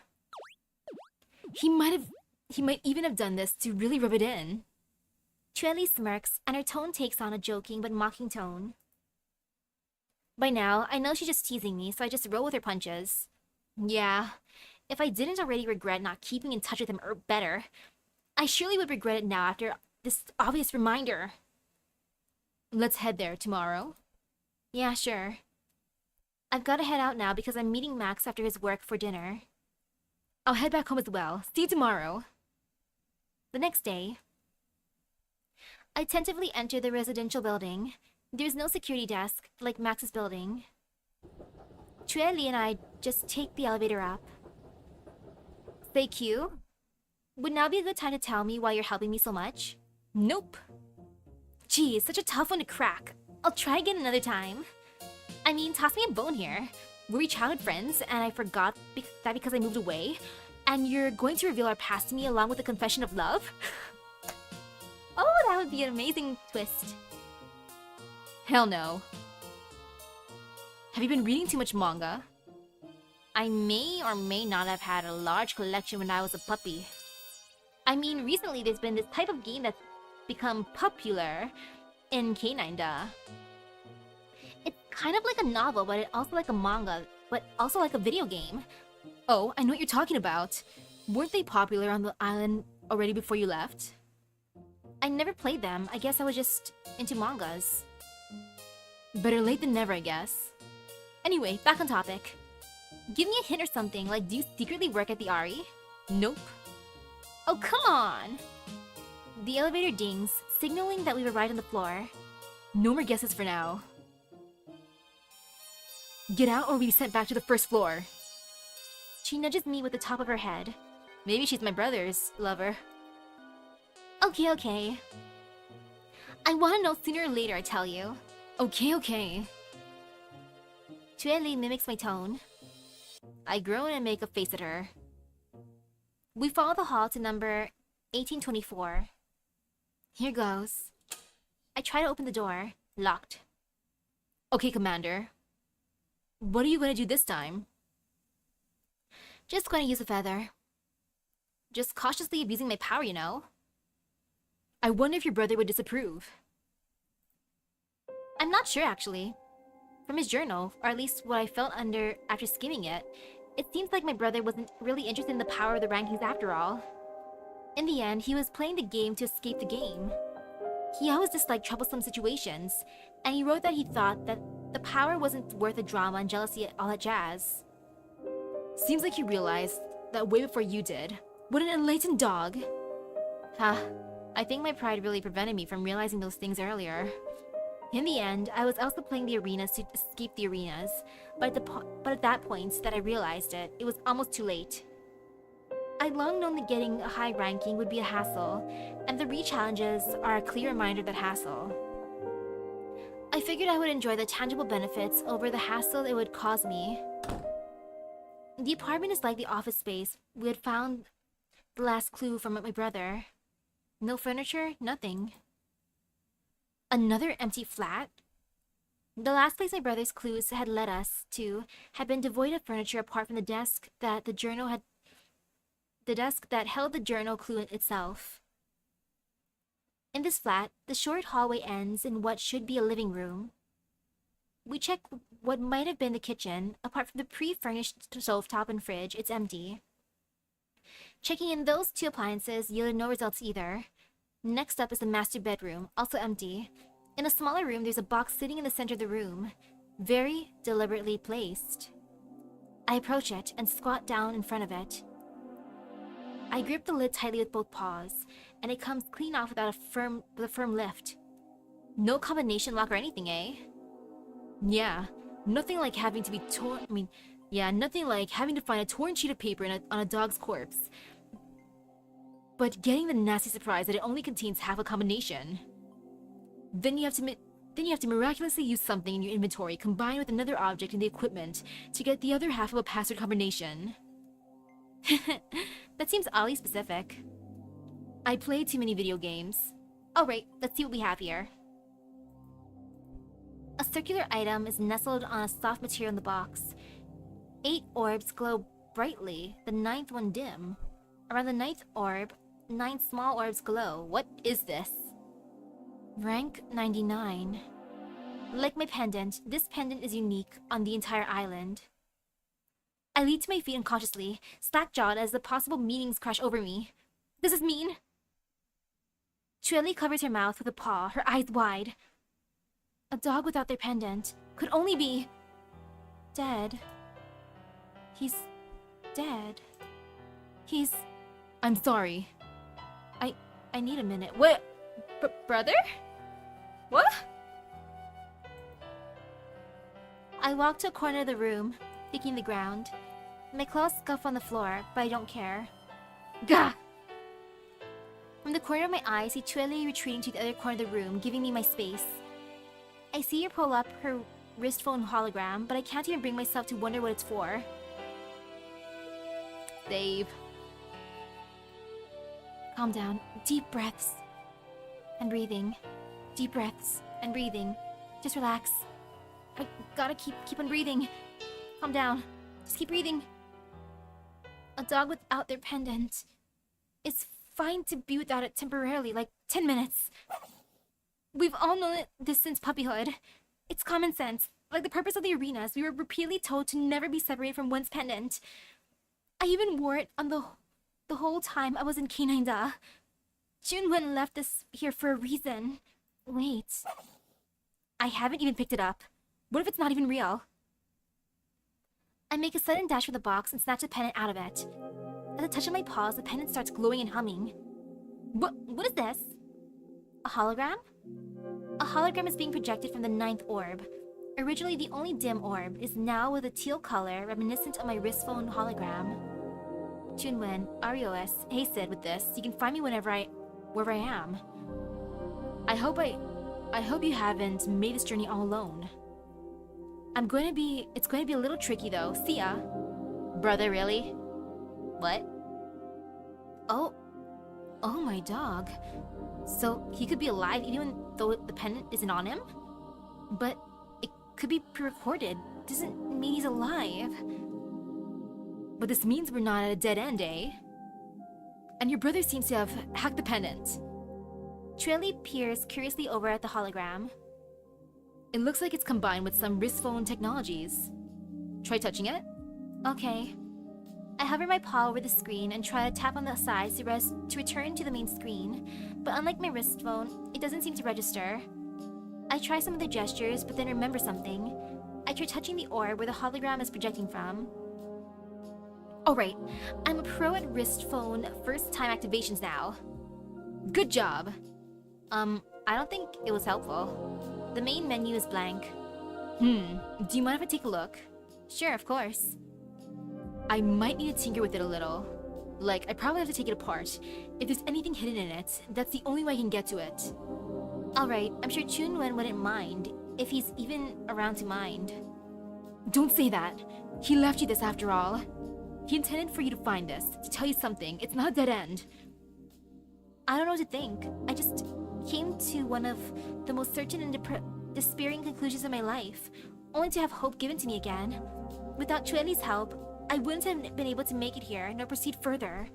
He might even have done this to really rub it in. Li smirks, and her tone takes on a joking but mocking tone. By now, I know she's just teasing me, so I just roll with her punches. Yeah, if I didn't already regret not keeping in touch with him better, I surely would regret it now after this obvious reminder. Let's head there tomorrow. Yeah, sure. I've got to head out now because I'm meeting Max after his work for dinner. I'll head back home as well. See you tomorrow. The next day, I tentatively enter the residential building. There's no security desk, like Max's building. Li and I just take the elevator up. Thank you. Would now be a good time to tell me why you're helping me so much? Nope. Geez, such a tough one to crack. I'll try again another time. Toss me a bone here. Were we childhood friends, and I forgot that because I moved away? And you're going to reveal our past to me along with a confession of love? Oh, that would be an amazing twist. Hell no. Have you been reading too much manga? I may or may not have had a large collection when I was a puppy. Recently there's been this type of game that's become popular in K9da. It's kind of like a novel, but it's also like a manga, but also like a video game. Oh, I know what you're talking about. Weren't they popular on the island already before you left? I never played them. I guess I was just into mangas. Better late than never, I guess. Anyway, back on topic. Give me a hint or something, like do you secretly work at the Ari? Nope. Oh, come on! The elevator dings, signaling that we've arrived on the floor. No more guesses for now. Get out or we'll be sent back to the first floor. She nudges me with the top of her head. Maybe she's my brother's lover. Okay. I want to know sooner or later, I tell you. Okay. Li mimics my tone. I groan and make a face at her. We follow the hall to number 1824. Here goes. I try to open the door. Locked. Okay, Commander. What are you going to do this time? Just going to use a feather. Just cautiously abusing my power, you know? I wonder if your brother would disapprove. I'm not sure, actually. From his journal, or at least what I felt after skimming it, it seems like my brother wasn't really interested in the power of the rankings after all. In the end, he was playing the game to escape the game. He always disliked troublesome situations, and he wrote that he thought that the power wasn't worth the drama and jealousy all that jazz. Seems like he realized that way before you did. What an enlightened dog. I think my pride really prevented me from realizing those things earlier. In the end, I was also playing the arenas to escape the arenas, but at that point that I realized it, it was almost too late. I'd long known that getting a high ranking would be a hassle, and the re-challenges are a clear reminder of that hassle. I figured I would enjoy the tangible benefits over the hassle it would cause me. The apartment is like the office space we had found the last clue from my brother. No furniture, nothing. Another empty flat? The last place my brother's clues had led us to had been devoid of furniture apart from the desk that held the journal clue itself. In this flat, the short hallway ends in what should be a living room. We check what might have been the kitchen. Apart from the pre-furnished stovetop and fridge, it's empty. Checking in those two appliances yielded no results either. Next up is the master bedroom, also empty. In a smaller room, there's a box sitting in the center of the room, very deliberately placed. I approach it and squat down in front of it. I grip the lid tightly with both paws, and it comes clean off without a firm lift. No combination lock or anything, eh? Yeah, nothing like having to be nothing like having to find a torn sheet of paper on a dog's corpse. But getting the nasty surprise that it only contains half a combination. Then you have to miraculously use something in your inventory combined with another object in the equipment to get the other half of a password combination. That seems oddly specific. I play too many video games. Alright, let's see what we have here. A circular item is nestled on a soft material in the box. 8 orbs glow brightly, the 9th one dim. Around the 9th orb, 9 small orbs glow. What is this? Rank 99. Like my pendant, this pendant is unique on the entire island. I leap to my feet unconsciously, slack-jawed as the possible meanings crash over me. Does this mean? Chueli covers her mouth with a paw, her eyes wide. A dog without their pendant could only be... dead. He's... dead. He's... I'm sorry. I need a minute. What? Brother? What? I walk to a corner of the room, picking the ground. My claws scuff on the floor, but I don't care. Gah! From the corner of my eye, I see Chueli retreating to the other corner of the room, giving me my space. I see her pull up her wrist phone hologram, but I can't even bring myself to wonder what it's for. Save. Calm down. Deep breaths. And breathing. Deep breaths. And breathing. Just relax. I gotta keep on breathing. Calm down. Just keep breathing. A dog without their pendant. It's fine to be without it temporarily, like 10 minutes. We've all known this since puppyhood. It's common sense. Like the purpose of the arenas, we were repeatedly told to never be separated from one's pendant. I even wore it on the whole time I was in K9da. Junwen left us here for a reason. Wait. I haven't even picked it up. What if it's not even real? I make a sudden dash for the box and snatch the pendant out of it. At the touch of my paws, the pendant starts glowing and humming. What is this? A hologram? A hologram is being projected from the 9th orb. Originally the only dim orb is now with a teal color reminiscent of my wrist phone hologram. Junwen, REOS, hey Sid, with this, you can find me wherever I am. I hope you haven't made this journey all alone. It's going to be a little tricky though. See ya. Brother, really? What? Oh my dog. So he could be alive even though the pendant isn't on him? But it could be pre-recorded. Doesn't mean he's alive. But this means we're not at a dead end, eh? And your brother seems to have hacked the pendant. Chueli peers curiously over at the hologram. It looks like it's combined with some wrist phone technologies. Try touching it? Okay. I hover my paw over the screen and try to tap on the sides to return to the main screen, but unlike my wrist phone, it doesn't seem to register. I try some of the gestures, but then remember something. I try touching the orb where the hologram is projecting from. Alright, I'm a pro at wrist phone first-time activations now. Good job. I don't think it was helpful. The main menu is blank. Do you mind if I take a look? Sure, of course. I might need to tinker with it a little. Like, I probably have to take it apart. If there's anything hidden in it, that's the only way I can get to it. Alright, I'm sure Chunwen wouldn't mind, if he's even around to mind. Don't say that. He left you this after all. He intended for you to find this, to tell you something. It's not a dead end. I don't know what to think. I just came to one of the most certain and despairing conclusions of my life, only to have hope given to me again. Without Chueli's help, I wouldn't have been able to make it here, nor proceed further.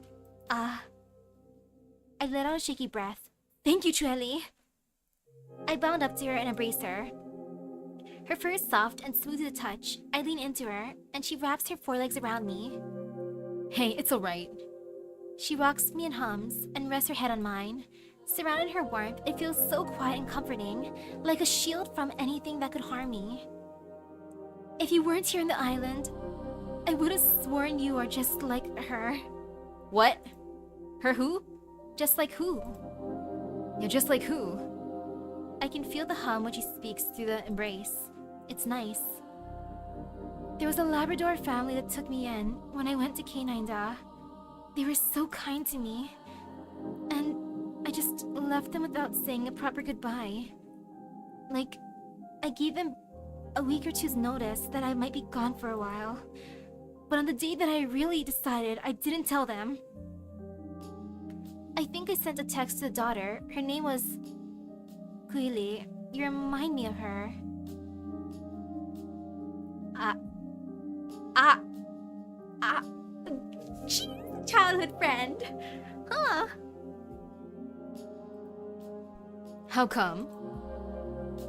I let out a shaky breath. Thank you, Chueli! I bound up to her and embraced her. Her fur is soft and smooth to the touch. I lean into her, and she wraps her forelegs around me. Hey, it's alright. She rocks me and hums, and rests her head on mine. Surrounded in her warmth, it feels so quiet and comforting, like a shield from anything that could harm me. If you weren't here on the island, I would have sworn you are just like her. What? Her who? Just like who? Yeah, just like who? I can feel the hum when she speaks through the embrace. It's nice. There was a Labrador family that took me in when I went to K9Da. They were so kind to me. And I just left them without saying a proper goodbye. Like, I gave them a week or two's notice that I might be gone for a while. But on the day that I really decided, I didn't tell them. I think I sent a text to the daughter. Her name was Kuili. You remind me of her. Childhood friend. Huh. How come?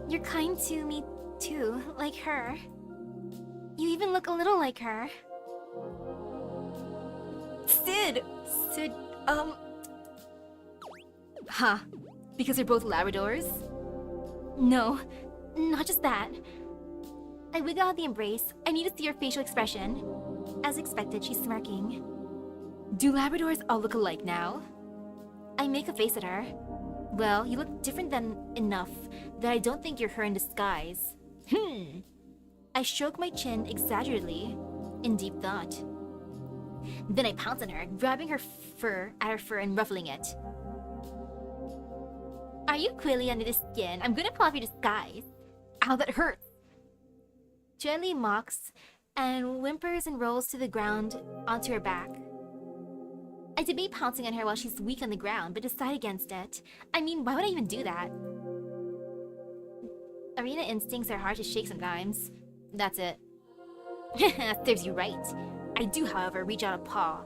You're kind to me too, like her. You even look a little like her. Sid! Huh. Because they're both Labradors? No, not just that. I wiggle out the embrace. I need to see her facial expression. As expected, she's smirking. Do Labradors all look alike now? I make a face at her. Well, you look different than enough that I don't think you're her in disguise. I stroke my chin exaggeratedly, in deep thought. Then I pounce on her, grabbing her fur and ruffling it. Are you Quilly under the skin? I'm gonna pull off your disguise. Ow, that hurts! Jelly mocks and whimpers and rolls to the ground onto her back. I debate pouncing on her while she's weak on the ground, but decide against it. I mean, why would I even do that? Arena instincts are hard to shake sometimes. That's it. Serves you right. I do, however, reach out a paw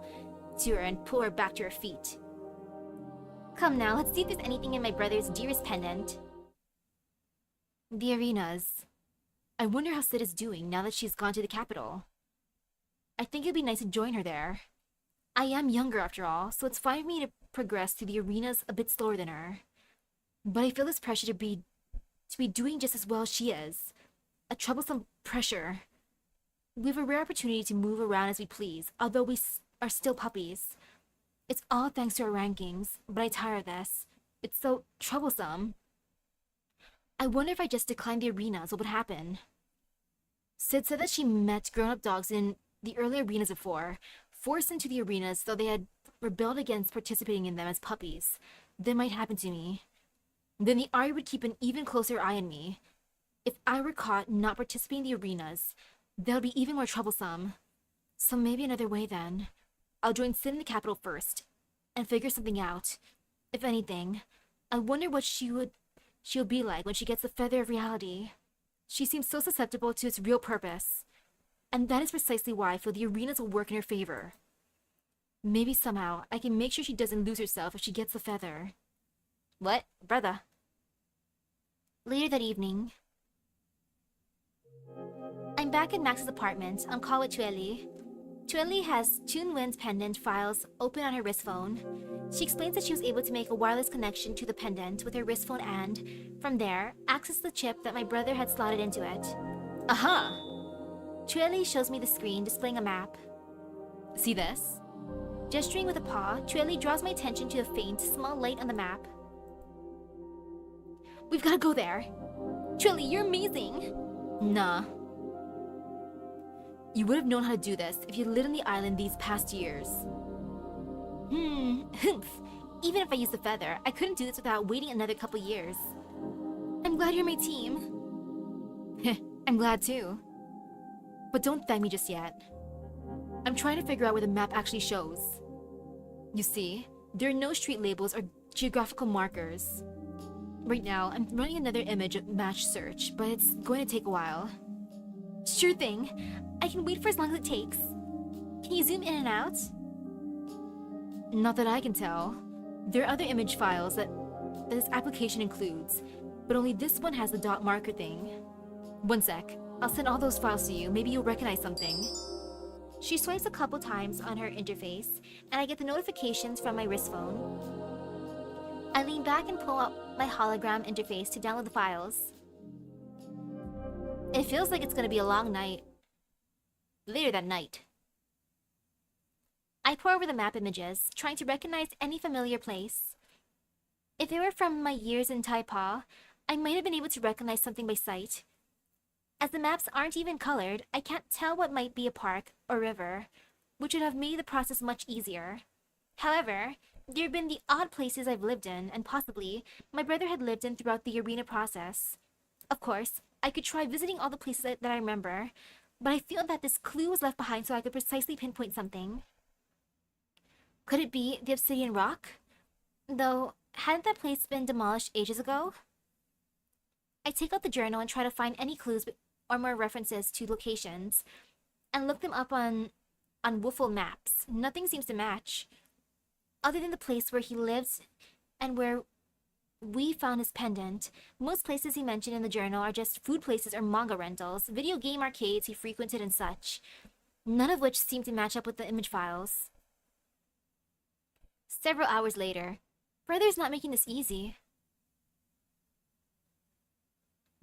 to her and pull her back to her feet. Come now, let's see if there's anything in my brother's dearest pendant. The arenas. I wonder how Sid is doing now that she's gone to the capital. I think it'd be nice to join her there. I am younger after all, so it's fine for me to progress through the arenas a bit slower than her. But I feel this pressure to be doing just as well as she is. A troublesome pressure. We have a rare opportunity to move around as we please, although we are still puppies. It's all thanks to our rankings, but I tire of this. It's so troublesome. I wonder if I just declined the arenas, what would happen? Sid said that she met grown-up dogs in the early arenas before, forced into the arenas though they had rebelled against participating in them as puppies. That might happen to me. Then the Ari would keep an even closer eye on me. If I were caught not participating in the arenas, that would be even more troublesome. So maybe another way then. I'll join Sid in the capital first, and figure something out. If anything, I wonder what she'll be like when she gets the feather of reality. She seems so susceptible to its real purpose. And that is precisely why I feel the arenas will work in her favor. Maybe somehow I can make sure she doesn't lose herself if she gets the feather. What? Brother? Later that evening, I'm back in Max's apartment on call with Chueli. Chueli has Chunwen's pendant files open on her wrist phone. She explains that she was able to make a wireless connection to the pendant with her wrist phone and, from there, access the chip that my brother had slotted into it. Aha! Chueli shows me the screen displaying a map. See this? Gesturing with a paw, Chueli draws my attention to a faint, small light on the map. We've gotta go there. Chueli, you're amazing! Nah. You would have known how to do this if you lived on the island these past years. Humph. Even if I used the feather, I couldn't do this without waiting another couple years. I'm glad you're my team. I'm glad too. But don't thank me just yet. I'm trying to figure out where the map actually shows. You see, there are no street labels or geographical markers. Right now, I'm running another image match search, but it's going to take a while. Sure thing. I can wait for as long as it takes. Can you zoom in and out? Not that I can tell. There are other image files that this application includes, but only this one has the dot marker thing. One sec. I'll send all those files to you. Maybe you'll recognize something. She swipes a couple times on her interface, and I get the notifications from my wrist phone. I lean back and pull up my hologram interface to download the files. It feels like it's gonna be a long night. Later that night. I pore over the map images, trying to recognize any familiar place. If they were from my years in Taipa, I might have been able to recognize something by sight. As the maps aren't even colored, I can't tell what might be a park or river, which would have made the process much easier. However, there have been the odd places I've lived in, and possibly my brother had lived in throughout the arena process. Of course, I could try visiting all the places that I remember, but I feel that this clue was left behind so I could precisely pinpoint something. Could it be the Obsidian Rock? Though, hadn't that place been demolished ages ago? I take out the journal and try to find any clues or more references to locations, and look them up on Woofle maps. Nothing seems to match. Other than the place where he lives and where we found his pendant, most places he mentioned in the journal are just food places or manga rentals, video game arcades he frequented and such, none of which seem to match up with the image files. Several hours later, Brother's not making this easy.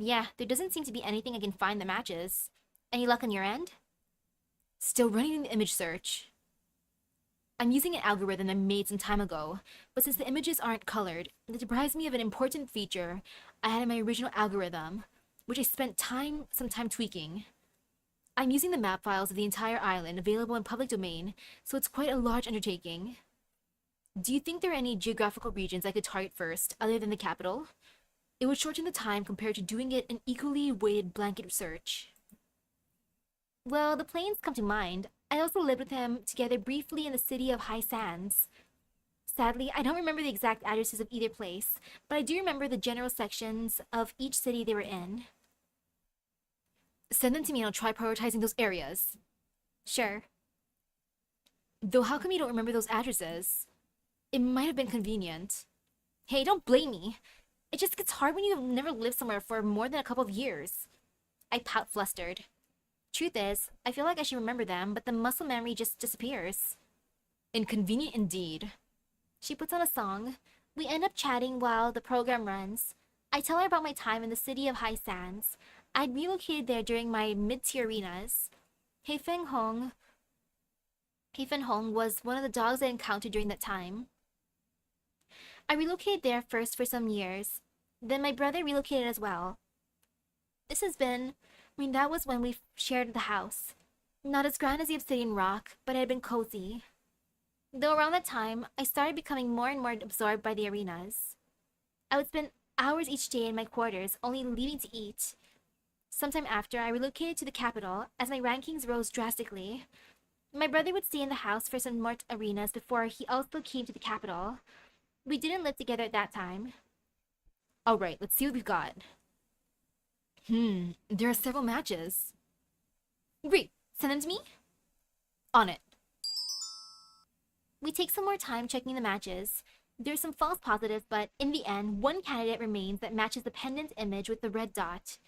Yeah, there doesn't seem to be anything I can find that matches. Any luck on your end? Still running the image search. I'm using an algorithm I made some time ago, but since the images aren't colored, it deprives me of an important feature I had in my original algorithm, which I spent some time tweaking. I'm using the map files of the entire island available in public domain, so it's quite a large undertaking. Do you think there are any geographical regions I could target first, other than the capital? It would shorten the time compared to doing it in equally weighted blanket search. Well, the plains come to mind. I also lived with him together briefly in the city of High Sands. Sadly, I don't remember the exact addresses of either place, but I do remember the general sections of each city they were in. Send them to me and I'll try prioritizing those areas. Sure. Though how come you don't remember those addresses? It might have been convenient. Hey, don't blame me. It just gets hard when you've never lived somewhere for more than a couple of years. I pout flustered. Truth is, I feel like I should remember them, but the muscle memory just disappears. Inconvenient indeed. She puts on a song. We end up chatting while the program runs. I tell her about my time in the city of High Sands. I'd relocated there during my mid-tier arenas. Heifeng Hong was one of the dogs I encountered during that time. I relocated there first for some years. Then my brother relocated as well. That was when we shared the house. Not as grand as the Obsidian Rock, but it had been cozy. Though around that time, I started becoming more and more absorbed by the arenas. I would spend hours each day in my quarters, only leaving to eat. Sometime after, I relocated to the capital, as my rankings rose drastically. My brother would stay in the house for some more arenas before he also came to the capital. We didn't live together at that time. Alright, let's see what we've got. There are several matches. Great, send them to me? On it. We take some more time checking the matches. There's some false positives, but in the end, one candidate remains that matches the pendant image with the red dot.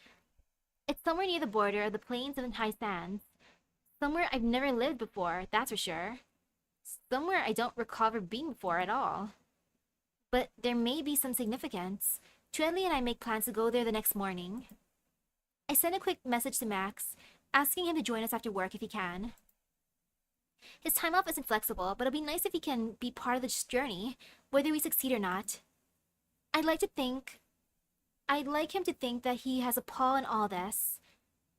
It's somewhere near the border of the plains of the High Sands. Somewhere I've never lived before, that's for sure. Somewhere I don't recall ever being before at all. But there may be some significance. Chueli and I make plans to go there the next morning. I send a quick message to Max, asking him to join us after work if he can. His time off isn't flexible, but it'll be nice if he can be part of this journey, whether we succeed or not. I'd like him to think that he has a paw in all this,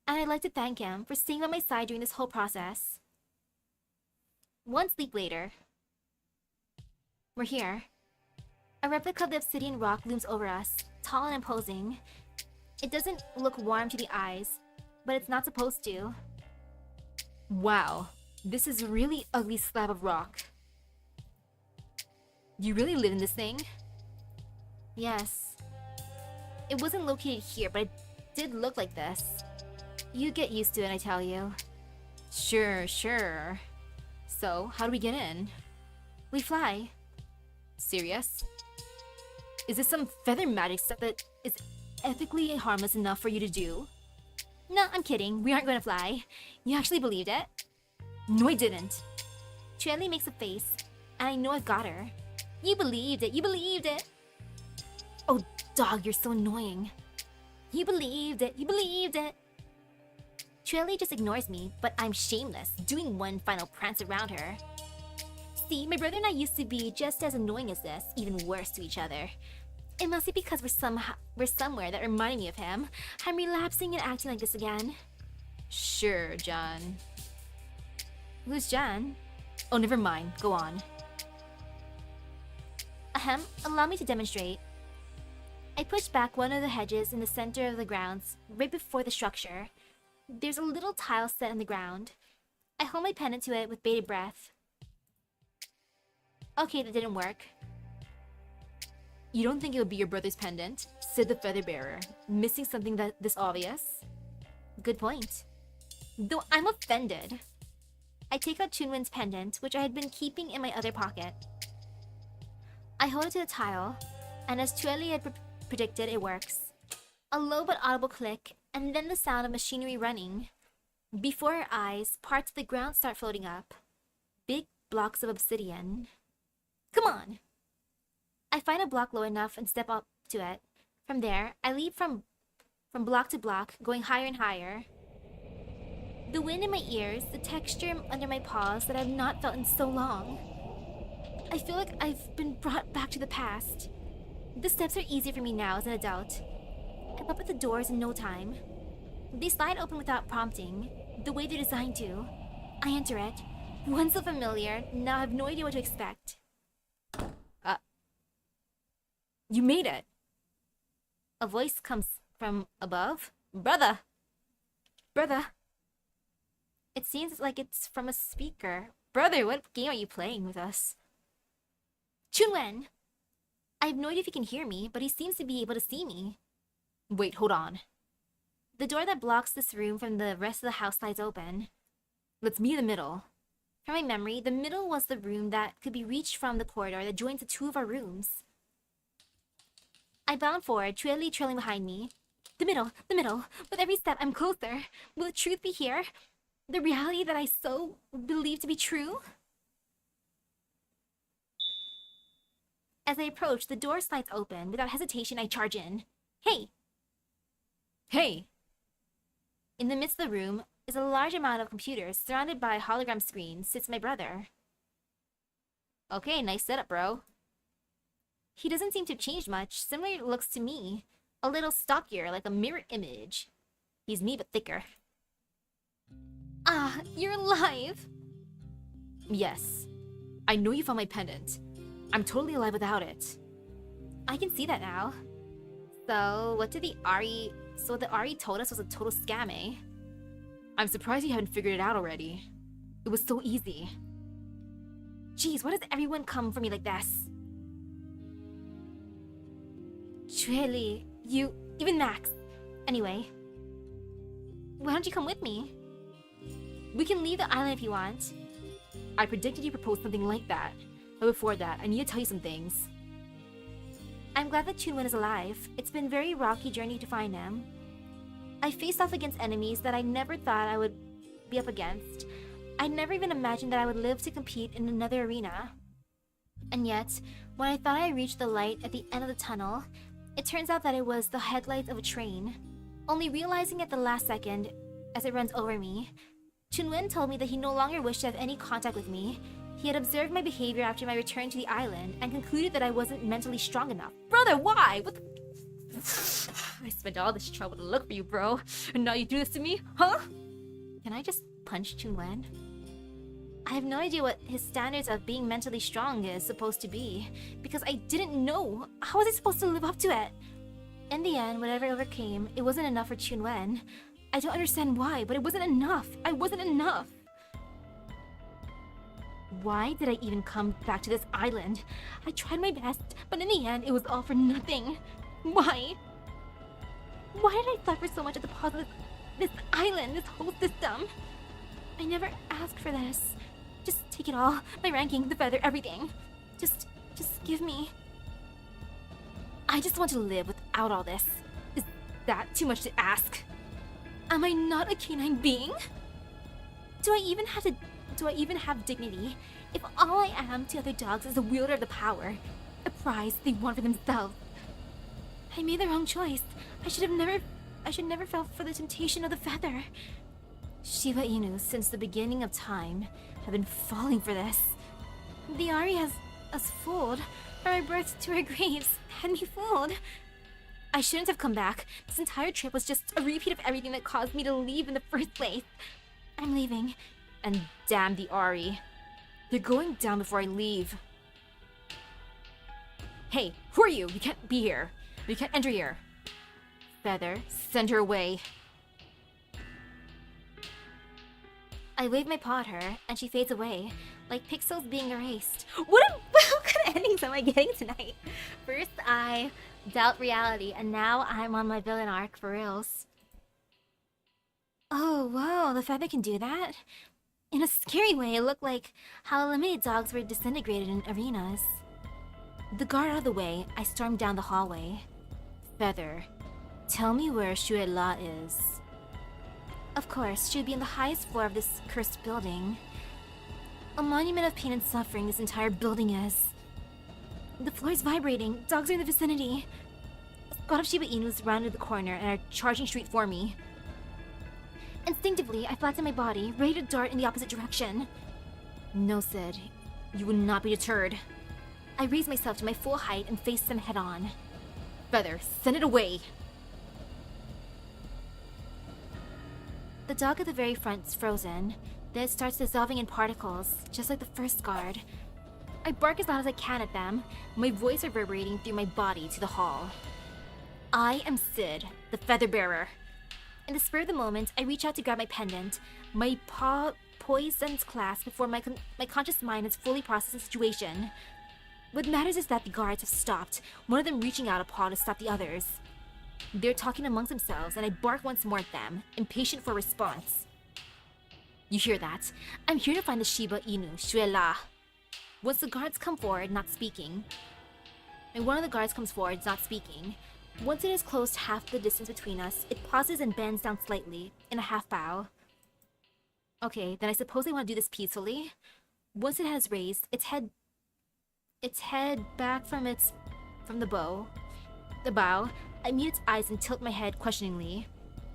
and I'd like to thank him for staying by my side during this whole process. One sleep later. We're here. A replica of the obsidian rock looms over us, tall and imposing. It doesn't look warm to the eyes, but it's not supposed to. Wow, this is a really ugly slab of rock. You really live in this thing? Yes. It wasn't located here, but it did look like this. You get used to it, I tell you. Sure. So, how do we get in? We fly. Serious? Is this some feather magic stuff that is ethically harmless enough for you to do? No, I'm kidding. We aren't going to fly. You actually believed it? No, I didn't. Chueli makes a face, and I know I've got her. You believed it. You believed it. Oh, dog, you're so annoying. You believed it. You believed it. Chueli just ignores me, but I'm shameless, doing one final prance around her. See, my brother and I used to be just as annoying as this, even worse to each other. It must be because we're somewhere that reminded me of him. I'm relapsing and acting like this again. Sure, John. Who's John? Oh, never mind. Go on. Ahem, allow me to demonstrate. I push back one of the hedges in the center of the grounds, right before the structure. There's a little tile set in the ground. I hold my pendant to it with bated breath. Okay, that didn't work. You don't think it would be your brother's pendant? Said the feather bearer, missing something this obvious? Good point. Though I'm offended. I take out Chunwin's pendant, which I had been keeping in my other pocket. I hold it to the tile, and as Chueli had predicted, it works. A low but audible click, and then the sound of machinery running. Before our eyes, parts of the ground start floating up. Big blocks of obsidian. Come on! I find a block low enough and step up to it. From there, I leap from block to block, going higher and higher. The wind in my ears, the texture under my paws that I've not felt in so long. I feel like I've been brought back to the past. The steps are easier for me now as an adult. I'm up at the doors in no time. They slide open without prompting, the way they're designed to. I enter it. Once so familiar, now I have no idea what to expect. You made it! A voice comes from above. Brother! Brother! It seems like it's from a speaker. Brother, what game are you playing with us? Chunwen! I have no idea if he can hear me, but he seems to be able to see me. Wait, hold on. The door that blocks this room from the rest of the house slides open. Let's meet in the middle. From my memory, the middle was the room that could be reached from the corridor that joins the two of our rooms. I bound forward, Chueli trailing behind me. The middle. With every step, I'm closer. Will the truth be here? The reality that I so believe to be true? As I approach, the door slides open. Without hesitation, I charge in. Hey! Hey! In the midst of the room is a large amount of computers. Surrounded by hologram screens sits my brother. Okay, nice setup, bro. He doesn't seem to have changed much. Similar looks to me. A little stockier, like a mirror image. He's me, but thicker. Ah, you're alive! Yes. I know you found my pendant. I'm totally alive without it. I can see that now. So, what the Ari told us was a total scam, eh? I'm surprised you haven't figured it out already. It was so easy. Jeez, why does everyone come for me like this? Chueli, you, even Max. Anyway, why don't you come with me? We can leave the island if you want. I predicted you proposed something like that. But before that, I need to tell you some things. I'm glad that Chunwen is alive. It's been a very rocky journey to find him. I faced off against enemies that I never thought I would be up against. I never even imagined that I would live to compete in another arena. And yet, when I thought I reached the light at the end of the tunnel, it turns out that it was the headlights of a train. Only realizing at the last second, as it runs over me, Chunwen told me that he no longer wished to have any contact with me. He had observed my behavior after my return to the island and concluded that I wasn't mentally strong enough. Brother, why? What the... I spent all this trouble to look for you, bro. And now you do this to me? Huh? Can I just punch Chunwen? I have no idea what his standards of being mentally strong is supposed to be, because I didn't know. How was I supposed to live up to it? In the end, whatever overcame, it wasn't enough for Chunwen. I don't understand why, but it wasn't enough. I wasn't enough. Why did I even come back to this island? I tried my best, but in the end, it was all for nothing. Why? Why did I suffer so much at the pause of this island, this whole system? I never asked for this. Just take it all. My ranking, the feather, everything. Just give me. I just want to live without all this. Is that too much to ask? Am I not a canine being? Do I even have dignity if all I am to other dogs is a wielder of the power, a prize they want for themselves? I made the wrong choice. I should never fell for the temptation of the feather. Shiba Inu, since the beginning of time, have been falling for this. The Ari has us fooled. From our births to our graves, had me fooled. I shouldn't have come back. This entire trip was just a repeat of everything that caused me to leave in the first place. I'm leaving. And damn the Ari. They're going down before I leave. Hey, who are you? You can't be here. You can't enter here. Feather, send her away. I wave my paw at her, and she fades away, like pixels being erased. What kind of endings am I getting tonight? First, I doubt reality, and now I'm on my villain arc for reals. Oh, wow, the feather can do that? In a scary way, it looked like how eliminated dogs were disintegrated in arenas. The guard out of the way, I stormed down the hallway. Feather, tell me where Shuela is. Of course, she would be on the highest floor of this cursed building. A monument of pain and suffering this entire building is. The floor is vibrating. Dogs are in the vicinity. A squad of Shiba Inus rounded the corner and are charging straight for me. Instinctively, I flattened my body, ready to dart in the opposite direction. No, Sid. You will not be deterred. I raised myself to my full height and faced them head-on. Feather, send it away! The dog at the very front is frozen. Then it starts dissolving in particles, just like the first guard. I bark as loud as I can at them, my voice reverberating through my body to the hall. I am Sid, the feather bearer. In the spur of the moment, I reach out to grab my pendant. My paw poised in its clasp before my conscious mind has fully processed the situation. What matters is that the guards have stopped, one of them reaching out a paw to stop the others. They're talking amongst themselves, and I bark once more at them, impatient for a response. You hear that? I'm here to find the Shiba Inu, Shuela. Once the guards come forward, not speaking. And one of the guards comes forward, not speaking. Once it has closed half the distance between us, it pauses and bends down slightly, in a half bow. Okay, then I suppose I want to do this peacefully. Once it has raised its head back from the bow, I mute its eyes and tilt my head questioningly.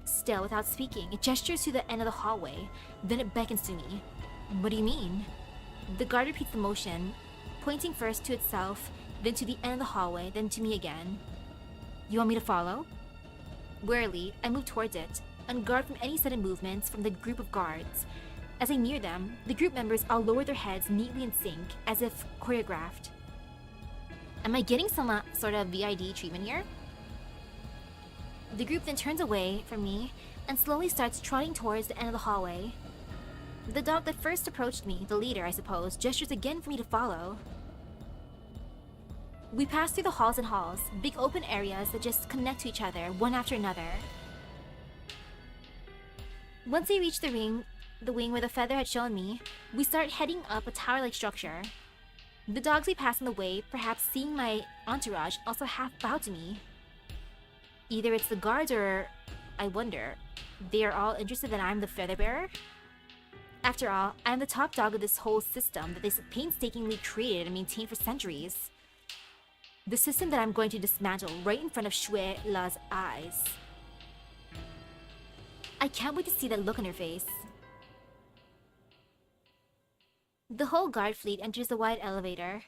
Still, without speaking, it gestures to the end of the hallway, then it beckons to me. What do you mean? The guard repeats the motion, pointing first to itself, then to the end of the hallway, then to me again. You want me to follow? Warily, I move towards it, on guard from any sudden movements from the group of guards. As I near them, the group members all lower their heads neatly in sync, as if choreographed. Am I getting some sort of VID treatment here? The group then turns away from me and slowly starts trotting towards the end of the hallway. The dog that first approached me, the leader I suppose, gestures again for me to follow. We pass through the halls and halls, big open areas that just connect to each other, one after another. Once we reach the wing where the feather had shown me, we start heading up a tower-like structure. The dogs we pass on the way, perhaps seeing my entourage, also half bow to me. Either it's the guards or, I wonder, they are all interested that I'm the feather bearer? After all, I'm the top dog of this whole system that they painstakingly created and maintained for centuries. The system that I'm going to dismantle right in front of Shuela's eyes. I can't wait to see that look on her face. The whole guard fleet enters the wide elevator.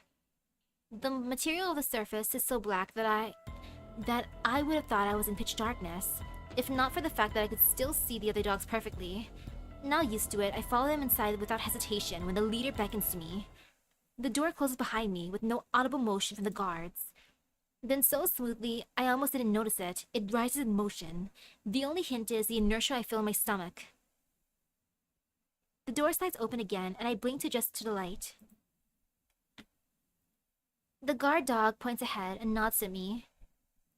The material of the surface is so black that I would have thought I was in pitch darkness, if not for the fact that I could still see the other dogs perfectly. Now used to it, I follow them inside without hesitation when the leader beckons to me. The door closes behind me with no audible motion from the guards. Then so smoothly, I almost didn't notice it. It rises in motion. The only hint is the inertia I feel in my stomach. The door slides open again, and I blink to adjust to the light. The guard dog points ahead and nods at me.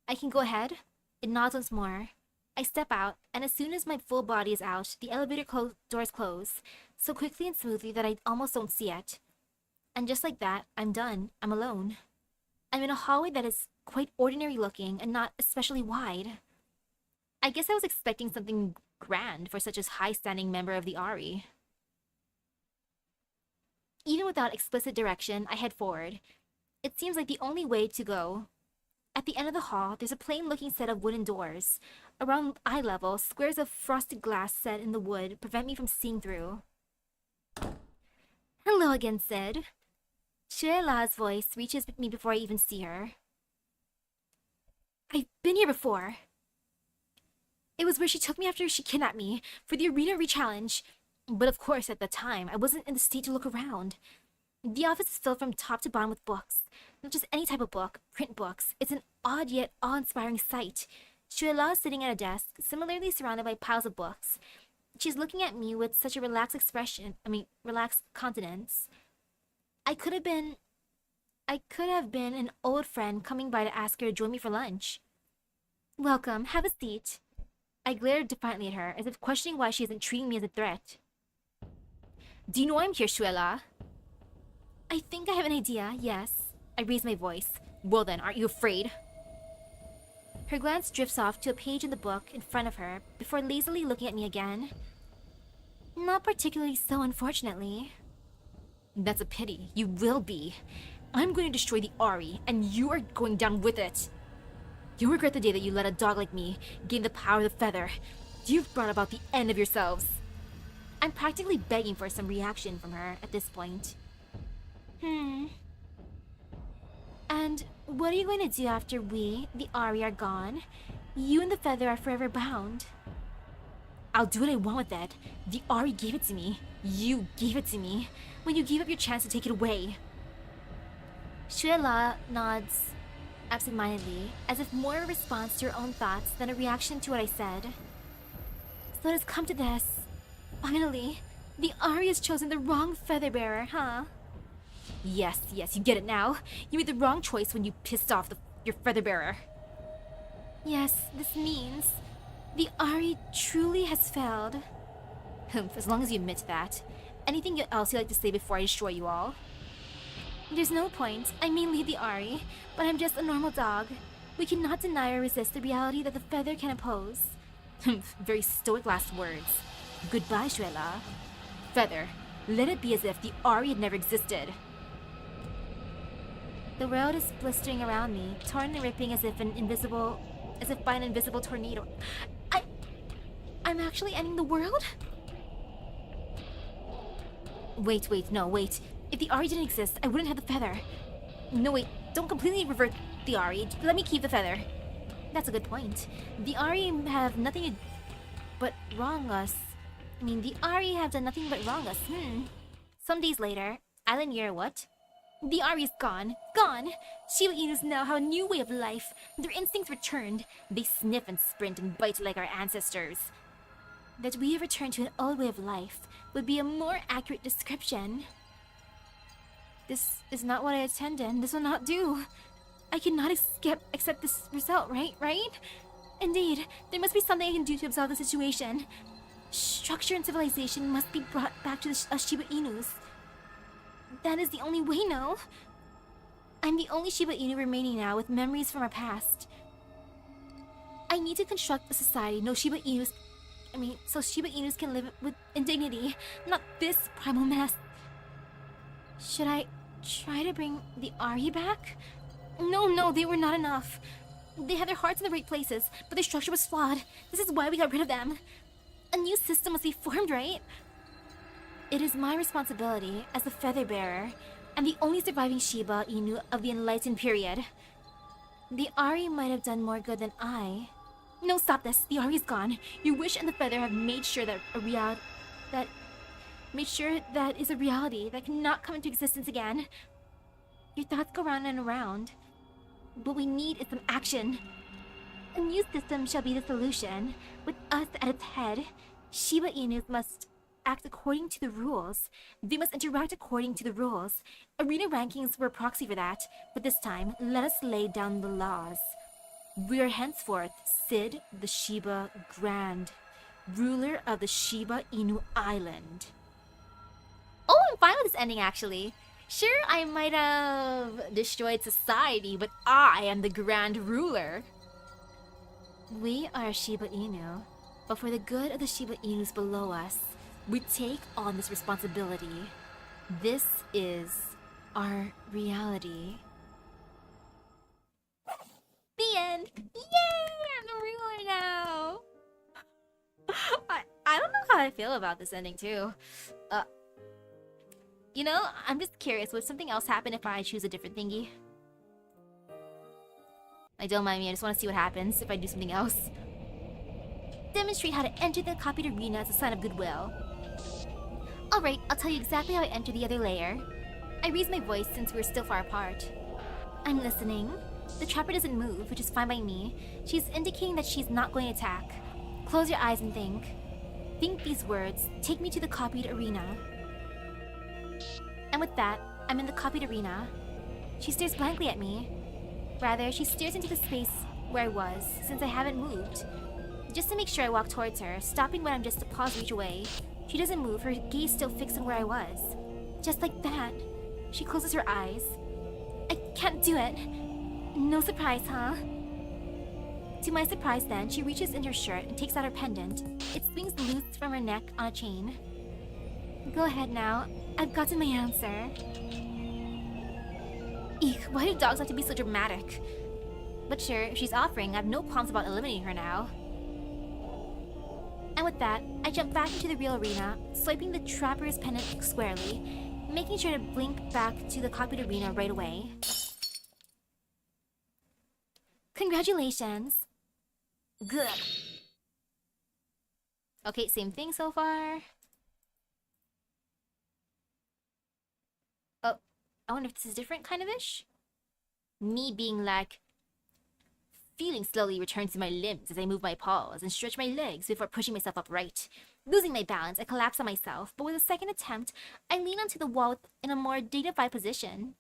I can go ahead? It nods once more. I step out, and as soon as my full body is out, the elevator doors close, so quickly and smoothly that I almost don't see it. And just like that, I'm done. I'm alone. I'm in a hallway that is quite ordinary looking and not especially wide. I guess I was expecting something grand for such a high-standing member of the Ari. Even without explicit direction, I head forward. It seems like the only way to go. At the end of the hall, there's a plain-looking set of wooden doors. Around eye level, squares of frosted glass set in the wood prevent me from seeing through. Hello again, Sid. Shuela's voice reaches me before I even see her. I've been here before. It was where she took me after she kidnapped me for the arena re-challenge. But of course, at the time, I wasn't in the state to look around. The office is filled from top to bottom with books. Not just any type of book, print books. It's an odd yet awe-inspiring sight. Shuela is sitting at a desk, similarly surrounded by piles of books. She's looking at me with such a relaxed countenance. I could have been an old friend coming by to ask her to join me for lunch. Welcome, have a seat. I glared defiantly at her, as if questioning why she isn't treating me as a threat. Do you know why I'm here, Shuela? I think I have an idea, yes. I raise my voice. Well then, aren't you afraid? Her glance drifts off to a page in the book in front of her, before lazily looking at me again. Not particularly so, unfortunately. That's a pity. You will be. I'm going to destroy the Ari, and you are going down with it. You'll regret the day that you let a dog like me gain the power of the feather. You've brought about the end of yourselves. I'm practically begging for some reaction from her at this point. And what are you going to do after we, the Ari, are gone? You and the feather are forever bound. I'll do what I want with it. The Ari gave it to me. You gave it to me. When you gave up your chance to take it away. Shuela nods absentmindedly, as if more a response to her own thoughts than a reaction to what I said. So it has come to this. Finally, the Ari has chosen the wrong feather bearer, huh? Yes, you get it now. You made the wrong choice when you pissed off your feather bearer. Yes, this means the Ari truly has failed. Humph, as long as you admit that. Anything else you'd like to say before I destroy you all? There's no point. I may lead the Ari, but I'm just a normal dog. We cannot deny or resist the reality that the feather can impose. Humph, very stoic last words. Goodbye, Shuela. Feather, let it be as if the Ari had never existed. The road is blistering around me, torn and ripping as if by an invisible tornado. I'm actually ending the world? Wait. If the Ari didn't exist, I wouldn't have the feather. No, wait, don't completely revert the Ari. Let me keep the feather. That's a good point. The Ari have nothing but wrong us. The Ari have done nothing but wrong us. Some days later, island year what? The Ari is gone. Gone! Shiba Inus now have a new way of life. Their instincts returned. They sniff and sprint and bite like our ancestors. That we have returned to an old way of life would be a more accurate description. This is not what I intended. This will not do. I cannot accept this result, right? Indeed, there must be something I can do to absolve the situation. Structure and civilization must be brought back to the Shiba Inus. That is the only way, no? I'm the only Shiba Inu remaining now with memories from our past. I need to construct a society so Shiba Inus can live in dignity, not this primal mess. Should I try to bring the Ari back? No, they were not enough. They had their hearts in the right places, but their structure was flawed. This is why we got rid of them. A new system must be formed, right? It is my responsibility as the feather bearer and the only surviving Shiba Inu of the enlightened period. The Ari might have done more good than I. No, stop this. The Ari's gone. Your wish and the feather have made sure that is a reality that cannot come into existence again. Your thoughts go round and around. What we need is some action. A new system shall be the solution. With us at its head, Shiba Inus must act according to the rules. They must interact according to the rules. Arena rankings were a proxy for that, but this time, let us lay down the laws. We are henceforth Sid the Shiba Grand, ruler of the Shiba Inu Island. Oh, I'm fine with this ending, actually. Sure, I might have destroyed society, but I am the Grand Ruler. We are Shiba Inu, but for the good of the Shiba Inus below us, we take on this responsibility. This is our reality. The end! Yay! I'm the ruler now! I don't know how I feel about this ending, too. You know, I'm just curious, would something else happen if I choose a different thingy? Like, don't mind me, I just want to see what happens if I do something else. Demonstrate how to enter the copied arena as a sign of goodwill. Alright, I'll tell you exactly how I enter the other layer. I raise my voice since we're still far apart. I'm listening. The trapper doesn't move, which is fine by me. She's indicating that she's not going to attack. Close your eyes and think. Think these words. Take me to the copied arena. And with that, I'm in the copied arena. She stares blankly at me. Rather, she stares into the space where I was, since I haven't moved. Just to make sure I walk towards her, stopping when I'm just a pause reach away. She doesn't move, her gaze still fixed on where I was. Just like that. She closes her eyes. I can't do it. No surprise, huh? To my surprise then, she reaches in her shirt and takes out her pendant. It swings loose from her neck on a chain. Go ahead now. I've gotten my answer. Eek, why do dogs have to be so dramatic? But sure, if she's offering, I have no qualms about eliminating her now. And with that, I jump back into the real arena, swiping the trapper's pendant squarely, making sure to blink back to the copied arena right away. Congratulations! Good. Okay, same thing so far. Oh, I wonder if this is different kind of ish? Me being like, feeling slowly returns to my limbs as I move my paws and stretch my legs before pushing myself upright. Losing my balance, I collapse on myself, but with a second attempt, I lean onto the wall in a more dignified position.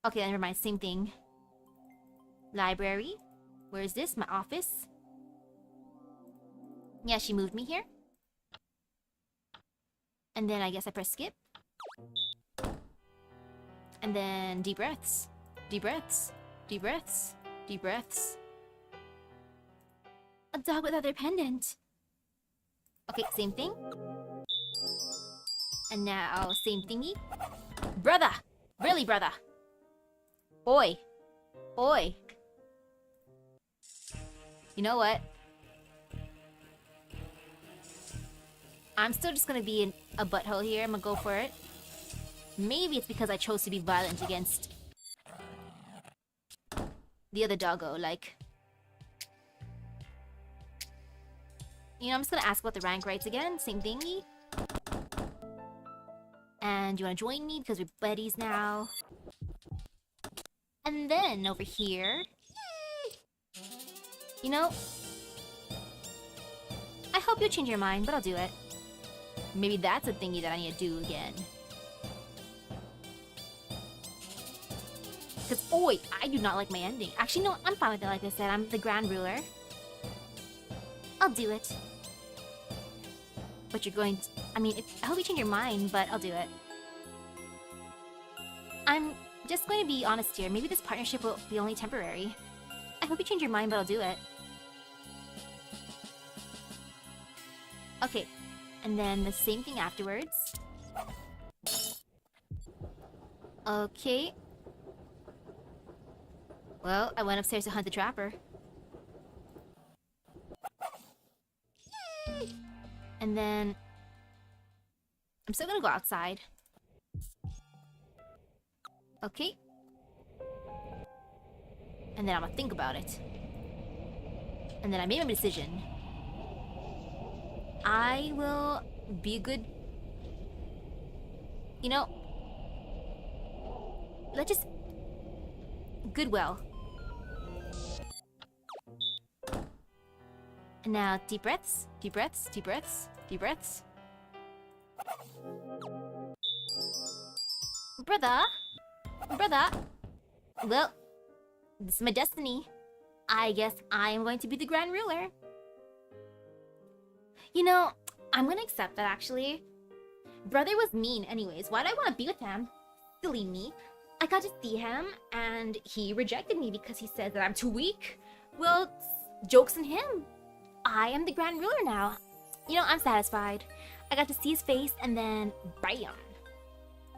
Okay, never mind, same thing. Library? Where is this? My office? Yeah, she moved me here. And then I guess I press skip. And then deep breaths. Deep breaths. Deep breaths. Deep breaths. A dog without their pendant. Okay, same thing. And now, same thingy. Brother! Really, brother? Oi. Oi. You know what? I'm still just gonna be in a butthole here. I'm gonna go for it. Maybe it's because I chose to be violent against the other doggo, like... You know, I'm just gonna ask about the rank rights again. Same thingy. And you wanna join me because we're buddies now. And then over here... You know... I hope you'll change your mind, but I'll do it. Maybe that's a thingy that I need to do again. Because, oi, I do not like my ending. Actually, no, I'm fine with it, like I said. I'm the Grand Ruler. I'll do it. But you're going to... I mean, I hope you change your mind, but I'll do it. I'm just going to be honest here. Maybe this partnership will be only temporary. I hope you change your mind, but I'll do it. Okay. And then the same thing afterwards. Okay. Well, I went upstairs to hunt the trapper. Yay! And then... I'm still gonna go outside. Okay. And then I'm gonna think about it. And then I made my decision. I will be a good... You know... Let's just... Goodwill. And now, deep breaths, deep breaths, deep breaths, deep breaths. Brother? Brother? Well, this is my destiny. I guess I am going to be the Grand Ruler. You know, I'm gonna accept that actually. Brother was mean anyways. Why do I want to be with him? Silly me. I got to see him and he rejected me because he said that I'm too weak. Well, joke's on him. I am the Grand Ruler now. You know, I'm satisfied. I got to see his face and then bam.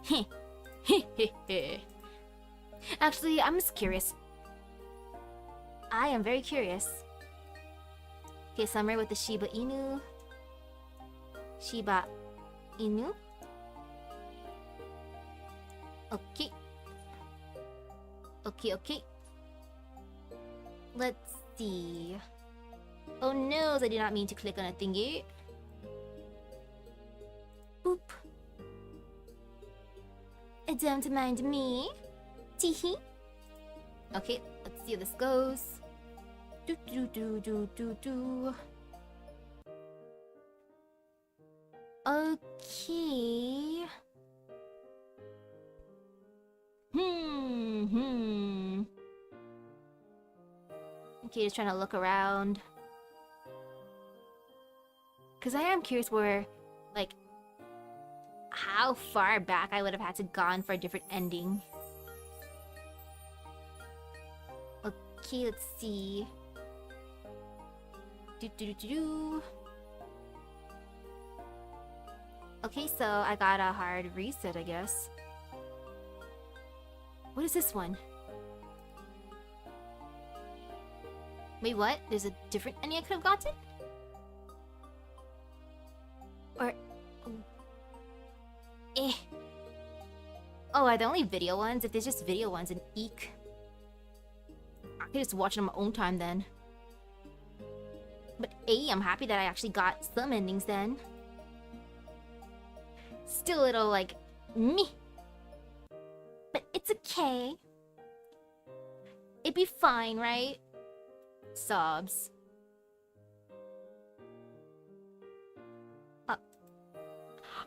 Heh. Actually, I'm just curious. I am very curious. Okay, somewhere with the Shiba Inu. Shiba Inu. Okay. Okay. Let's see. Oh no, I did not mean to click on a thingy. Boop. Don't mind me. Teehee. Okay, let's see how this goes. Do. Okay. Okay, just trying to look around. Cause I am curious where, like, how far back I would have had to gone for a different ending. Okay, let's see. Do. Okay, so I got a hard reset, I guess. What is this one? Wait, what? There's a different ending I could have gotten? Or... Oh, are there only video ones? If there's just video ones, then eek. I could just watch it on my own time then. But I'm happy that I actually got some endings then. Still a little, like, meh. But it's okay. It'd be fine, right? Sobs.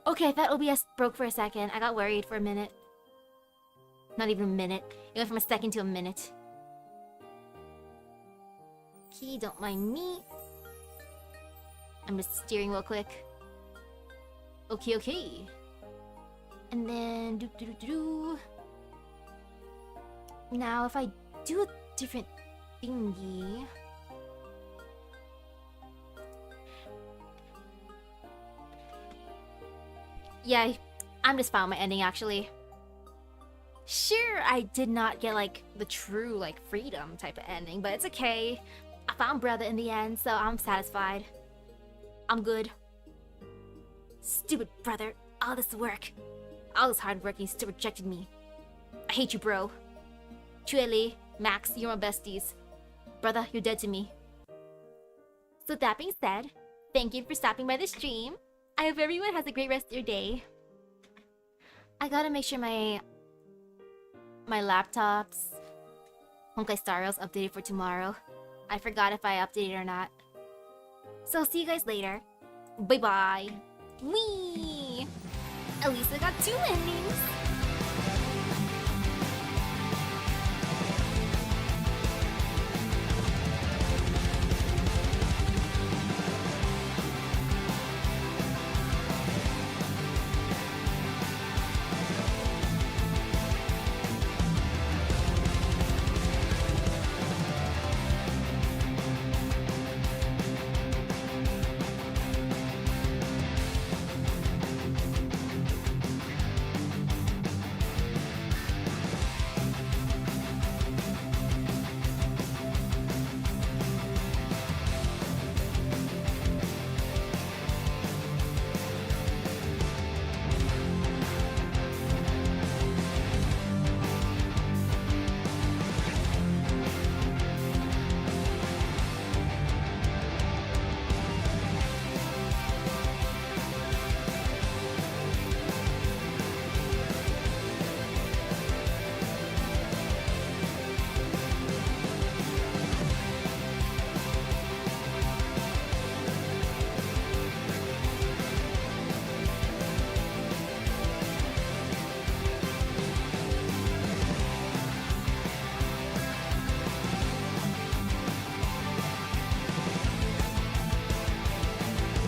Okay, I thought OBS broke for a second. I got worried for a minute. Not even a minute. It went from a second to a minute. Okay, don't mind me. I'm just steering real quick. Okay. And then do. Now if I do a different thingy. Yeah, I'm just fine with my ending actually. Sure, I did not get like the true like freedom type of ending, but it's okay. I found brother in the end, so I'm satisfied. I'm good. Stupid brother, all this work, all this hard work, and you still rejected me. I hate you, bro. Truly, Max, you're my besties. Brother, you're dead to me. So that being said, thank you for stopping by the stream. I hope everyone has a great rest of your day. I gotta make sure my laptop's Honkai Star Rail's updated for tomorrow. I forgot if I updated or not. So I'll see you guys later. Bye bye. Whee! At least I got 2 endings.